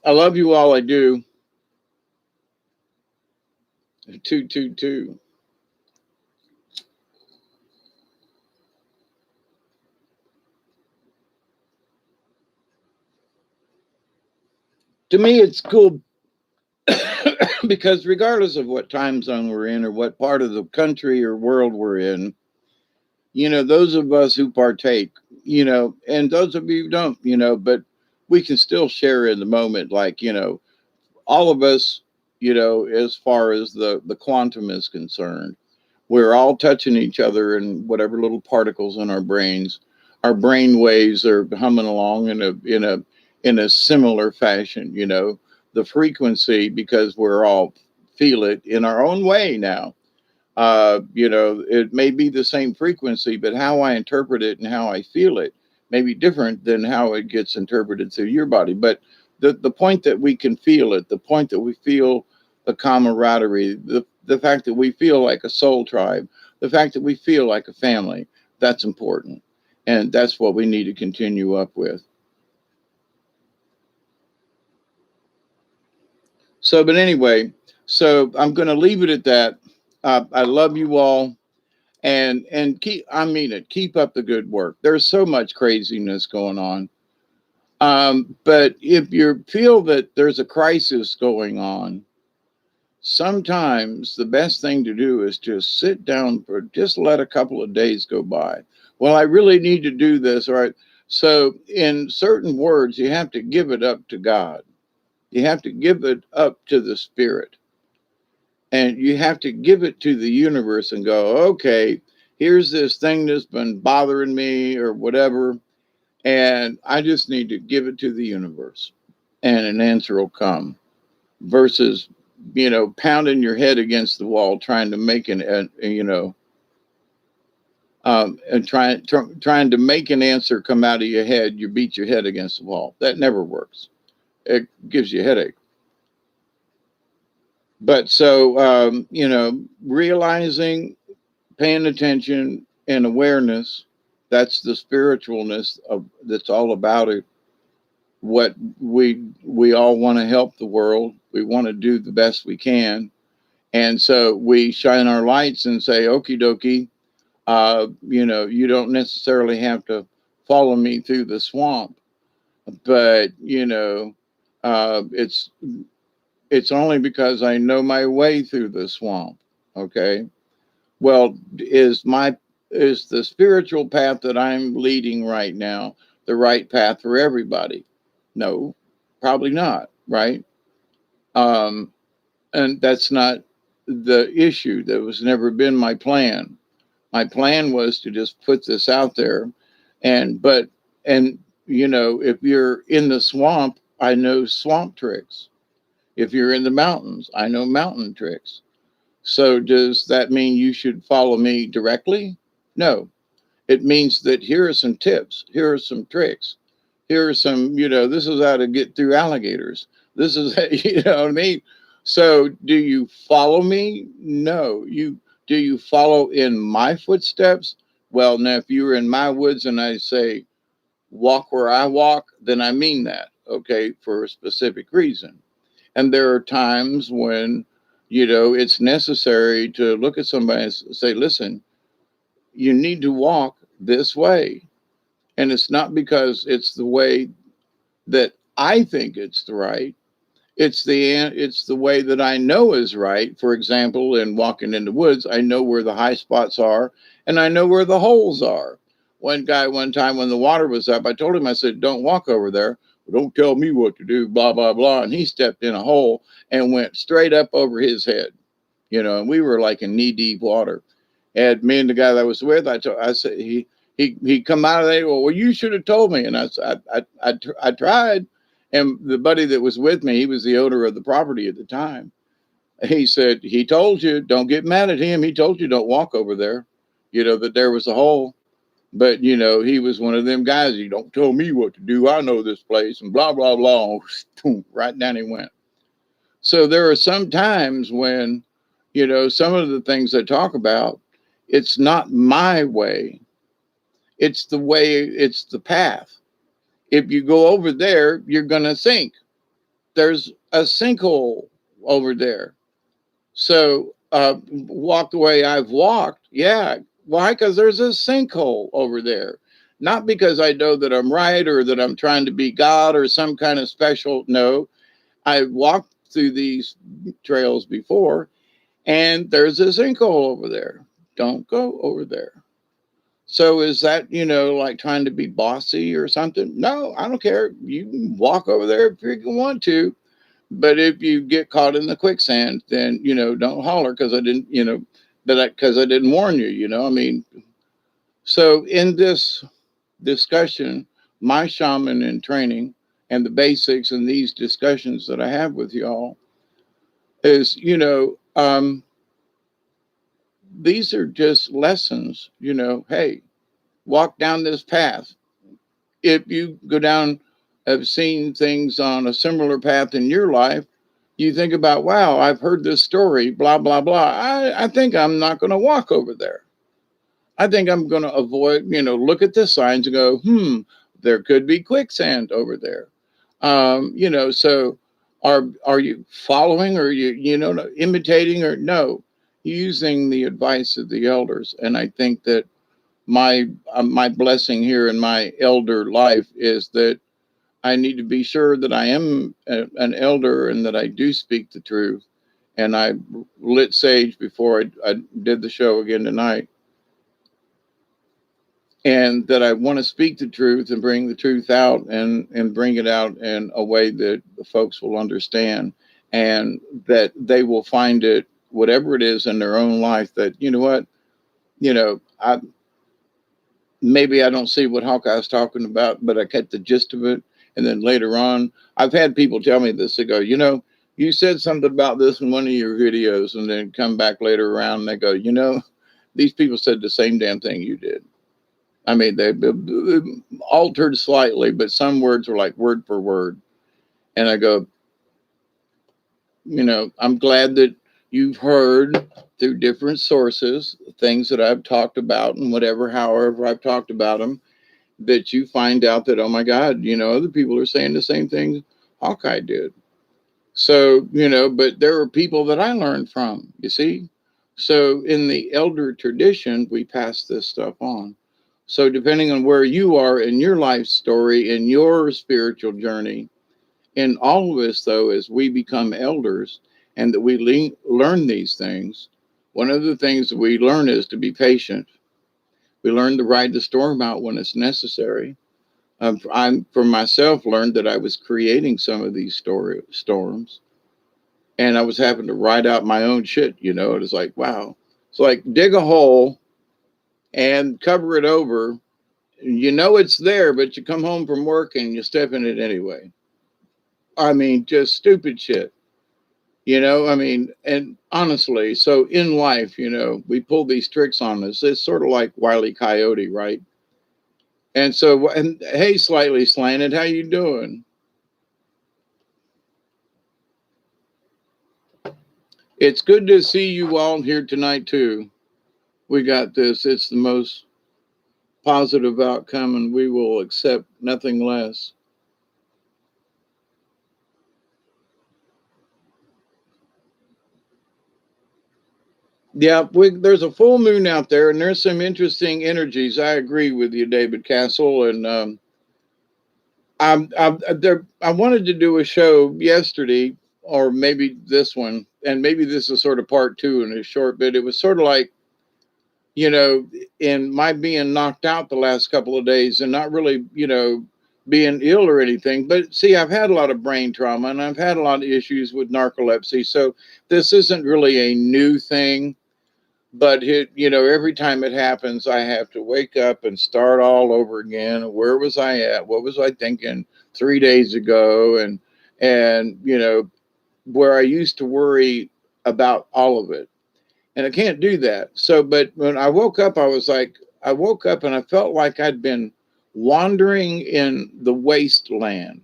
I love you all. I do. Two, two, two. To me, it's cool because regardless of what time zone we're in or what part of the country or world we're in, those of us who partake, and those of you who don't, but we can still share in the moment, like, all of us, as far as the quantum is concerned, we're all touching each other and whatever little particles in our brains, our brain waves are humming along in a similar fashion, the frequency, because we're all feel it in our own way now. It may be the same frequency, but how I interpret it and how I feel it may be different than how it gets interpreted through your body. But the point that we can feel it, the point that we feel the camaraderie, the fact that we feel like a soul tribe, the fact that we feel like a family, that's important. And that's what we need to continue up with. So, but anyway, so I'm going to leave it at that. I love you all. And keep, I mean it, keep up the good work. There's so much craziness going on. But if you feel that there's a crisis going on, sometimes the best thing to do is just sit down for just let a couple of days go by. Well, I really need to do this. All right. So in certain words, you have to give it up to God. You have to give it up to the spirit, and you have to give it to the universe and go, okay, here's this thing that's been bothering me or whatever, and I just need to give it to the universe, and an answer will come. Versus, pounding your head against the wall trying to make and trying to make an answer come out of your head. You beat your head against the wall. That never works. It gives you a headache. But so, realizing, paying attention, and awareness, that's the spiritualness of that's all about it. What we all want to help the world. We want to do the best we can. And so we shine our lights and say, okie dokie, you don't necessarily have to follow me through the swamp, but it's only because I know my way through the swamp. Okay. Well, is the spiritual path that I'm leading right now the right path for everybody? No, probably not. Right. Um, and that's not the issue. That was never been my plan. My plan was to just put this out there, and if you're in the swamp, I know swamp tricks. If you're in the mountains, I know mountain tricks. So does that mean you should follow me directly? No. It means that here are some tips, here are some tricks, here are some, this is how to get through alligators. This is, you know what I mean? So do you follow me? No. Do you follow in my footsteps? Well, now if you were in my woods and I say, walk where I walk, then I mean that, okay, for a specific reason. And there are times when, it's necessary to look at somebody and say, listen, you need to walk this way. And it's not because it's the way that I think it's the right. It's the way that I know is right. For example, in walking in the woods, I know where the high spots are and I know where the holes are. One guy, one time when the water was up, I told him, I said, don't walk over there. Don't tell me what to do, blah, blah, blah. And he stepped in a hole and went straight up over his head, and we were like in knee deep water. And me and the guy that I was with, I said, he come out of there. Well, you should have told me. And I said, I tried. And the buddy that was with me, he was the owner of the property at the time. He said, he told you, don't get mad at him. He told you don't walk over there, that there was a hole. But, he was one of them guys. You don't tell me what to do. I know this place and blah, blah, blah. Right down he went. So there are some times when, Some of the things I talk about, it's not my way. It's the way, it's the path. If you go over there, you're going to sink. There's a sinkhole over there. So, walk the way I've walked. Yeah. Why? Because there's a sinkhole over there. Not because I know that I'm right or that I'm trying to be God or some kind of special. No, I walked through these trails before, and there's a sinkhole over there. Don't go over there. So is that, like trying to be bossy or something? No, I don't care. You can walk over there if you want to. But if you get caught in the quicksand, then, don't holler because I didn't, because I didn't warn you, I mean, so in this discussion, my shaman in training and the basics and these discussions that I have with y'all is, these are just lessons, hey, walk down this path. If you go down, have seen things on a similar path in your life, you think about, wow, I've heard this story, blah, blah, blah. I think I'm not going to walk over there. I think I'm going to avoid, look at the signs and go, there could be quicksand over there. So are you following or imitating or no, using the advice of the elders? And I think that my blessing here in my elder life is that I need to be sure that I am an elder and that I do speak the truth. And I lit sage before I did the show again tonight. And that I want to speak the truth and bring the truth out and bring it out in a way that the folks will understand and that they will find it, whatever it is in their own life, that, you know what, I maybe I don't see what Hawkeye's talking about, but I get the gist of it. And then later on, I've had people tell me this. They go, you said something about this in one of your videos, and then come back later around and they go, these people said the same damn thing you did. I mean, they altered slightly, but some words were like word for word. And I go, I'm glad that you've heard through different sources things that I've talked about and whatever, however I've talked about them, that you find out that, oh my God, other people are saying the same things Hawkeye did. So, but there are people that I learned from, you see? So in the elder tradition, we pass this stuff on. So depending on where you are in your life story, in your spiritual journey, in all of us, though, as we become elders and that we learn these things, one of the things that we learn is to be patient. We learn to ride the storm out when it's necessary. I'm, for myself, learned that I was creating some of these storms, and I was having to ride out my own shit. It was like, wow. It's like dig a hole and cover it over. It's there, but you come home from work and you step in it anyway. I mean, just stupid shit. I mean, and honestly, so in life, we pull these tricks on us. It's sort of like Wile E. Coyote, right? And so, and hey, Slightly Slanted, how you doing? It's good to see you all here tonight too. We got this. It's the most positive outcome, and we will accept nothing less. Yeah, there's a full moon out there, and there's some interesting energies. I agree with you, David Castle, and I wanted to do a show yesterday, or maybe this one, and maybe this is sort of part two in a short bit. It was sort of like, in my being knocked out the last couple of days and not really, being ill or anything. But see, I've had a lot of brain trauma and I've had a lot of issues with narcolepsy. So this isn't really a new thing. But every time it happens, I have to wake up and start all over again. Where was I at? What was I thinking 3 days ago? And where I used to worry about all of it, and I can't do that. So, but when I woke up, I woke up and I felt like I'd been wandering in the wasteland.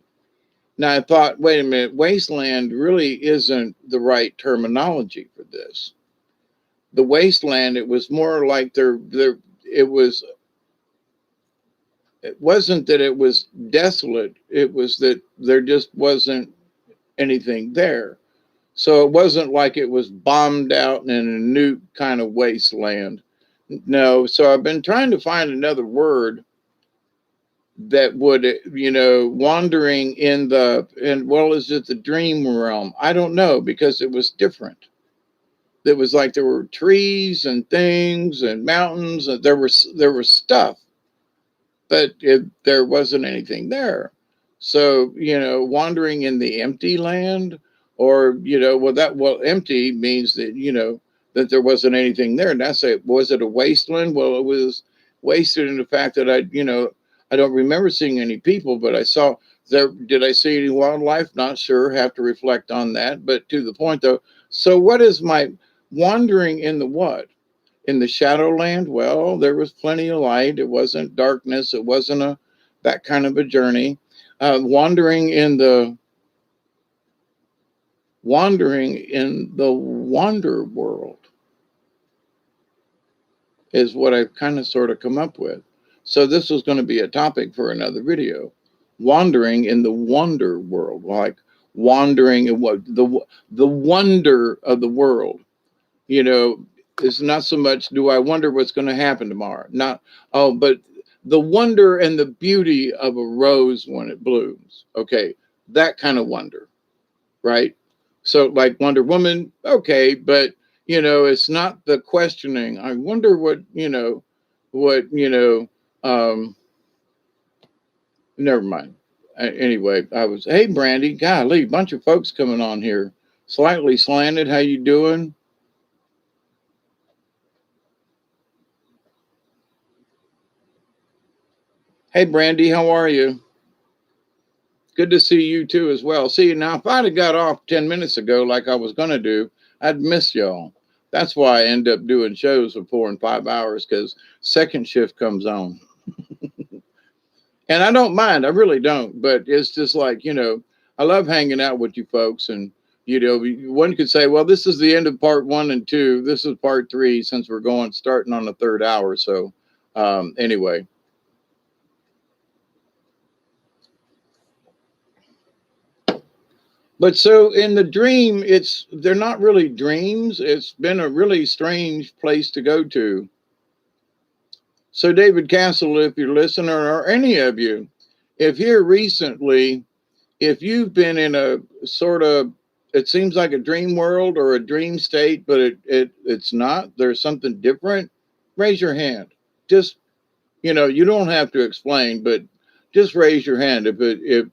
Now I thought, wait a minute, wasteland really isn't the right terminology for this. the wasteland. It was more like it was, it wasn't that it was desolate. It was that there just wasn't anything there. So it wasn't like it was bombed out in a nuke kind of wasteland. No. So I've been trying to find another word that would, wandering in well, is it the dream realm? I don't know, because it was different. It was like there were trees and things and mountains, and there was stuff, but there wasn't anything there. So, wandering in the empty land, or, empty means that, that there wasn't anything there. And that's it. Was it a wasteland? Well, it was wasted in the fact that I don't remember seeing any people, but I saw there. Did I see any wildlife? Not sure. Have to reflect on that. But to the point though, so what is my wandering in the what? In the Shadowland, well, there was plenty of light. It wasn't darkness. It wasn't that kind of a journey. Wandering in the wonder world is what I've kind of sort of come up with. So this was going to be a topic for another video. Wandering in the wonder world, like wandering in what the wonder of the world. You know, it's not so much do I wonder what's going to happen tomorrow. Not, oh, but the wonder and the beauty of a rose when it blooms. Okay, that kind of wonder, right? So like Wonder Woman, okay, but it's not the questioning. I wonder what never mind. Anyway, hey Brandy, golly, bunch of folks coming on here. Slightly slanted, how you doing? Hey, Brandy, how are you? Good to see you too as well. See, now if I'd have got off 10 minutes ago like I was going to do, I'd miss y'all. That's why I end up doing shows for 4 and 5 hours, because second shift comes on. And I don't mind. I really don't. But it's just like, I love hanging out with you folks. And, one could say, well, this is the end of part 1 and 2. This is part 3 since we're starting on the 3rd hour. So anyway. But so in the dream, they're not really dreams. It's been a really strange place to go to. So David Castle, if you're listening, or any of you, if here recently, if you've been in a sort of, it seems like a dream world or a dream state, but it's not, there's something different, raise your hand. Just, you don't have to explain, but just raise your hand if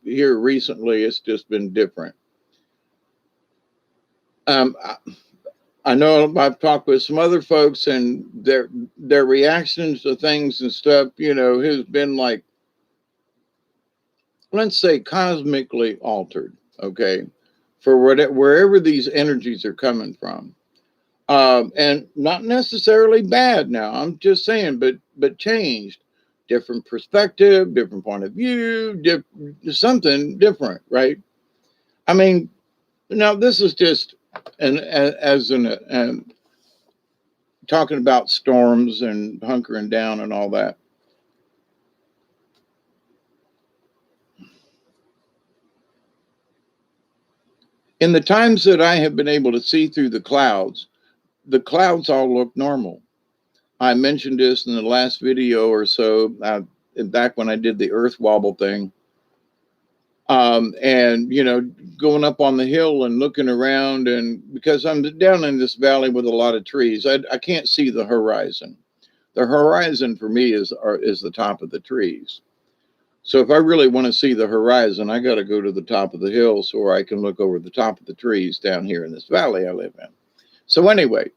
here recently it's just been different. I know I've talked with some other folks, and their reactions to things and stuff, has been like, let's say, cosmically altered. Okay, for wherever these energies are coming from, and not necessarily bad. Now, I'm just saying, but changed, different perspective, different point of view, something different, right? I mean, now this is just an talking about storms and hunkering down and all that. In the times that I have been able to see through the clouds all look normal. I mentioned this in the last video or so, back when I did the earth wobble thing. And, going up on the hill and looking around, and because I'm down in this valley with a lot of trees, I can't see the horizon. The horizon for me is the top of the trees. So if I really want to see the horizon, I got to go to the top of the hill so I can look over the top of the trees down here in this valley I live in. So anyway,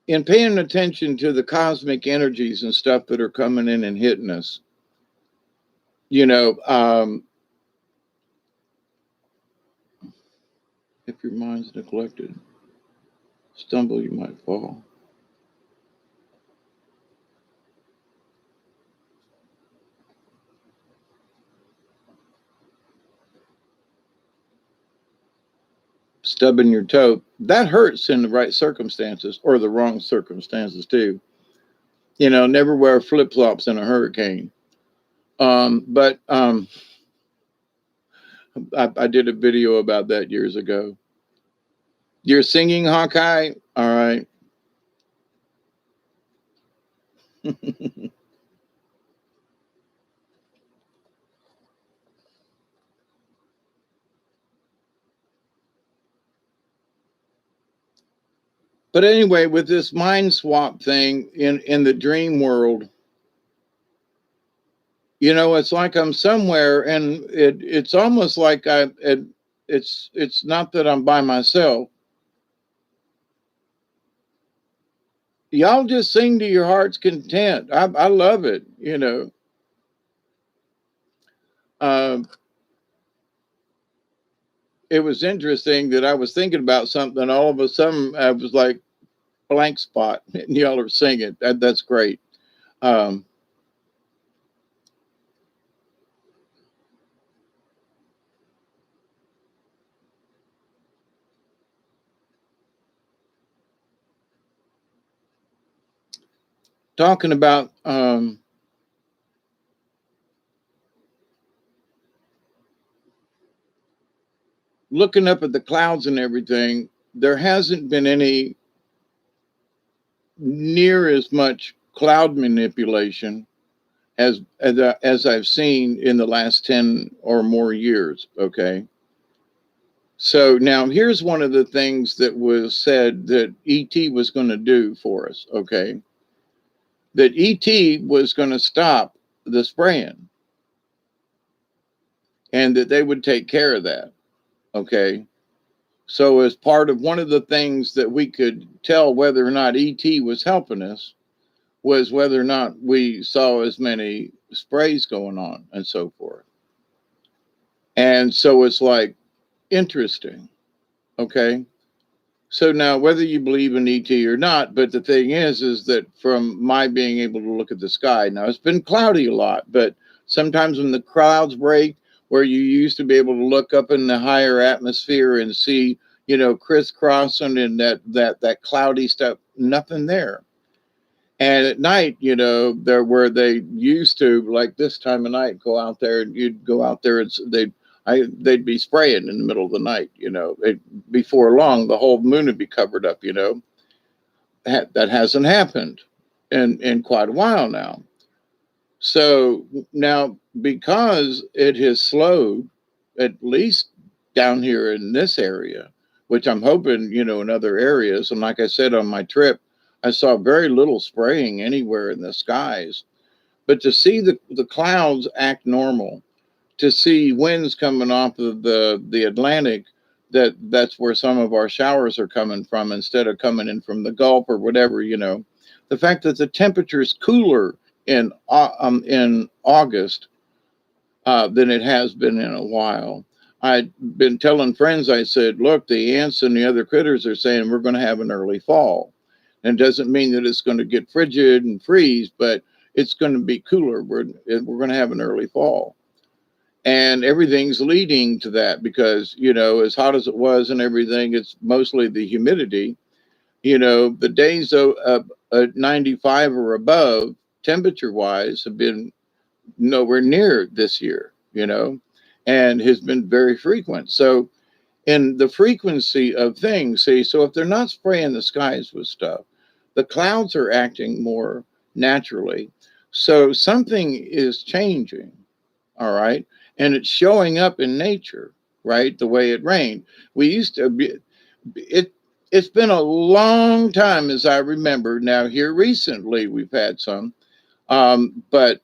in paying attention to the cosmic energies and stuff that are coming in and hitting us, if your mind's neglected, stumble, you might fall. stubbing your toe, that hurts in the right circumstances or the wrong circumstances too. Never wear flip flops in a hurricane. But I did a video about that years ago. You're singing, Hawkeye? All right. But anyway, with this mind swap thing in the dream world, it's like I'm somewhere, and it's almost like it's not that I'm by myself. Y'all just sing to your heart's content. I love it. Um, it was interesting that I was thinking about something, and all of a sudden I was like blank spot, and y'all are singing. That's great. Um, Talking about looking up at the clouds and everything, there hasn't been any near as much cloud manipulation as I've seen in the last 10 or more years. Okay. So now here's one of the things that was said that ET was going to do for us. Okay. That ET was going to stop the spraying and that they would take care of that. Okay. So, as part of one of the things that we could tell whether or not ET was helping us was whether or not we saw as many sprays going on and so forth. And so it's like interesting. Okay. So now, whether you believe in ET or not, but the thing is that from my being able to look at the sky, now it's been cloudy a lot, but sometimes when the clouds break, where you used to be able to look up in the higher atmosphere and see, crisscrossing and that cloudy stuff, nothing there. And at night, there where they used to, like this time of night, go out there and you'd go out there and they'd be spraying in the middle of the night. Before long, the whole moon would be covered up. That hasn't happened in quite a while now. So now, because it has slowed, at least down here in this area, which I'm hoping, in other areas. And like I said, on my trip, I saw very little spraying anywhere in the skies. But to see the clouds act normal, to see winds coming off of the Atlantic, that's where some of our showers are coming from instead of coming in from the Gulf or whatever. The fact that the temperature is cooler in August than it has been in a while. I'd been telling friends, I said, look, the ants and the other critters are saying we're going to have an early fall. And it doesn't mean that it's going to get frigid and freeze, but it's going to be cooler. We're going to have an early fall. And everything's leading to that because, as hot as it was and everything, it's mostly the humidity. The days of 95 or above, temperature wise, have been nowhere near this year, and has been very frequent. So, in the frequency of things, see, so if they're not spraying the skies with stuff, the clouds are acting more naturally. So, something is changing, all right, and it's showing up in nature, right? The way it rained. We used to be, it, it's been a long time as I remember. Now, here recently, we've had some, but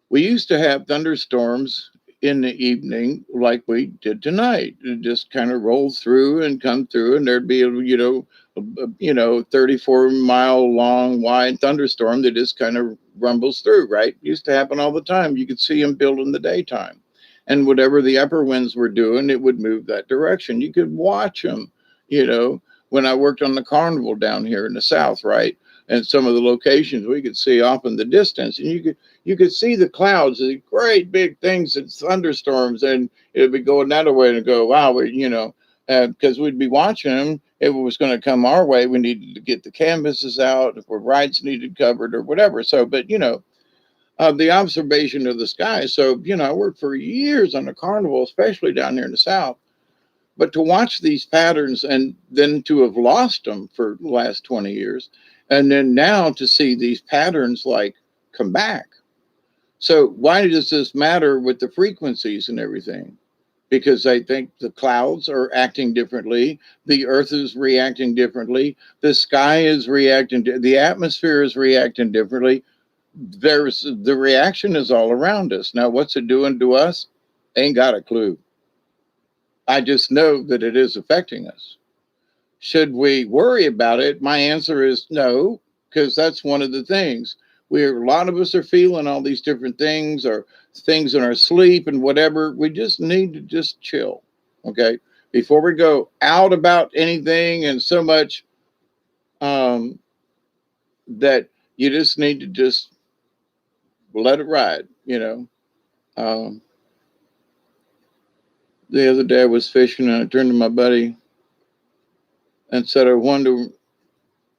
we used to have thunderstorms in the evening like we did tonight. It just kind of roll through and come through, and there'd be a 34-mile long wide thunderstorm that just kind of rumbles through, right? Used to happen all the time. You could see them build in the daytime. And whatever the upper winds were doing, it would move that direction. You could watch them, when I worked on the carnival down here in the South, right? And some of the locations we could see off in the distance, and you could see the clouds, the great big things, and thunderstorms, and it'd be going that way and go, wow, because we'd be watching them. If it was going to come our way, we needed to get the canvases out if our rights needed covered or whatever. So, but the observation of the sky. So, I worked for years on a carnival, especially down here in the South. But to watch these patterns and then to have lost them for the last 20 years, and then now to see these patterns like come back. So, why does this matter with the frequencies and everything? Because I think the clouds are acting differently, the earth is reacting differently, the sky is reacting, the atmosphere is reacting differently. There's the reaction is all around us. Now, what's it doing to us? Ain't got a clue. I just know that it is affecting us. Should we worry about it? My answer is no, because that's one of the things. A lot of us are feeling all these different things or things in our sleep and whatever. We just need to just chill. Okay. Before we go out about anything and so much um, that you just need to just let it ride. Um, the other day I was fishing and I turned to my buddy and said, I wonder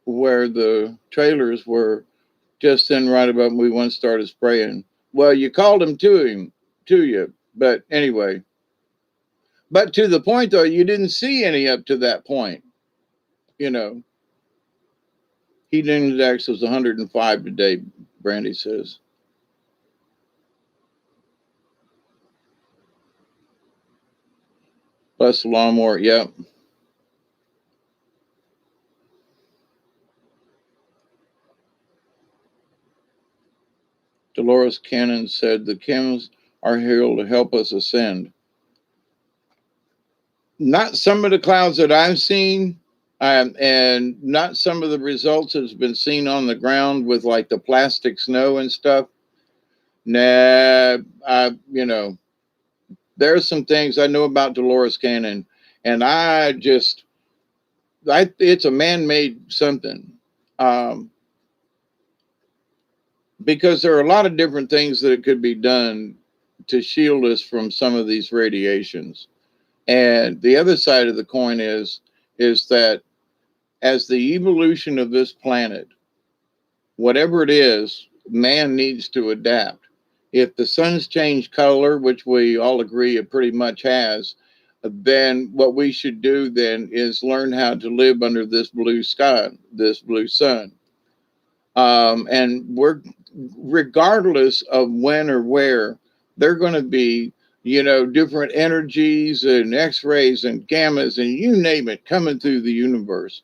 where the trailers were just then right about when we once started spraying. Well, you called him to you. But anyway, but to the point though, you didn't see any up to that point. You know, heat index was 105 today, Brandy says. Plus the lawnmower, yep. Dolores Cannon said the chems are here to help us ascend. Not some of the clouds that I've seen, and not some of the results that's been seen on the ground with like the plastic snow and stuff. Nah, there's some things I know about Dolores Cannon, and it's a man-made something, um, because there are a lot of different things that could be done to shield us from some of these radiations. And the other side of the coin is that as the evolution of this planet, whatever it is, man needs to adapt. If the sun's changed color, which we all agree it pretty much has, then what we should do then is learn how to live under this blue sky, this blue sun. And we're regardless of when or where, they're going to be, different energies and X-rays and gammas and you name it coming through the universe.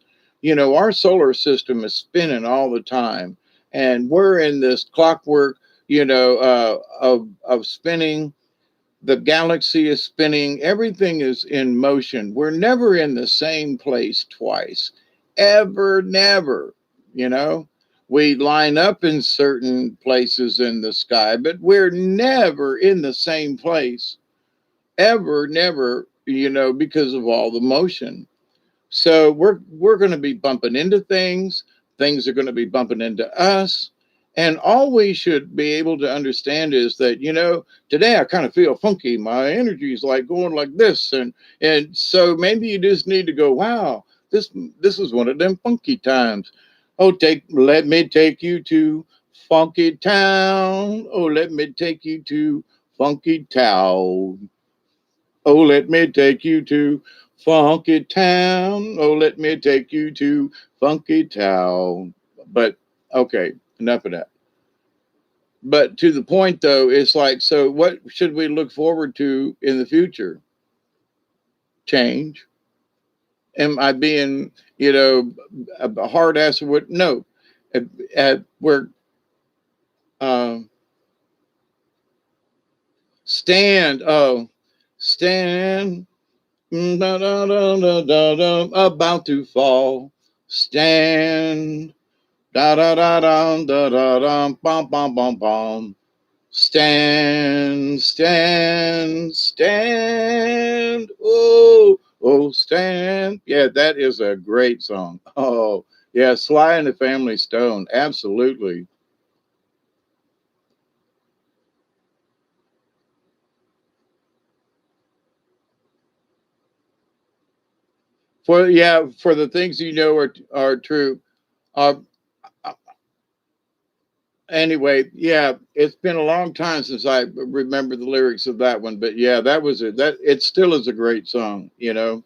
Our solar system is spinning all the time, and we're in this clockwork, of spinning. The galaxy is spinning, everything is in motion. We're never in the same place twice, ever, never. you know we line up in certain places in the sky, but we're never in the same place, ever, never, because of all the motion. So we're going to be bumping into things. Things are going to be bumping into us. And all we should be able to understand is that, today I kind of feel funky. My energy is like going like this. And so maybe you just need to go, wow, this is one of them funky times. Oh, let me take you to Funky Town. Oh, let me take you to Funky Town. Oh, let me take you to Funky Town. Oh, let me take you to Funky Town. But okay, enough of that. But to the point, though, it's like, so what should we look forward to in the future? Change. Am I being, a hard ass? Or what? No. We're uh, stand. Oh, stand. Da, da, da, da, da, da, about to fall. Stand. Da da da da da da da bum bum bum bum. Stand, stand, stand. Oh, oh, stand. Yeah, that is a great song. Oh, yeah, Sly and the Family Stone. Absolutely. For yeah, for the things you know are true. Uh, anyway, yeah, it's been a long time since I remember the lyrics of that one, but yeah, that was it. That it still is a great song. You know,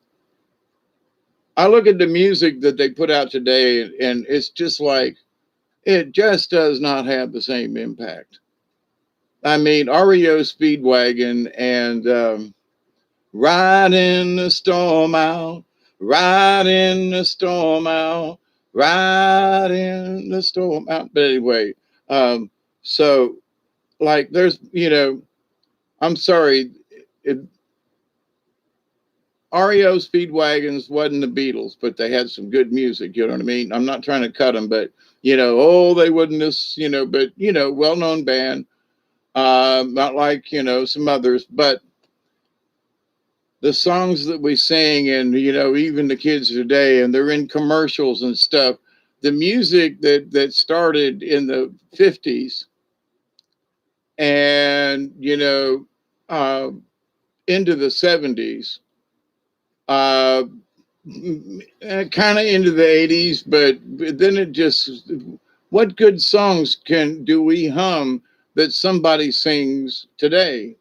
I look at the music that they put out today, and it's just like it just does not have the same impact. I mean, REO Speedwagon and riding the storm out, riding the storm out, riding the storm out. But anyway, um, so like there's, I'm sorry, it, REO Speedwagons wasn't the Beatles, but they had some good music. You know what I mean? I'm not trying to cut them, but oh, they wouldn't just, but well known band. Not like some others, but the songs that we sing, and even the kids today, and they're in commercials and stuff. The music that started in the 50s and uh, into the 70s, uh, kind of into the 80s, but then it just, what good songs can do we hum that somebody sings today?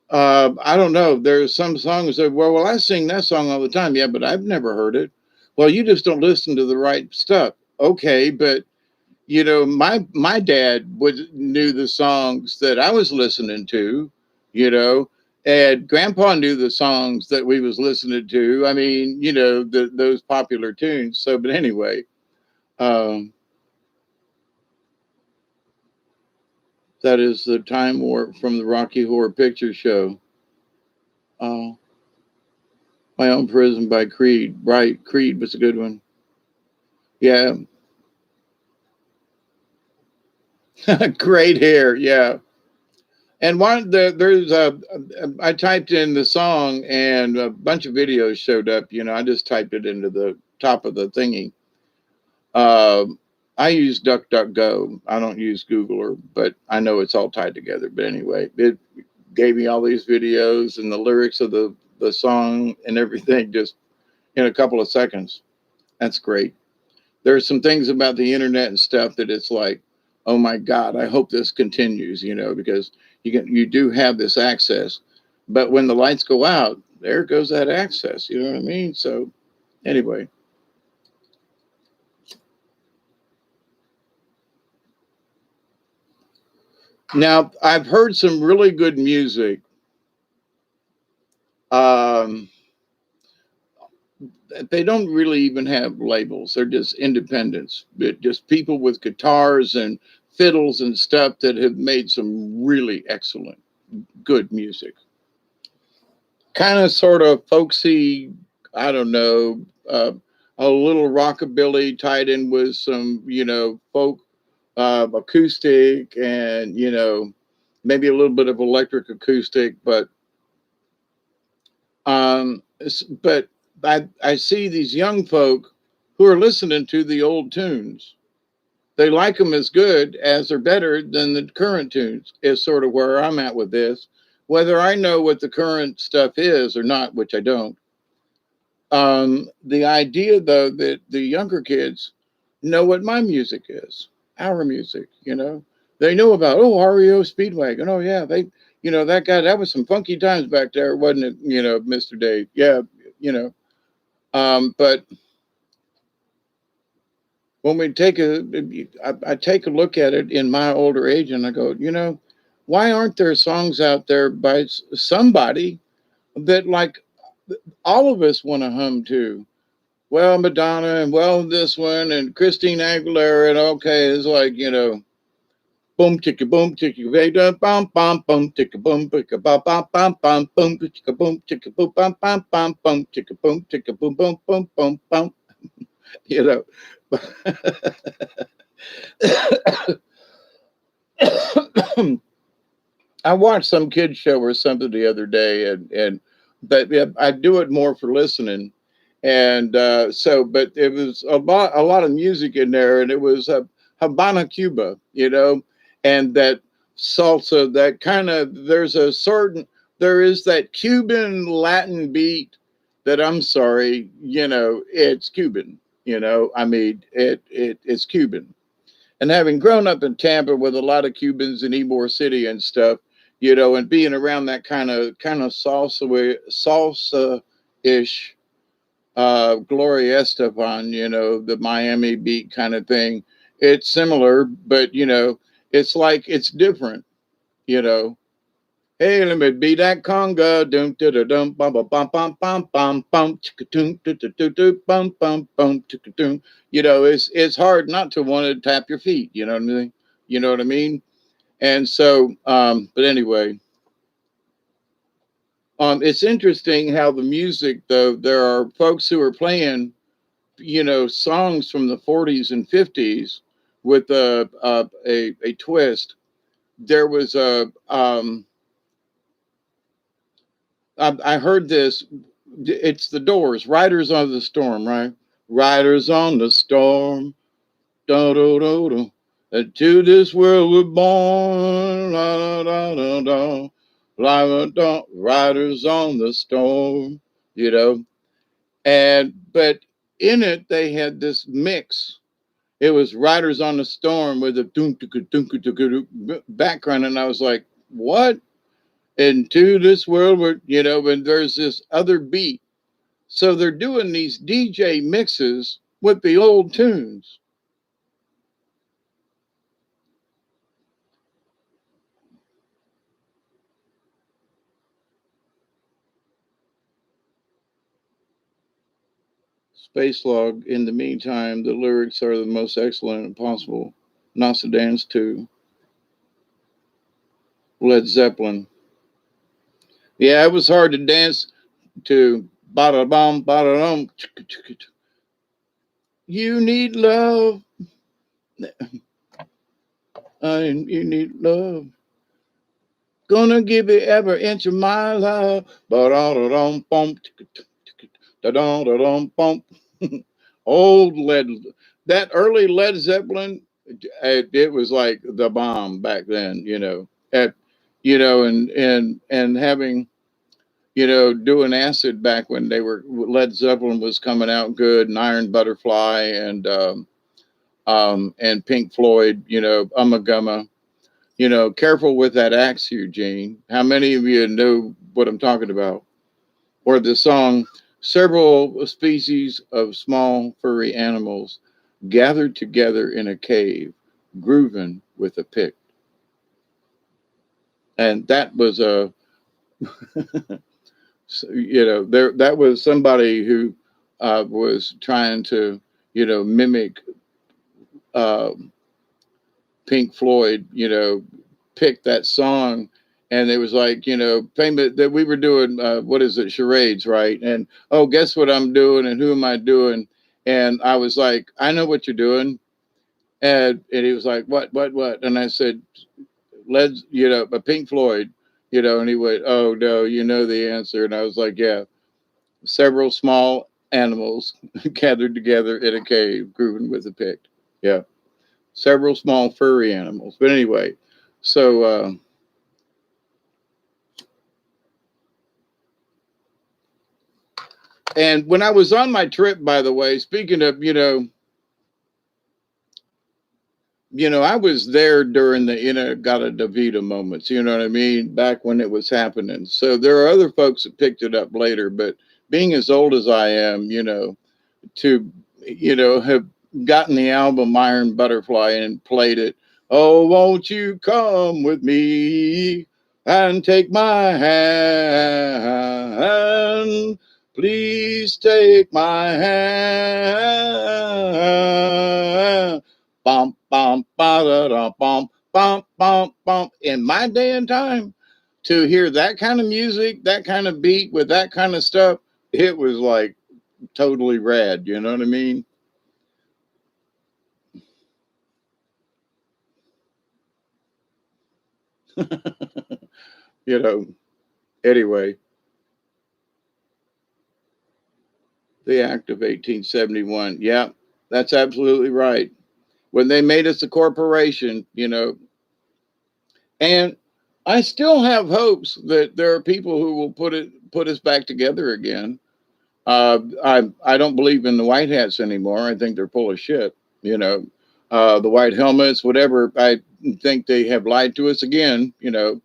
I don't know. There's some songs that, well, I sing that song all the time. Yeah, but I've never heard it. Well, you just don't listen to the right stuff. Okay, but my dad would knew the songs that I was listening to, you know, and Grandpa knew the songs that we was listening to. I mean, those popular tunes. So, but anyway, um, that is the Time Warp from the Rocky Horror Picture Show. Uh, My Own Prison by Creed. Right, Creed was a good one. Yeah, great hair. Yeah, and there's I typed in the song and a bunch of videos showed up. I just typed it into the top of the thingy. I use DuckDuckGo. I don't use Googler, but I know it's all tied together. But anyway, it gave me all these videos and the lyrics of the song and everything just in a couple of seconds. That's great. There's some things about the internet and stuff that it's like, oh my God, I hope this continues, because you do have this access. But when the lights go out, there goes that access. You know what I mean? So anyway. Now I've heard some really good music. Um, they don't really even have labels. They're just independents, but just people with guitars and fiddles and stuff that have made some really excellent, good music. Kind of sort of folksy, I don't know, a little rockabilly tied in with some, folk acoustic and, maybe a little bit of electric acoustic, but I see these young folk who are listening to the old tunes. They like them as good as or better than the current tunes, is sort of where I'm at with this. Whether I know what the current stuff is or not, which I don't. The idea, though, that the younger kids know what my music is, our music, they know about, oh, REO Speedwagon. Oh, yeah, that guy, that was some funky times back there, wasn't it? Mr. Dave. Yeah, you know. But when we I take a look at it in my older age and I go, why aren't there songs out there by somebody that like all of us want to hum to? Well, Madonna and well, this one and Christine Aguilera and okay, it's like, boom ticka veda bum bum boom ticka boom ticka bum bum bum bum boom ticka boom bum bum bum boom ticka boom boom boom boom, you know. I watched some kid show or something the other day, and but yeah, I do it more for listening, and but it was a lot of music in there, and it was Habana Cuba, and that salsa, that kind of there is that Cuban Latin beat that I'm sorry, it's Cuban. I mean, it's Cuban. And having grown up in Tampa with a lot of Cubans in Ybor City and stuff, and being around that kind of salsa ish Gloria Estefan, the Miami beat kind of thing. It's similar, but it's like it's different, you know. Hey, let me be that conga, dum da da dum, bum bum bum bum bum bum bum, chicka dum da da da da bum bum bum, chicka dum. It's hard not to want to tap your feet. You know what I mean? You know what I mean? And so, but anyway, it's interesting how the music, though, there are folks who are playing songs from the 40s and 50s with a twist. There was I heard this. It's the Doors, Riders on the Storm, right? Riders on the Storm. Da, da, da, da. To this world we're born. La, da, da, da, da. Riders on the Storm, you know. But in it, they had this mix. It was Riders on the Storm with a background, and I was like, "What?" Into this world, where and there's this other beat. So they're doing these DJ mixes with the old tunes. Space Log. In the meantime, the lyrics are the most excellent possible. Not to dance to Led Zeppelin. Yeah, it was hard to dance to. Bada bum, bada dum. You need love. You need love. Gonna give you every inch of my love. But da dum bum, da dum bum. Old Led, that early Led Zeppelin, it was like the bomb back then. And having doing acid back when they were Led Zeppelin was coming out good, and Iron Butterfly and Pink Floyd, Ummagumma. Careful with that axe, Eugene. How many of you know what I'm talking about? Or the song, several species of small furry animals gathered together in a cave, grooving with a pick. And that was there that was somebody who was trying to, mimic uh, Pink Floyd, picked that song. And it was like, famous that we were doing, what is it, charades, right? And oh, guess what I'm doing and who am I doing? And I was like, I know what you're doing. And he was like, what? And I said, a Pink Floyd, and he went, oh, no, you know the answer. And I was like, yeah, several small animals gathered together in a cave, grooving with a pick. Yeah, several small furry animals. But anyway, so and when I was on my trip, by the way, speaking of, I was there during the Gata Davida moments, you know what I mean? Back when it was happening. So there are other folks that picked it up later, but being as old as I am, to, have gotten the album Iron Butterfly and played it. Oh, won't you come with me and take my hand? Please take my hand. Bum, bum, ba, da, da, bum, bum, bum, bum. In my day and time, to hear that kind of music, that kind of beat with that kind of stuff, it was like totally rad. You know what I mean? you know, anyway, the Act of 1871. Yeah, that's absolutely right. When they made us a corporation, and I still have hopes that there are people who will put us back together again. I don't believe in the white hats anymore. I think they're full of shit. You know, the white helmets, whatever. I think they have lied to us again. You know,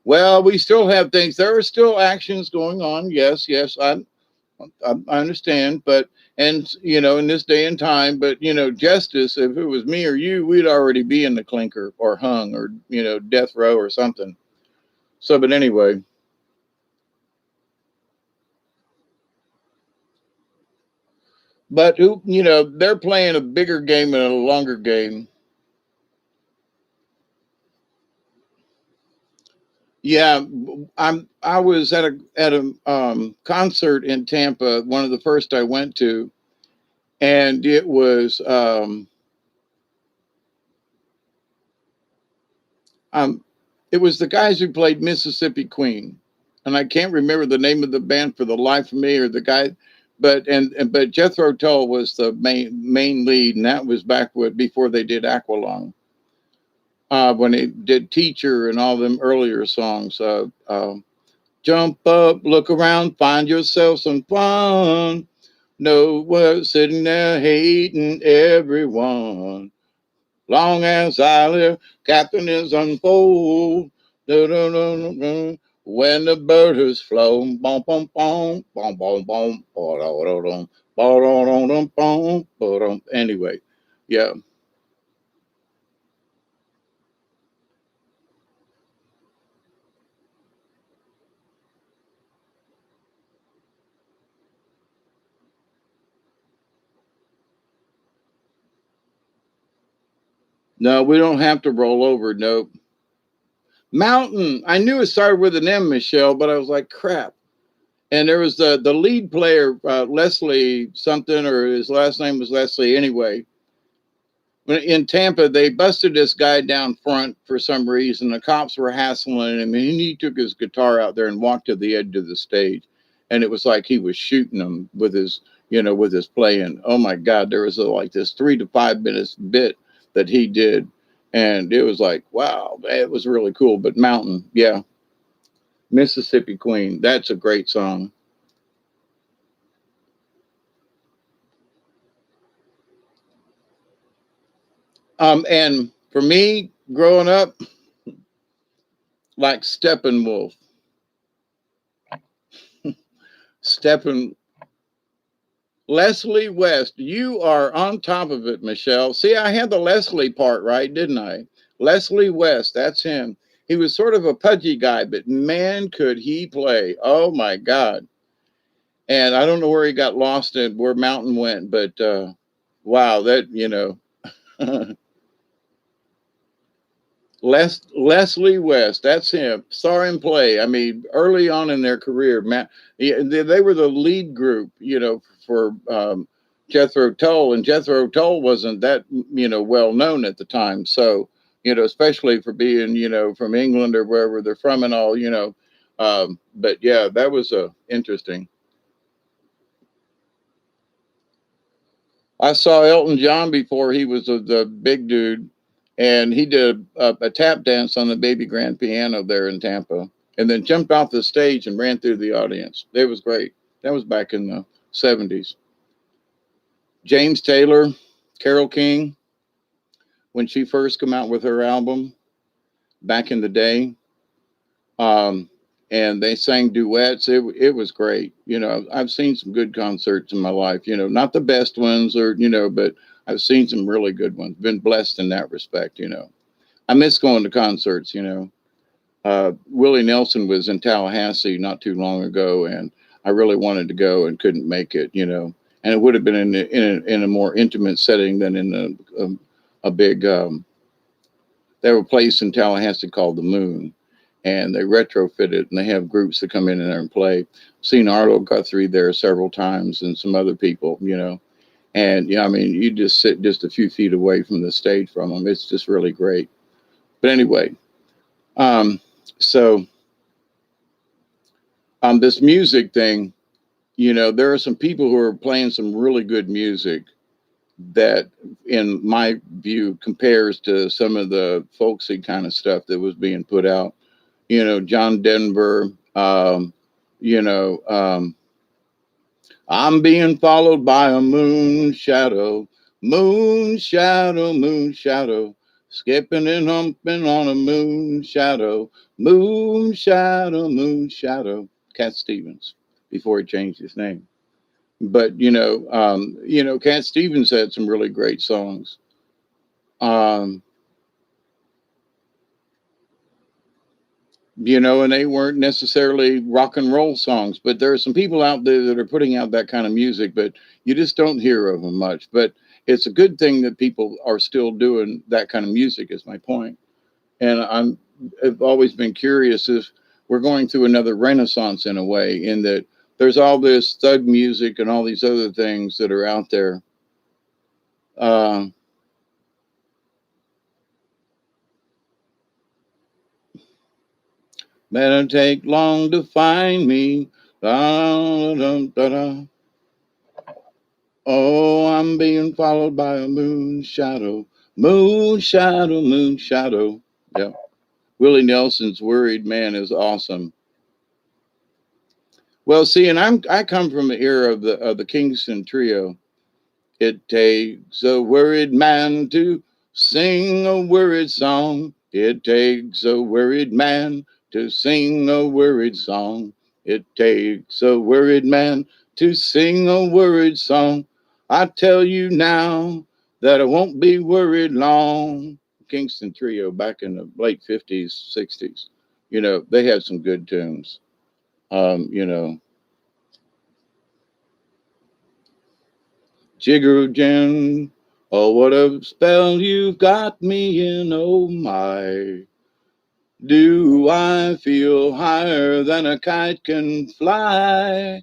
well, we still have things. There are still actions going on. Yes, yes, I understand. But and you know, in this day and time, but you know, justice. If it was me or you, we'd already be in the clinker or hung or you know, death row or something. So, but anyway, but who you know, they're playing a bigger game and a longer game. Yeah, I was at a concert in Tampa, one of the first I went to, and um it was the guys who played Mississippi Queen, and I can't remember the name of the band for the life of me or the guy, but Jethro Tull was the main lead, and that was back before they did Aqualung, when they did Teacher and all them earlier songs. Jump up, look around, find yourself some fun. No one's sitting there hating everyone. Long as I live, Captain is unfold. Do-do-do-do-do. When the birds flow, boom, boom, boom, boom, boom, boom, ba-da-da-dum, ba-da-da-dum, boom, ba-dum. Anyway, yeah, no, we don't have to roll over. Nope. Mountain. I knew it started with an M, Michelle, but I was like, crap. And there was the lead player, Leslie something, or his last name was Leslie. Anyway, in Tampa, they busted this guy down front for some reason. The cops were hassling him, and he took his guitar out there and walked to the edge of the stage, and it was like he was shooting them with his, you know, with his playing. Oh my God, there was like this 3 to 5 minutes bit that he did, and it was like, wow, it was really cool. But Mountain, yeah, Mississippi Queen, that's a great song. And for me, growing up, like Steppenwolf, Steppen, Leslie West, you are on top of it, Michelle. See, I had the Leslie part right, didn't I? Leslie West, that's him. He was sort of a pudgy guy, but man, could he play. Oh my God. And I don't know where he got lost and where Mountain went, but wow, that, you know, Leslie West, that's him. Saw him play. I mean, early on in their career, Matt, yeah, they were the lead group, you know, for Jethro Tull, and Jethro Tull wasn't that, you know, well known at the time. So, you know, especially for being, you know, from England or wherever they're from and all, you know. But yeah, that was interesting. I saw Elton John before he was the big dude, and he did a tap dance on the baby grand piano there in Tampa, and then jumped off the stage and ran through the audience. It was great. That was back in the 70s. James Taylor, Carole King, when she first came out with her album back in the day, um, and they sang duets. It was great. You know, I've seen some good concerts in my life. You know, not the best ones, or you know, but I've seen some really good ones. Been blessed in that respect. You know, I miss going to concerts. You know, Willie Nelson was in Tallahassee not too long ago, and I really wanted to go and couldn't make it. You know, and it would have been in a more intimate setting than in a big. They have a place in Tallahassee called the Moon, and they retrofit and they have groups that come in there and play. Seen Arlo Guthrie there several times and some other people, you know. And yeah, I mean, you just sit just a few feet away from the stage from them. It's just really great. But anyway, um, so this music thing, you know, there are some people who are playing some really good music that, in my view, compares to some of the folksy kind of stuff that was being put out. You know, John Denver, you know, I'm being followed by a moon shadow, skipping and humping on a moon shadow. Cat Stevens, before he changed his name. But Cat Stevens had some really great songs. Um, and they weren't necessarily rock and roll songs, but there are some people out there that are putting out that kind of music, but you just don't hear of them much. But it's a good thing that people are still doing that kind of music, is my point. And I've always been curious if we're going through another renaissance in a way, in that there's all this thug music and all these other things that are out there. Uh, Better take long to find me. Da, da, da, da. Oh, I'm being followed by a moon shadow. Yeah. Willie Nelson's "Worried Man" is awesome. Well, see, and I come from the era of the Kingston Trio. It takes a worried man to sing a worried song. It takes a worried man to sing a worried song. It takes a worried man to sing a worried song. I tell you now that I won't be worried long. Kingston Trio back in the late 50s, 60s. They had some good tunes. Um, you know, Jigger Jim, oh, what a spell you've got me in, oh my. Do I feel higher than a kite can fly?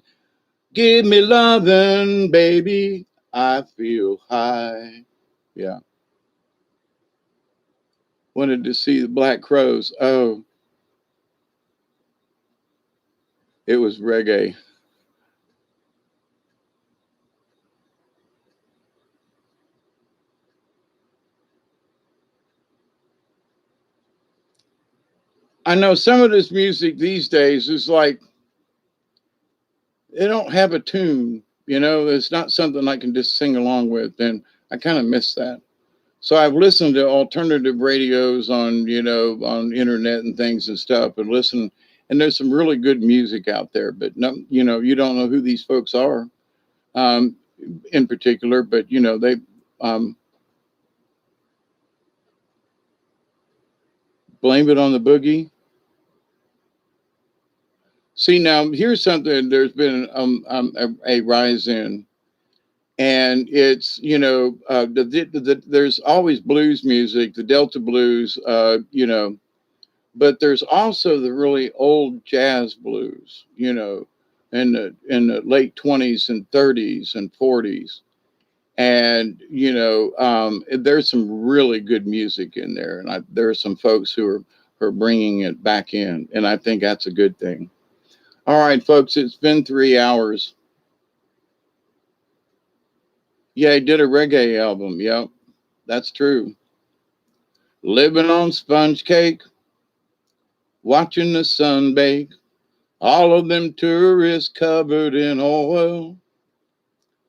Give me lovin', baby, I feel high. Yeah, wanted to see the Black Crows. Oh, it was reggae. I know some of this music these days is like, they don't have a tune. It's not something I can just sing along with, and I kind of miss that. So I've listened to alternative radios on internet and things and stuff, and listen, and there's some really good music out there. But no, you don't know who these folks are, um, in particular. But they um, blame it on the boogie. See, now here's something. There's been a rise in, and it's there's always blues music, the Delta blues, but there's also the really old jazz blues, in the late 20s and 30s and 40s. And there's some really good music in there, and there are some folks who are bringing it back in, and I think that's a good thing. All right, folks, it's been 3 hours. Yeah, he did a reggae album. Yep, that's true. Living on sponge cake, watching the sun bake. All of them tourists covered in oil.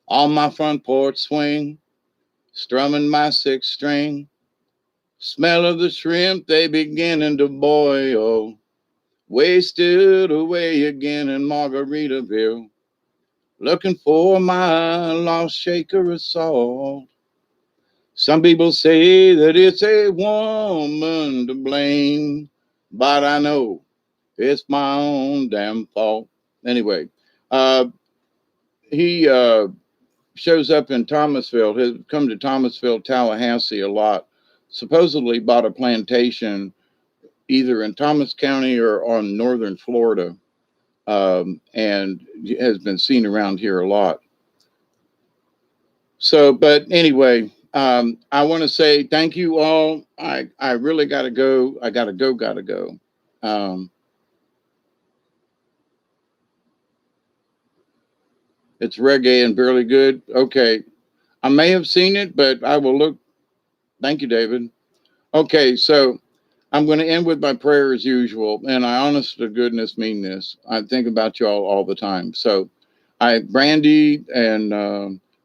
On my front porch swing, strumming my six string. Smell of the shrimp, they beginning to boil. Wasted away again in Margaritaville. Looking for my lost shaker of salt. Some people say that it's a woman to blame, but I know it's my own damn fault. Anyway, uh, he shows up in Thomasville, has come to Thomasville, Tallahassee a lot. Supposedly bought a plantation either in Thomas County or on northern Florida, and has been seen around here a lot. So, but anyway, I want to say thank you all. I really got to go. I got to go. Got to go. Um, it's reggae and barely good. Okay, I may have seen it, but I will look. Thank you, David. Okay, so I'm going to end with my prayer as usual, and I honest to goodness mean this. I think about y'all all the time. So Brandy and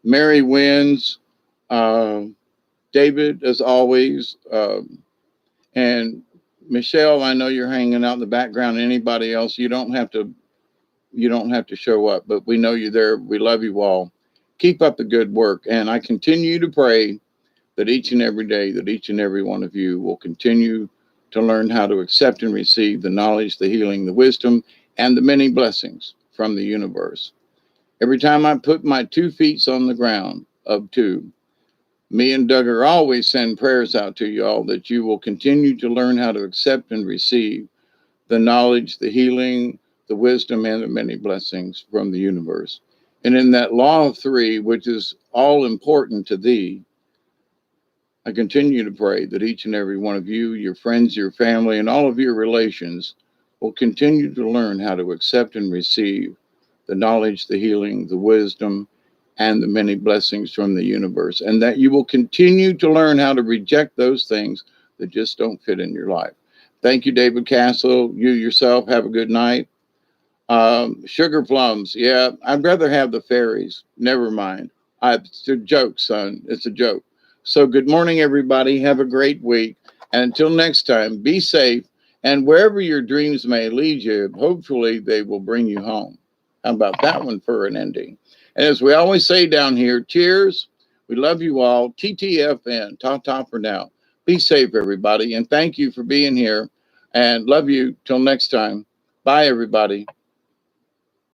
Mary wins. Uh, David, as always, and Michelle. I know you're hanging out in the background. Anybody else, you don't have to. You don't have to show up, but we know you're there. We love you all. Keep up the good work, and I continue to pray that each and every day, that each and every one of you will continue to learn how to accept and receive the knowledge, the healing, the wisdom, and the many blessings from the universe. Every time I put my 2 feet on the ground of two, me and Doug are always send prayers out to you all that you will continue to learn how to accept and receive the knowledge, the healing, the wisdom, and the many blessings from the universe. And in that law of three, which is all important to thee, I continue to pray that each and every one of you, your friends, your family, and all of your relations will continue to learn how to accept and receive the knowledge, the healing, the wisdom, and the many blessings from the universe, and that you will continue to learn how to reject those things that just don't fit in your life. Thank you, David Castle. You yourself have a good night. Sugar plums. Yeah, I'd rather have the fairies. Never mind. It's a joke, son. It's a joke. So, good morning, everybody. Have a great week. And until next time, be safe. And wherever your dreams may lead you, hopefully they will bring you home. How about that one for an ending? And as we always say down here, cheers. We love you all. TTFN. Ta ta for now. Be safe, everybody. And thank you for being here. And love you. Till next time. Bye, everybody.